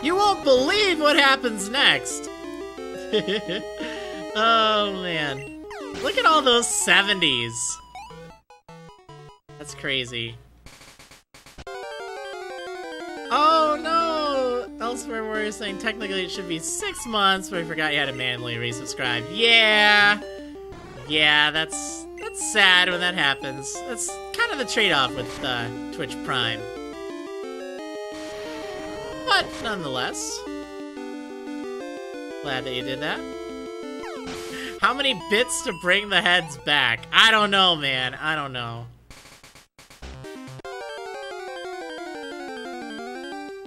You won't believe what happens next. Oh, man. Look at all those 70s. That's crazy. Oh, no! Elsewhere Warrior saying technically it should be 6 months, but I forgot you had to manually resubscribe. Yeah! Yeah, that's sad when that happens. That's kind of the trade-off with Twitch Prime. But, nonetheless, glad that you did that. How many bits to bring the heads back? I don't know, man. I don't know.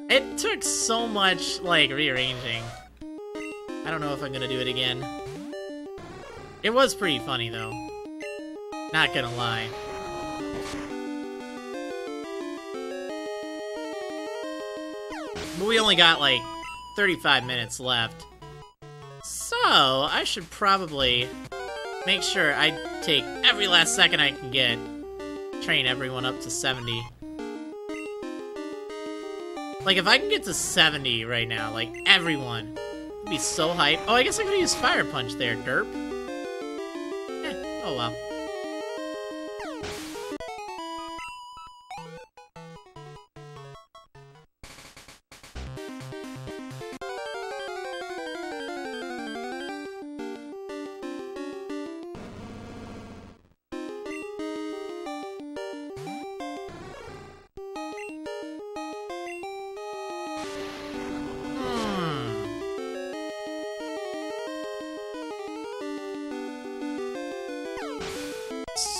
It took so much, like, rearranging. I don't know if I'm gonna do it again. It was pretty funny, though. Not gonna lie. But we only got, like, 35 minutes left. So, I should probably make sure I take every last second I can get. Train everyone up to 70. Like, if I can get to 70 right now, like, everyone would be so hyped. Oh, I guess I could use Fire Punch there, derp. Eh, oh well.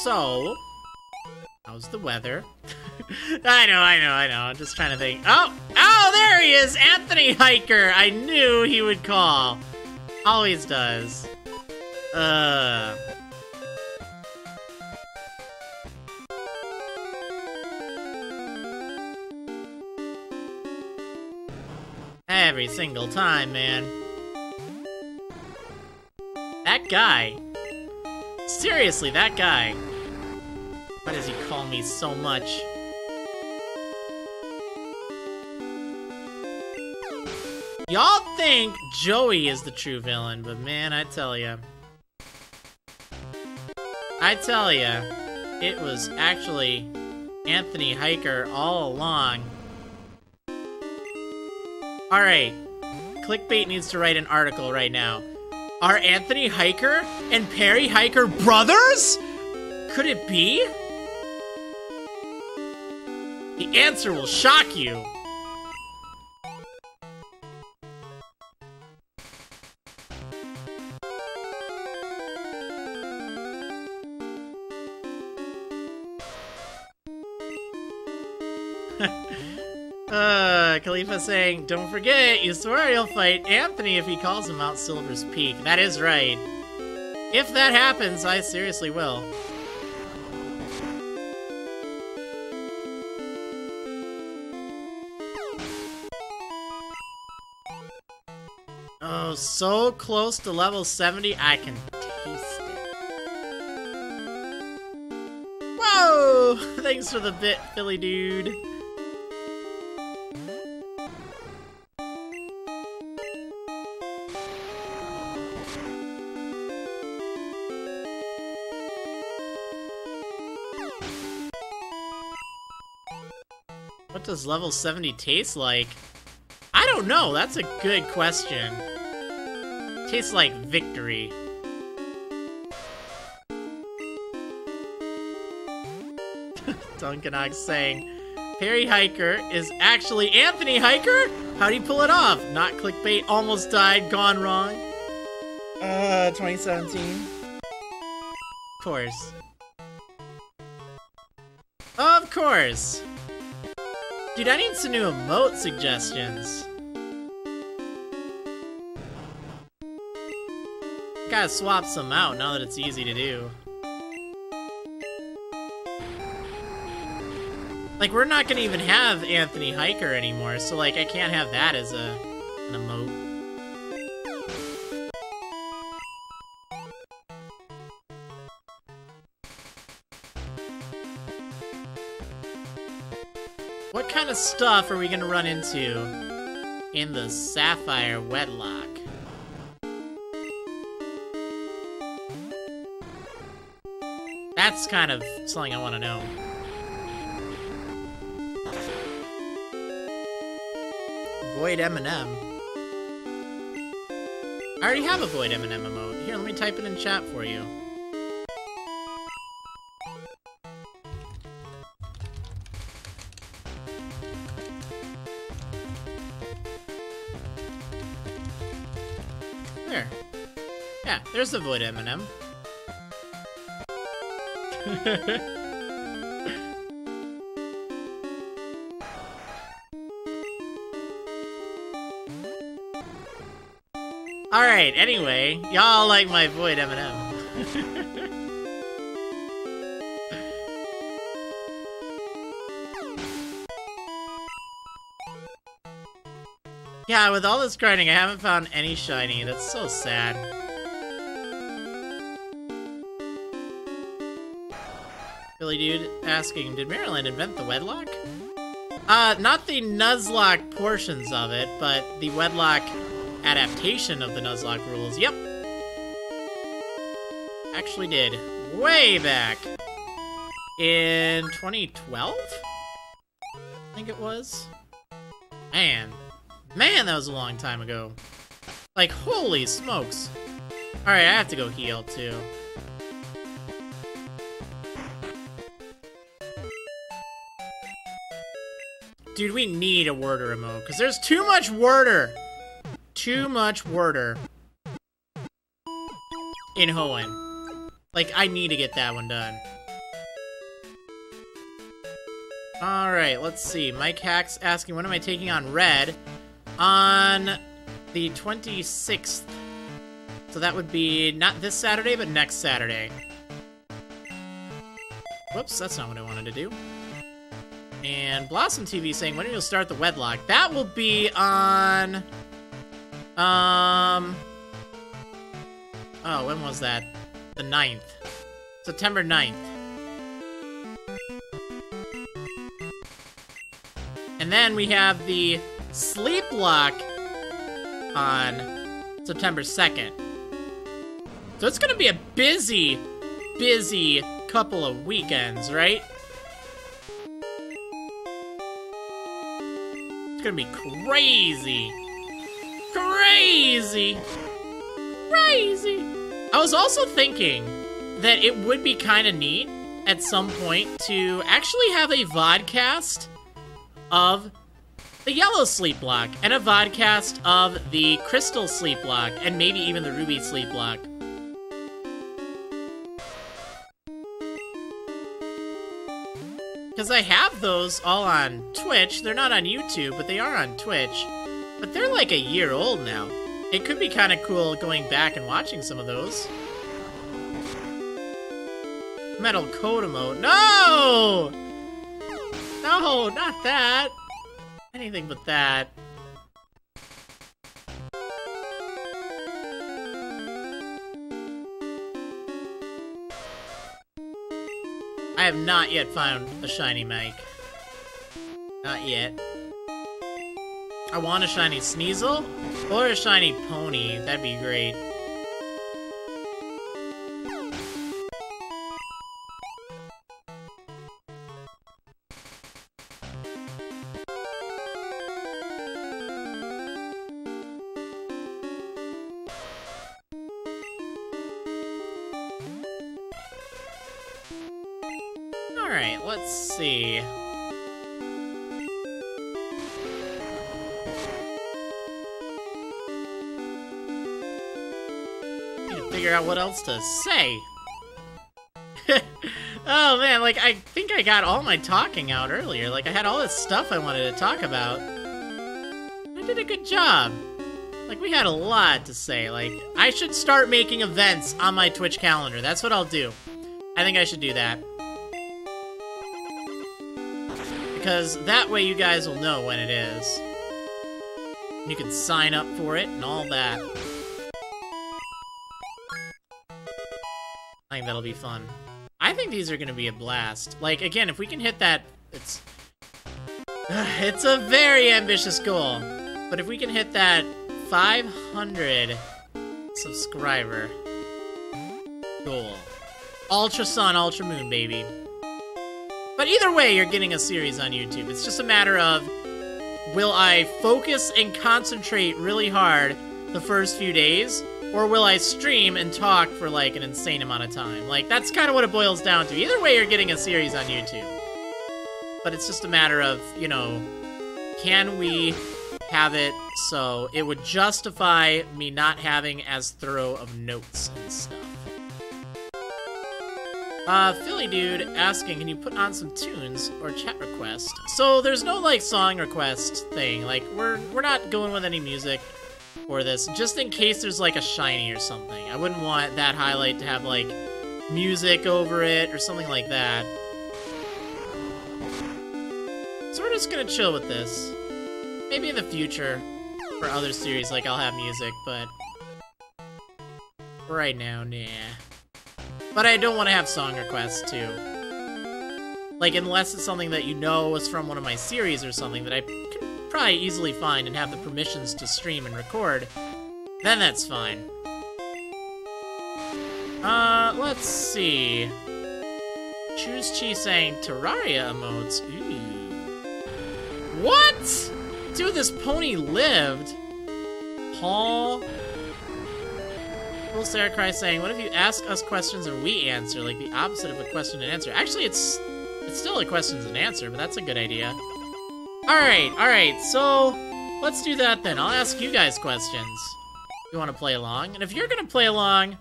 So, how's the weather? I know. I'm just trying to think. Oh, there he is! Anthony Hiker! I knew he would call. Always does. Every single time, man. That guy. Seriously, that guy. Why does he call me so much? Y'all think Joey is the true villain, but man, I tell ya. It was actually Anthony Hiker all along. Alright, Clickbait needs to write an article right now. Are Anthony Hiker and Perry Hiker brothers? Could it be? The answer will shock you. Khalifa saying, don't forget, you swear you'll fight Anthony if he calls him Mount Silver's Peak. That is right. If that happens, I seriously will. Oh, so close to level 70, I can taste it. Whoa! Thanks for the bit, Philly dude. What does level 70 taste like? I don't know, that's a good question. Tastes like victory. Duncanog's saying, Perry Hiker is actually Anthony Hiker? How'd he pull it off? Not clickbait, almost died, gone wrong. 2017. Of course. Of course. Dude, I need some new emote suggestions. Gotta swap some out now that it's easy to do. Like, we're not gonna even have Anthony Hiker anymore, so like, I can't have that as an emote. What kind of stuff are we gonna run into in the Sapphire Wedlocke? That's kind of something I want to know. Void M&M. I already have a Void M&M emote. Here, let me type it in chat for you. There. Yeah, there's the Void M&M. Alright, anyway, y'all like my Void M&M. Yeah, with all this grinding, I haven't found any shiny. That's so sad. Billy Dude asking, did Marriland invent the Wedlocke? Not the Nuzlocke portions of it, but the Wedlocke adaptation of the Nuzlocke rules. Yep. Actually did. Way back. In 2012? I think it was. Man, that was a long time ago. Like, holy smokes. Alright, I have to go heal, too. Dude, we need a worder emote, because there's too much worder! Too much worder in Hoenn. Like, I need to get that one done. Alright, let's see. Mike Hacks asking, when am I taking on Red? On the 26th. So that would be not this Saturday, but next Saturday. Whoops, that's not what I wanted to do. And Blossom TV saying, when will you start the Wedlocke? That will be on... Oh, when was that? The 9th. September 9th. And then we have the SLEEPLOCKE on September 2nd. So it's gonna be a busy, busy couple of weekends, right? It's gonna be crazy. Crazy. Crazy. I was also thinking that it would be kind of neat at some point to actually have a vodcast of the yellow Sleeplock and a vodcast of the crystal Sleeplock and maybe even the ruby Sleeplock. Because I have those all on Twitch. They're not on YouTube, but they are on Twitch. But they're like a year old now. It could be kind of cool going back and watching some of those. Metal Code Emote. No! No, not that. Anything but that. I have not yet found a shiny mic. Not yet. I want a shiny Sneasel or a shiny Pony. That'd be great. Alright, let's see. Figure out what else to say. Oh man, like I think I got all my talking out earlier. Like I had all this stuff I wanted to talk about. I did a good job. Like we had a lot to say. Like I should start making events on my Twitch calendar. That's what I'll do. I think I should do that. Because that way you guys will know when it is. You can sign up for it and all that. I think that'll be fun. I think these are gonna be a blast. Like, again, if we can hit that, it's a very ambitious goal. But if we can hit that 500 subscriber goal. Ultra Sun, Ultra Moon, baby. But either way, you're getting a series on YouTube. It's just a matter of, will I focus and concentrate really hard the first few days? Or will I stream and talk for, like, an insane amount of time? Like, that's kind of what it boils down to. Either way, you're getting a series on YouTube. But it's just a matter of, you know, can we have it so it would justify me not having as thorough of notes and stuff. Philly Dude asking, can you put on some tunes or chat request? So there's no, like, song request thing. Like, we're not going with any music for this, just in case there's like a shiny or something. I wouldn't want that highlight to have like music over it or something like that. So we're just gonna chill with this. Maybe in the future for other series, like I'll have music, but right now, nah. But I don't want to have song requests too. Like unless it's something that you know is from one of my series or something that I can probably easily find and have the permissions to stream and record, then that's fine. Let's see. Choose Chi saying Terraria emotes. Ooh. What? Dude, this pony lived. Paul. Full Sarah Cry saying, what if you ask us questions and we answer? Like the opposite of a question and answer. Actually, it's still a questions and answer, but that's a good idea. Alright, so let's do that then. I'll ask you guys questions. You want to play along? And if you're gonna play along,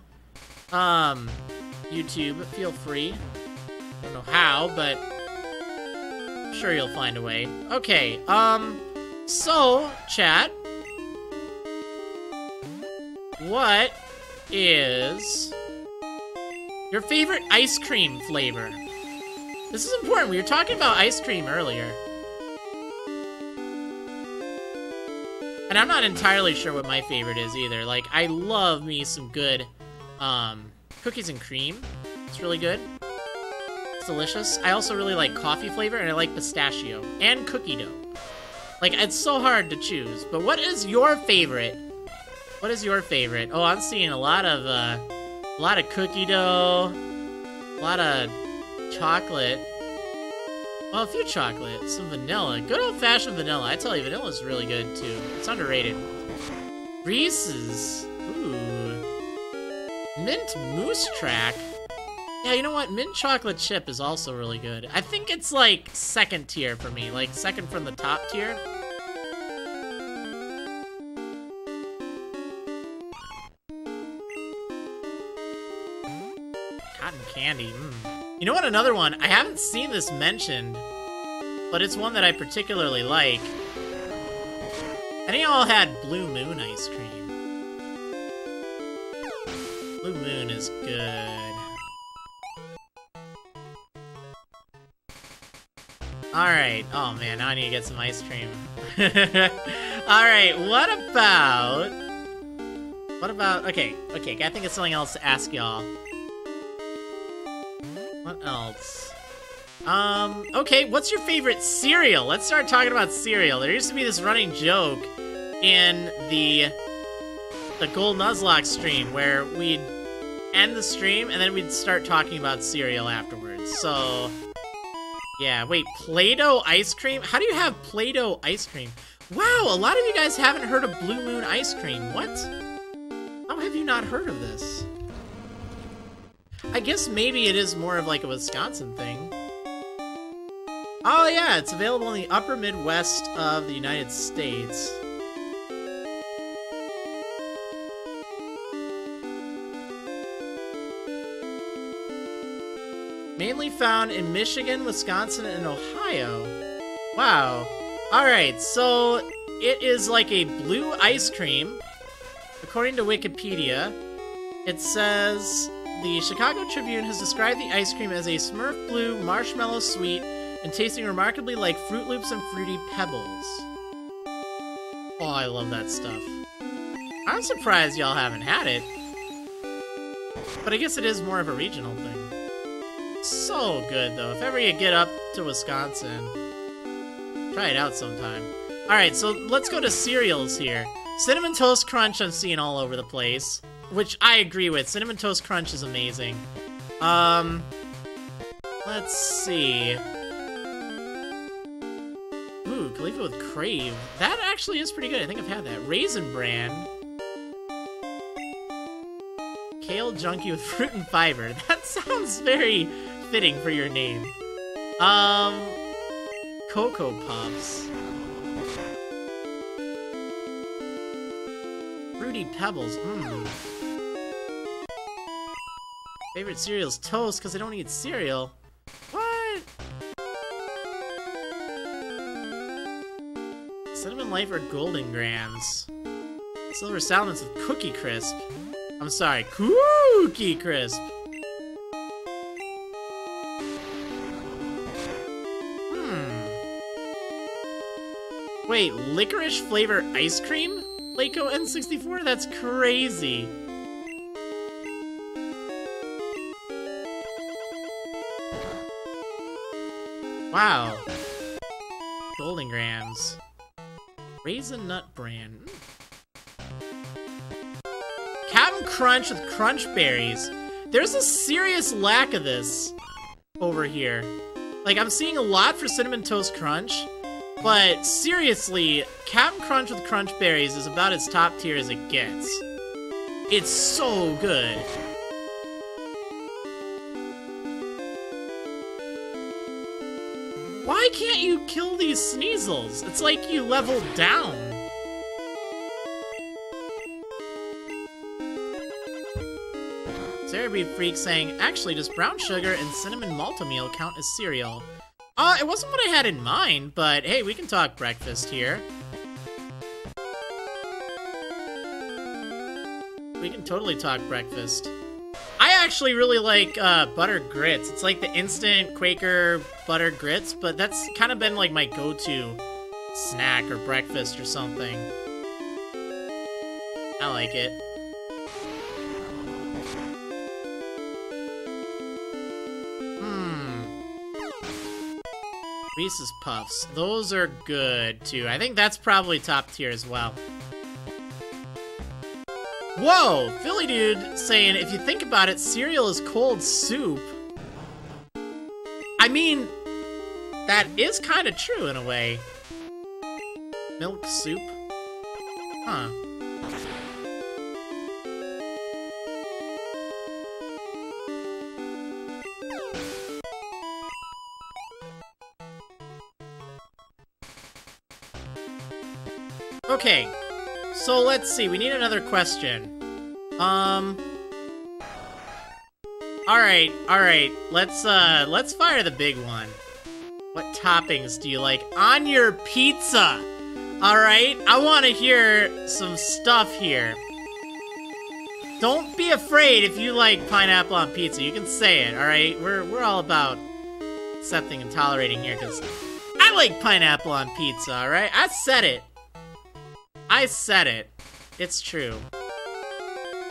YouTube, feel free. I don't know how, but I'm sure you'll find a way. Okay, so, chat. What is your favorite ice cream flavor? This is important. We were talking about ice cream earlier. And I'm not entirely sure what my favorite is either. Like, I love me some good, cookies and cream. It's really good. It's delicious. I also really like coffee flavor, and I like pistachio. And cookie dough. Like, it's so hard to choose. But what is your favorite What is your favorite? Oh, I'm seeing a lot of cookie dough, a lot of chocolate. Well, a few chocolate, some vanilla. Good old-fashioned vanilla. I tell you, vanilla's really good, too. It's underrated. Reese's. Ooh. Mint Moose Track. Yeah, you know what? Mint Chocolate Chip is also really good. I think it's, like, second tier for me. Like, second from the top tier. Cotton candy. You know what? Another one. I haven't seen this mentioned, but it's one that I particularly like. Any of y'all had Blue Moon ice cream? Blue Moon is good. Alright. Oh man, now I need to get some ice cream. Alright, what about... Okay, I think it's something else to ask y'all. What else? Okay, what's your favorite cereal? Let's start talking about cereal. There used to be this running joke in the Gold Nuzlocke stream where we'd end the stream and then we'd start talking about cereal afterwards. So, yeah, wait, Play-Doh ice cream? How do you have Play-Doh ice cream? Wow, a lot of you guys haven't heard of Blue Moon ice cream. What? How have you not heard of this? I guess maybe it is more of like a Wisconsin thing. Oh yeah, it's available in the upper Midwest of the United States. Mainly found in Michigan, Wisconsin, and Ohio. Wow. Alright, so it is like a blue ice cream. According to Wikipedia, it says... The Chicago Tribune has described the ice cream as a Smurf blue, marshmallow sweet, and tasting remarkably like Fruit Loops and Fruity Pebbles. Oh, I love that stuff. I'm surprised y'all haven't had it. But I guess it is more of a regional thing. So good, though. If ever you get up to Wisconsin, try it out sometime. Alright, so let's go to cereals here. Cinnamon Toast Crunch I'm seeing all over the place. Which I agree with. Cinnamon Toast Crunch is amazing. Let's see. Ooh, Khalifa with Crave. That actually is pretty good. I think I've had that. Raisin Bran. Kale Junkie with Fruit and Fiber. That sounds very fitting for your name. Cocoa Puffs. Fruity Pebbles. Favorite cereal is toast because I don't eat cereal. What? Cinnamon Life or Golden Grams? Silver Salads with Cookie Crisp. I'm sorry, Cookie Crisp. Wait, licorice flavor ice cream? Laco N64? That's crazy. Wow. Golden Grams. Raisin Nut Bran. Captain Crunch with Crunch Berries. There's a serious lack of this over here. Like, I'm seeing a lot for Cinnamon Toast Crunch, but seriously, Captain Crunch with Crunch Berries is about as top tier as it gets. It's so good. Why can't you kill these Sneasels? It's like you leveled down. Cerebree Freak saying, actually, does brown sugar and cinnamon malto-meal count as cereal? It wasn't what I had in mind, but hey, we can talk breakfast here. We can totally talk breakfast. I actually really like buttered grits. It's like the instant Quaker buttered grits, but that's kind of been like my go-to snack or breakfast or something. I like it. Reese's Puffs. Those are good, too. I think that's probably top tier as well. Whoa! Philly Dude saying, if you think about it, cereal is cold soup. I mean, that is kind of true in a way. Milk soup? Huh. Okay, so let's see, we need another question. Alright, let's fire the big one. What toppings do you like on your pizza? Alright, I want to hear some stuff here. Don't be afraid if you like pineapple on pizza, you can say it, alright? We're all about accepting and tolerating here, because I like pineapple on pizza, alright? I said it. I said it. It's true.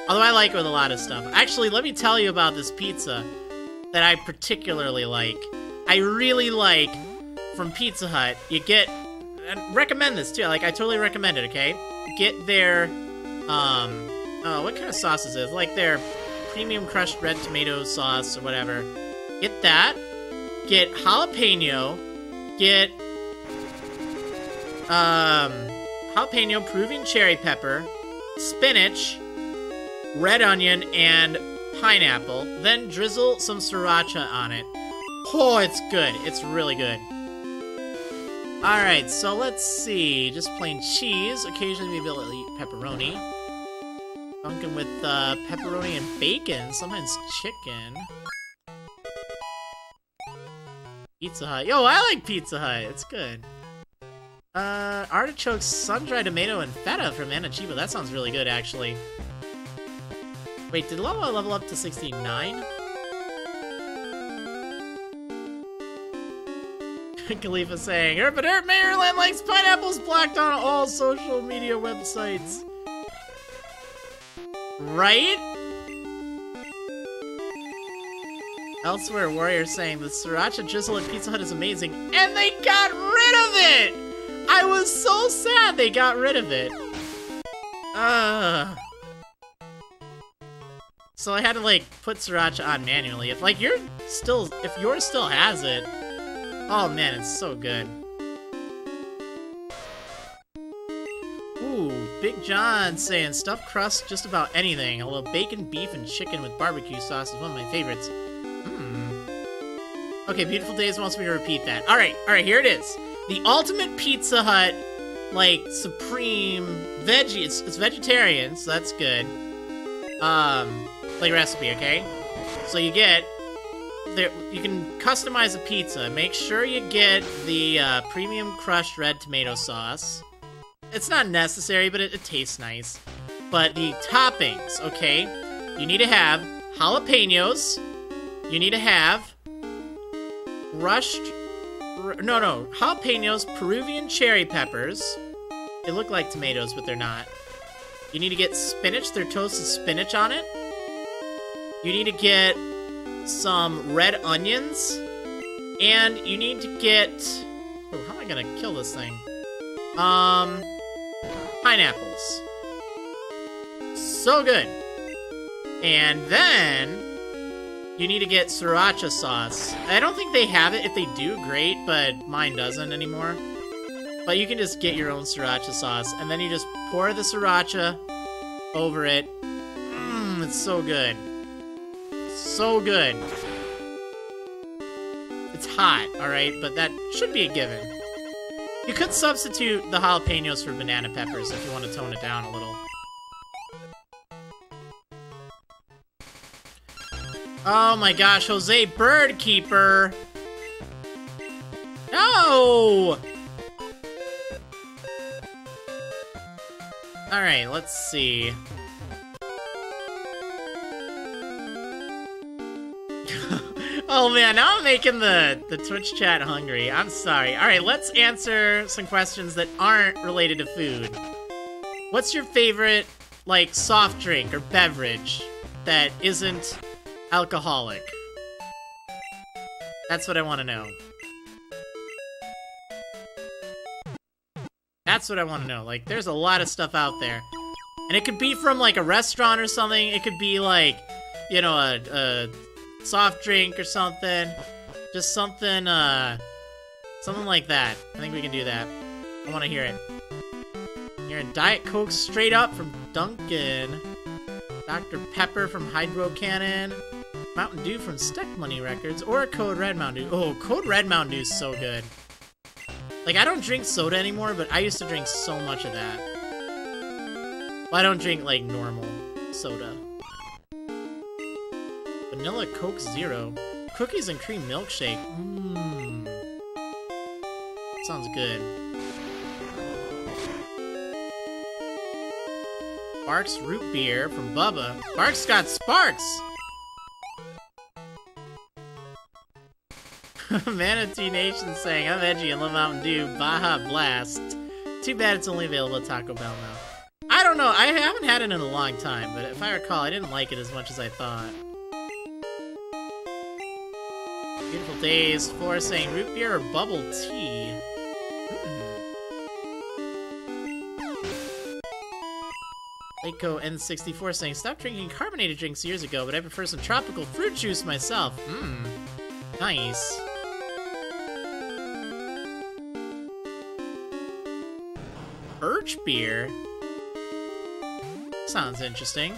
Although I like it with a lot of stuff. Actually, let me tell you about this pizza that I particularly like. I really like from Pizza Hut. You get, and recommend this too. Like, I totally recommend it, okay? Get their, what kind of sauce is it? Like their premium crushed red tomato sauce or whatever. Get that. Get jalapeno. Get, jalapeno, Peruvian cherry pepper, spinach, red onion, and pineapple. Then drizzle some sriracha on it. Oh, it's good. It's really good. Alright, so let's see. Just plain cheese. Occasionally maybe I'll eat pepperoni. Dunkin' with pepperoni and bacon. Sometimes chicken. Pizza Hut. Yo, I like Pizza Hut. It's good. Artichokes, sun-dried tomato, and feta from Anachiba. That sounds really good, actually. Wait, did Lola level up to 69? Khalifa saying, Herp Maryland likes pineapples blocked on all social media websites. Right? Elsewhere, Warrior saying, the sriracha drizzle at Pizza Hut is amazing, and they got rid of it! I was so sad they got rid of it. So I had to, like, put sriracha on manually. If, like, yours still has it. Oh, man, it's so good. Ooh, Big John saying stuffed crust just about anything. Although bacon, beef, and chicken with barbecue sauce is one of my favorites. Okay, Beautiful Days wants me to repeat that. Alright, here it is. The ultimate Pizza Hut, like, supreme veggie. It's vegetarian, so that's good. Like, recipe, okay? So you get... you can customize a pizza. Make sure you get the premium crushed red tomato sauce. It's not necessary, but it tastes nice. But the toppings, okay? You need to have jalapenos. You need to have jalapenos, Peruvian cherry peppers. They look like tomatoes, but they're not. You need to get spinach. They're toasted spinach on it. You need to get some red onions, and you need to get... Oh, how am I gonna kill this thing? Pineapples. So good. And then you need to get sriracha sauce. I don't think they have it. If they do, great, but mine doesn't anymore. But you can just get your own sriracha sauce, and then you just pour the sriracha over it. It's so good. So good. It's hot, alright, but that should be a given. You could substitute the jalapenos for banana peppers if you want to tone it down a little. Oh my gosh, Jose Birdkeeper! No! Alright, let's see. Oh man, now I'm making the Twitch chat hungry. I'm sorry. Alright, let's answer some questions that aren't related to food. What's your favorite, like, soft drink or beverage that isn't alcoholic? That's what I want to know. That's what I want to know. Like, there's a lot of stuff out there. And it could be from, like, a restaurant or something. It could be, like, you know, a soft drink or something. Just something, something like that. I think we can do that. I want to hear it. You're a Diet Coke straight up from Dunkin'. Dr. Pepper from Hydro Cannon. Mountain Dew from Steck Money Records. Or a Code Red Mountain Dew. Oh, Code Red Mountain Dew is so good. Like, I don't drink soda anymore, but I used to drink so much of that. Well, I don't drink, like, normal soda. Vanilla Coke Zero. Cookies and cream milkshake. Mmm. Sounds good. Barks root beer from Bubba. Barks got sparks! Manatee Nation saying, I'm edgy and love Mountain Dew. Baja Blast. Too bad it's only available at Taco Bell now. I don't know, I haven't had it in a long time, but if I recall, I didn't like it as much as I thought. Beautiful Days 4 saying, root beer or bubble tea? Leiko N64 saying, stopped drinking carbonated drinks years ago, but I prefer some tropical fruit juice myself. Mmm. Nice. Birch beer? Sounds interesting.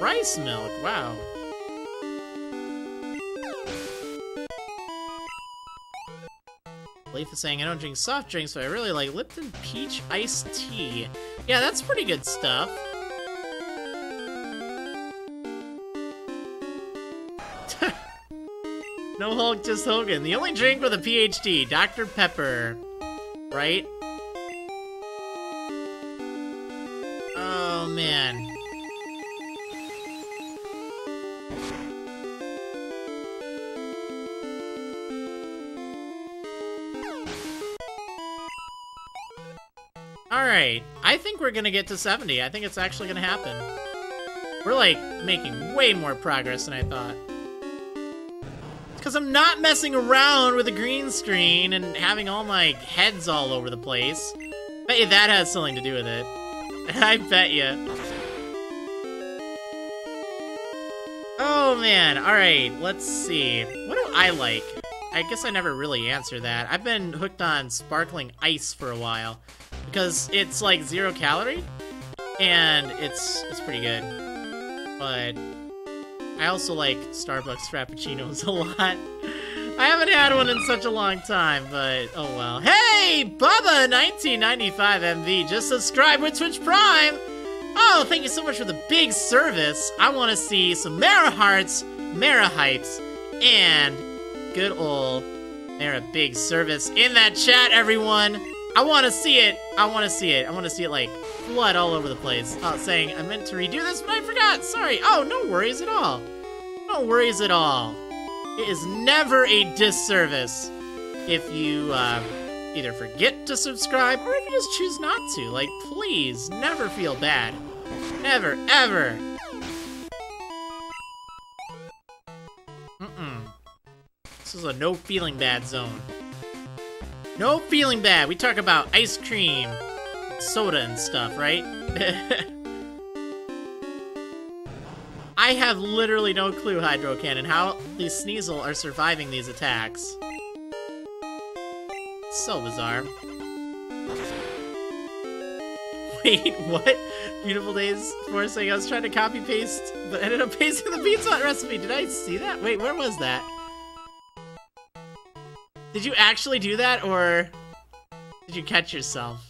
Rice milk, wow. Leaf is saying, I don't drink soft drinks, but I really like Lipton Peach Iced Tea. Yeah, that's pretty good stuff. No Hulk, just Hogan. The only drink with a PhD, Dr. Pepper. Right? Oh, man. Alright, I think we're gonna get to 70. I think it's actually gonna happen. We're, like, making way more progress than I thought. Because I'm not messing around with a green screen and having all my heads all over the place. Bet you that has something to do with it. I bet you. Oh, man. Alright, let's see. What do I like? I guess I never really answered that. I've been hooked on sparkling ice for a while. Because it's like 0 calorie, and it's pretty good. But I also like Starbucks Frappuccinos a lot. I haven't had one in such a long time, but oh well. Hey, Bubba1995MV just subscribed with Twitch Prime! Oh, thank you so much for the big service. I want to see some Mara Hearts, Mara Hypes, and good old Mara Big Service in that chat, everyone! I want to see it. I want to see it. I want to see it, like, flood all over the place. Oh, saying, I meant to redo this, but I forgot. Sorry. Oh, no worries at all. No worries at all. It is never a disservice if you, either forget to subscribe or if you just choose not to. Like, please, never feel bad. Never, ever. This is a no feeling bad zone. No feeling bad. We talk about ice cream, soda and stuff, right? I have literally no clue, Hydro Cannon, how the Sneasel are surviving these attacks. So bizarre. Wait, what? Beautiful Days for saying I was trying to copy paste, but ended up pasting the Pizza Hut recipe. Did I see that? Wait, where was that? Did you actually do that, or did you catch yourself?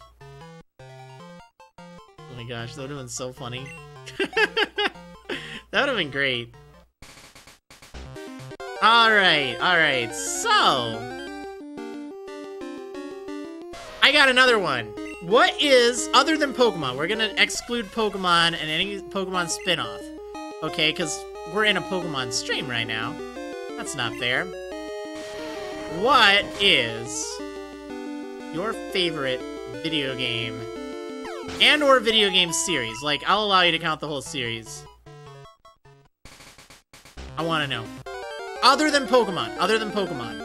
Oh my gosh, that would have been so funny. That would have been great. Alright, so... I got another one. What is, other than Pokemon, we're gonna exclude Pokemon and any Pokemon spin-off. Okay, because we're in a Pokemon stream right now. That's not fair. What is your favorite video game and or video game series? Like, I'll allow you to count the whole series. I want to know. Other than Pokemon. Other than Pokemon.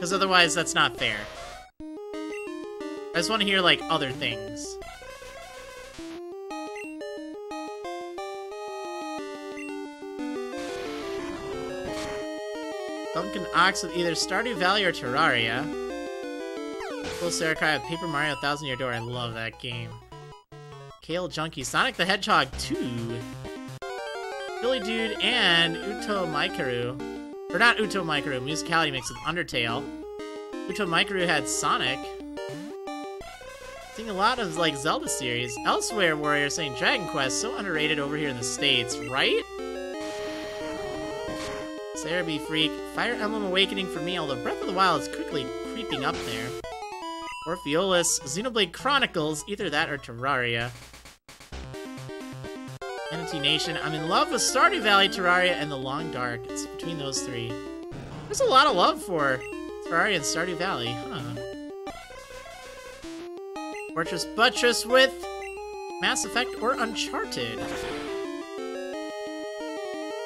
Because otherwise, that's not fair. I just want to hear, like, other things. Duncan Ox with either Stardew Valley or Terraria. Full Sarakai with Paper Mario 1000 Year Door. I love that game. Kale Junkie. Sonic the Hedgehog 2. Billy Dude and Uto Maikaru. Or not Uto Maikaru. Musicality mixed with Undertale. Uto Maikaru had Sonic. Seeing a lot of, like, Zelda series. Elsewhere, Warrior saying Dragon Quest, so underrated over here in the States, right? Sarah B. Freak. Fire Emblem Awakening for me, although Breath of the Wild is quickly creeping up there. Orpheolus. Xenoblade Chronicles. Either that or Terraria. Entity Nation. I'm in love with Stardew Valley, Terraria, and The Long Dark. It's between those three. There's a lot of love for Terraria and Stardew Valley, huh? Fortress Buttress with Mass Effect or Uncharted.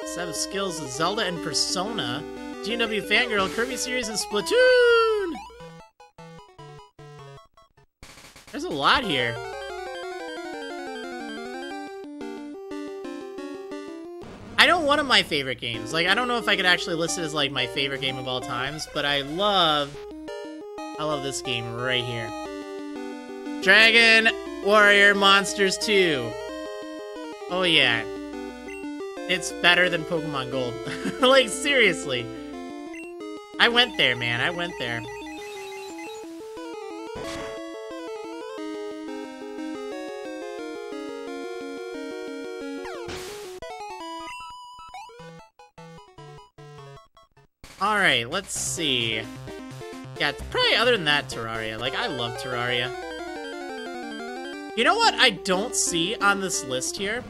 Set of skills with Zelda and Persona. GW Fangirl, Kirby series, and Splatoon! There's a lot here. I know one of my favorite games. Like, I don't know if I could actually list it as, like, my favorite game of all times, but I love this game right here. Dragon Warrior Monsters 2. Oh yeah. It's better than Pokemon Gold. Like, seriously. I went there, man. I went there. Alright, let's see. Yeah, probably other than that, Terraria. Like, I love Terraria. You know what I don't see on this list here?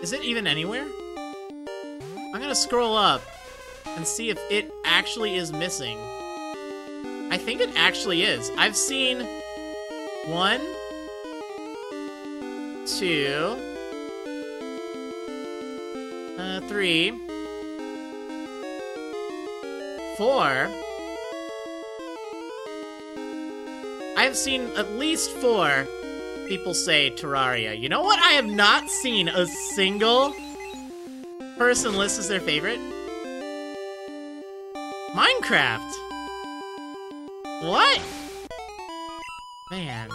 Is it even anywhere? I'm gonna scroll up and see if it actually is missing. I think it actually is. I've seen 1, 2, 3, 4. I've seen at least 4 people say Terraria. You know what? I have not seen a single person list as their favorite. Minecraft. What? Man.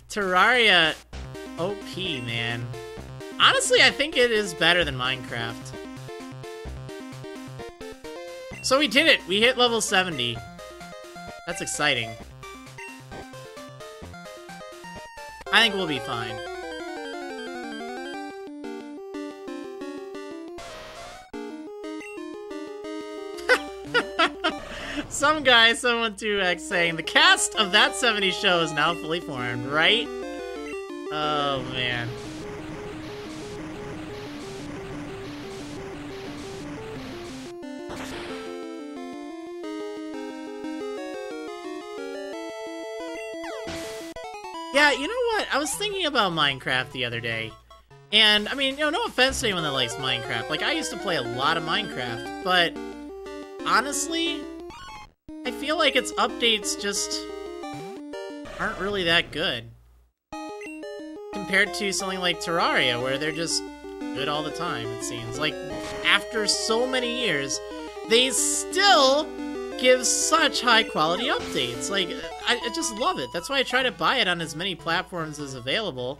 Terraria OP, man. Honestly, I think it is better than Minecraft. So we did it! We hit level 70. That's exciting. I think we'll be fine. Some guy, someone 2x saying, the cast of That 70s Show is now fully formed, right? Oh, man. Yeah, you know what? I was thinking about Minecraft the other day. And, I mean, you know, no offense to anyone that likes Minecraft. Like, I used to play a lot of Minecraft, but honestly, I feel like its updates just aren't really that good. Compared to something like Terraria, where they're just good all the time, it seems. Like, after so many years, they still give such high-quality updates. Like, I just love it. That's why I try to buy it on as many platforms as available.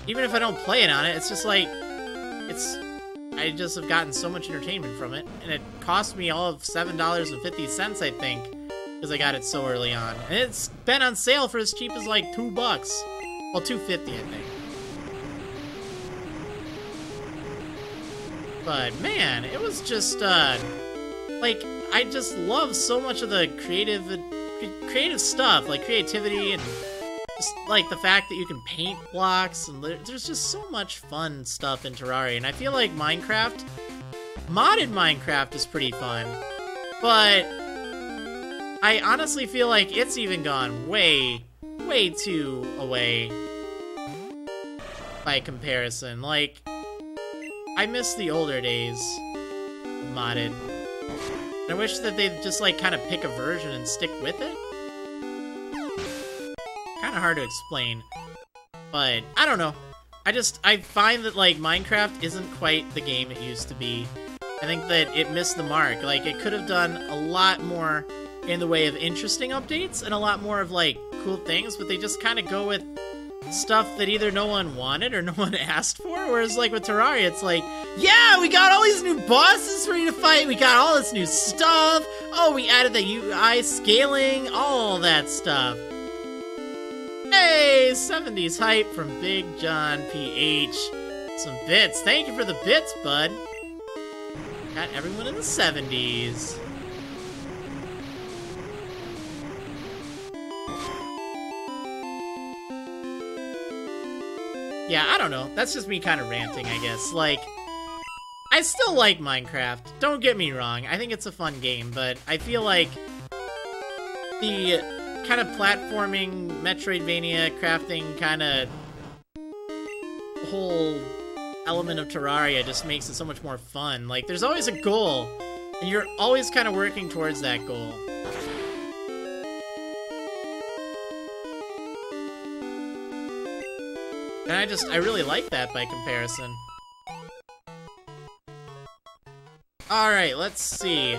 Even if I don't play it on it, it's just like, I just have gotten so much entertainment from it, and it cost me all of $7.50, I think, because I got it so early on. And it's been on sale for as cheap as like $2. Well, $2.50, I think. But man, it was just like, I just love so much of the creative stuff, like creativity and just like the fact that you can paint blocks, and there's just so much fun stuff in Terraria. And I feel like Minecraft, modded Minecraft is pretty fun, but I honestly feel like it's even gone way too away by comparison. Like, I miss the older days of modded. And I wish that they'd just, like, kind of pick a version and stick with it. Kind of hard to explain. But, I don't know. I find that, like, Minecraft isn't quite the game it used to be. I think that it missed the mark. Like, it could have done a lot more in the way of interesting updates and a lot more of, like, cool things, but they just kind of go with stuff that either no one wanted or no one asked for, whereas, like, with Terraria, it's like, yeah, we got all these new bosses for you to fight, we got all this new stuff, oh, we added the UI scaling, all that stuff. Hey, 70s hype from Big John PH. Some bits. Thank you for the bits, bud. Got everyone in the 70s. Yeah, I don't know. That's just me kind of ranting, I guess. Like, I still like Minecraft. Don't get me wrong. I think it's a fun game, but I feel like the kind of platforming, Metroidvania, crafting kind of whole element of Terraria just makes it so much more fun. Like, there's always a goal, and you're always kind of working towards that goal. And I really like that by comparison. Alright, let's see.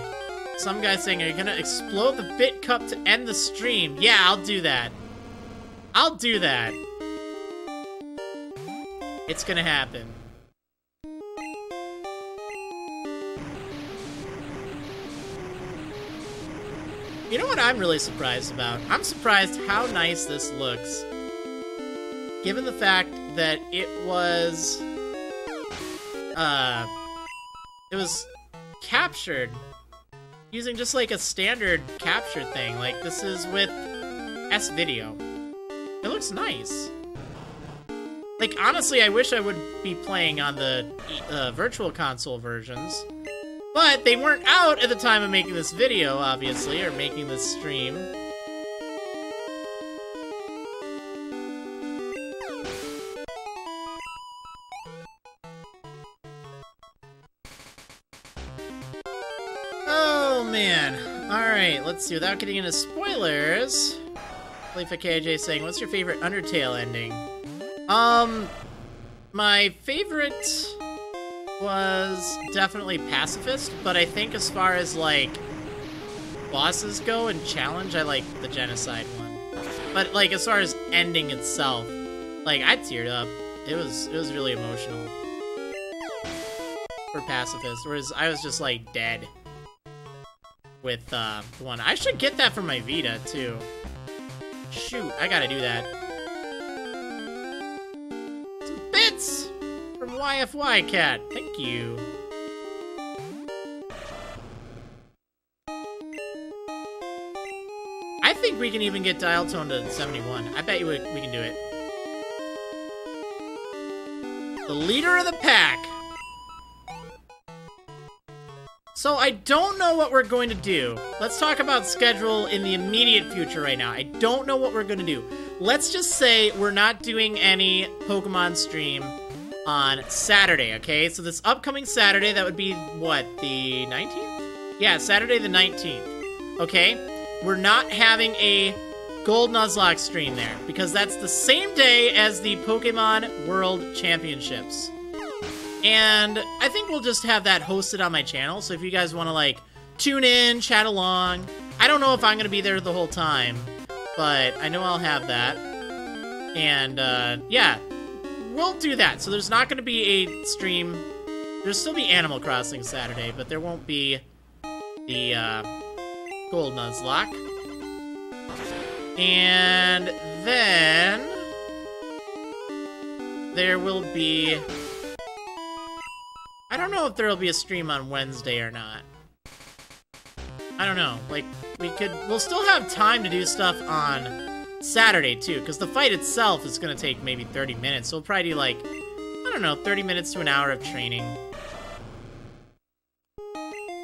Some guy saying, are you gonna explode the bit cup to end the stream? Yeah, I'll do that. I'll do that. It's gonna happen. You know what I'm really surprised about? I'm surprised how nice this looks. Given the fact that it was captured using just like a standard capture thing. Like, this is with S-Video. It looks nice. Like, honestly, I wish I would be playing on the virtual console versions. But they weren't out at the time of making this video, obviously, or making this stream. Alright, let's see. Without getting into spoilers, Khalifa KJ saying, what's your favorite Undertale ending? My favorite was definitely Pacifist, but I think as far as, like, bosses go and challenge, I like the Genocide one. But, like, as far as ending itself, like, I teared up. It was really emotional for Pacifist, whereas I was just, like, dead with the one. I should get that for my Vita too. Shoot, I gotta do that. Some bits from YFY Cat. Thank you. I think we can even get dial tone to 71. I bet you we can do it. The leader of the pack. So I don't know what we're going to do. Let's talk about schedule in the immediate future right now. I don't know what we're going to do. Let's just say we're not doing any Pokemon stream on Saturday, okay? So this upcoming Saturday, that would be, what, the 19th? Yeah, Saturday the 19th, okay? We're not having a Gold Nuzlocke stream there, because that's the same day as the Pokemon World Championships. And I think we'll just have that hosted on my channel, so if you guys want to, like, tune in, chat along. I don't know if I'm going to be there the whole time, but I know I'll have that. And, yeah, we'll do that. So there's not going to be a stream. There'll still be Animal Crossing Saturday, but there won't be the, Gold Nuzlocke. And then there will be... I don't know if there'll be a stream on Wednesday or not. I don't know. Like, we'll still have time to do stuff on Saturday, too, because the fight itself is going to take maybe 30 minutes, so we'll probably do, like, I don't know, 30 minutes to an hour of training.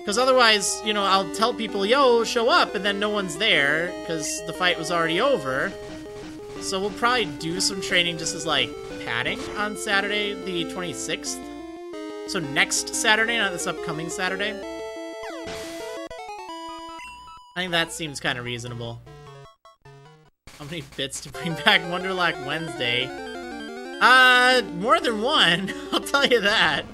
Because otherwise, you know, I'll tell people, yo, show up, and then no one's there, because the fight was already over. So we'll probably do some training just as, like, padding on Saturday the 26th. So next Saturday, not this upcoming Saturday. I think that seems kind of reasonable. How many bits to bring back Wonderlock Wednesday? More than one, I'll tell you that.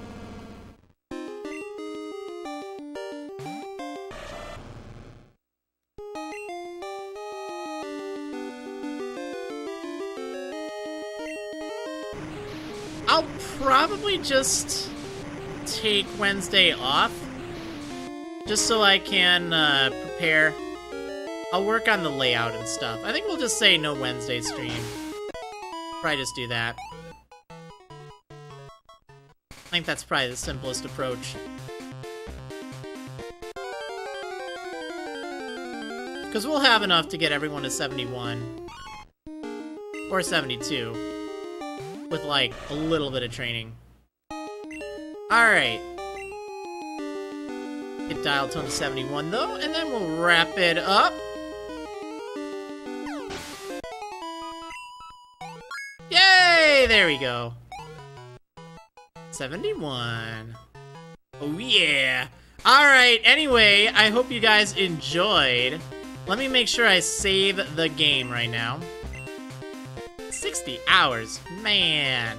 I'll probably just take Wednesday off, just so I can prepare. I'll work on the layout and stuff. I think we'll just say no Wednesday stream. Probably just do that. I think that's probably the simplest approach. Because we'll have enough to get everyone to 71. Or 72. With, like, a little bit of training. Alright. Get dial tone to 71, though, and then we'll wrap it up. Yay! There we go. 71. Oh, yeah. Alright, anyway, I hope you guys enjoyed. Let me make sure I save the game right now. 60 hours. Man.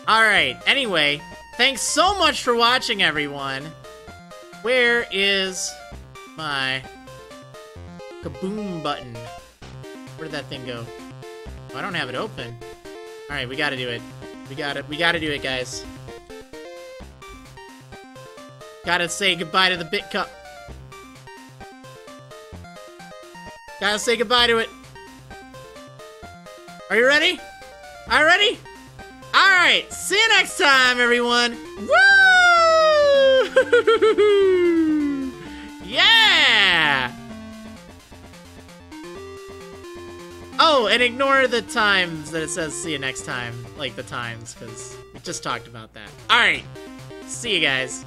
Alright, anyway, thanks so much for watching, everyone. Where is my kaboom button? Where did that thing go? Oh, I don't have it open. Alright, we gotta do it. We gotta do it, guys. Gotta say goodbye to the Bit Cup. Gotta say goodbye to it. Are you ready? Are you ready? Alright, see you next time, everyone. Woo! Yeah! Oh, and ignore the times that it says see you next time. Like the times, because we just talked about that. Alright, see you guys.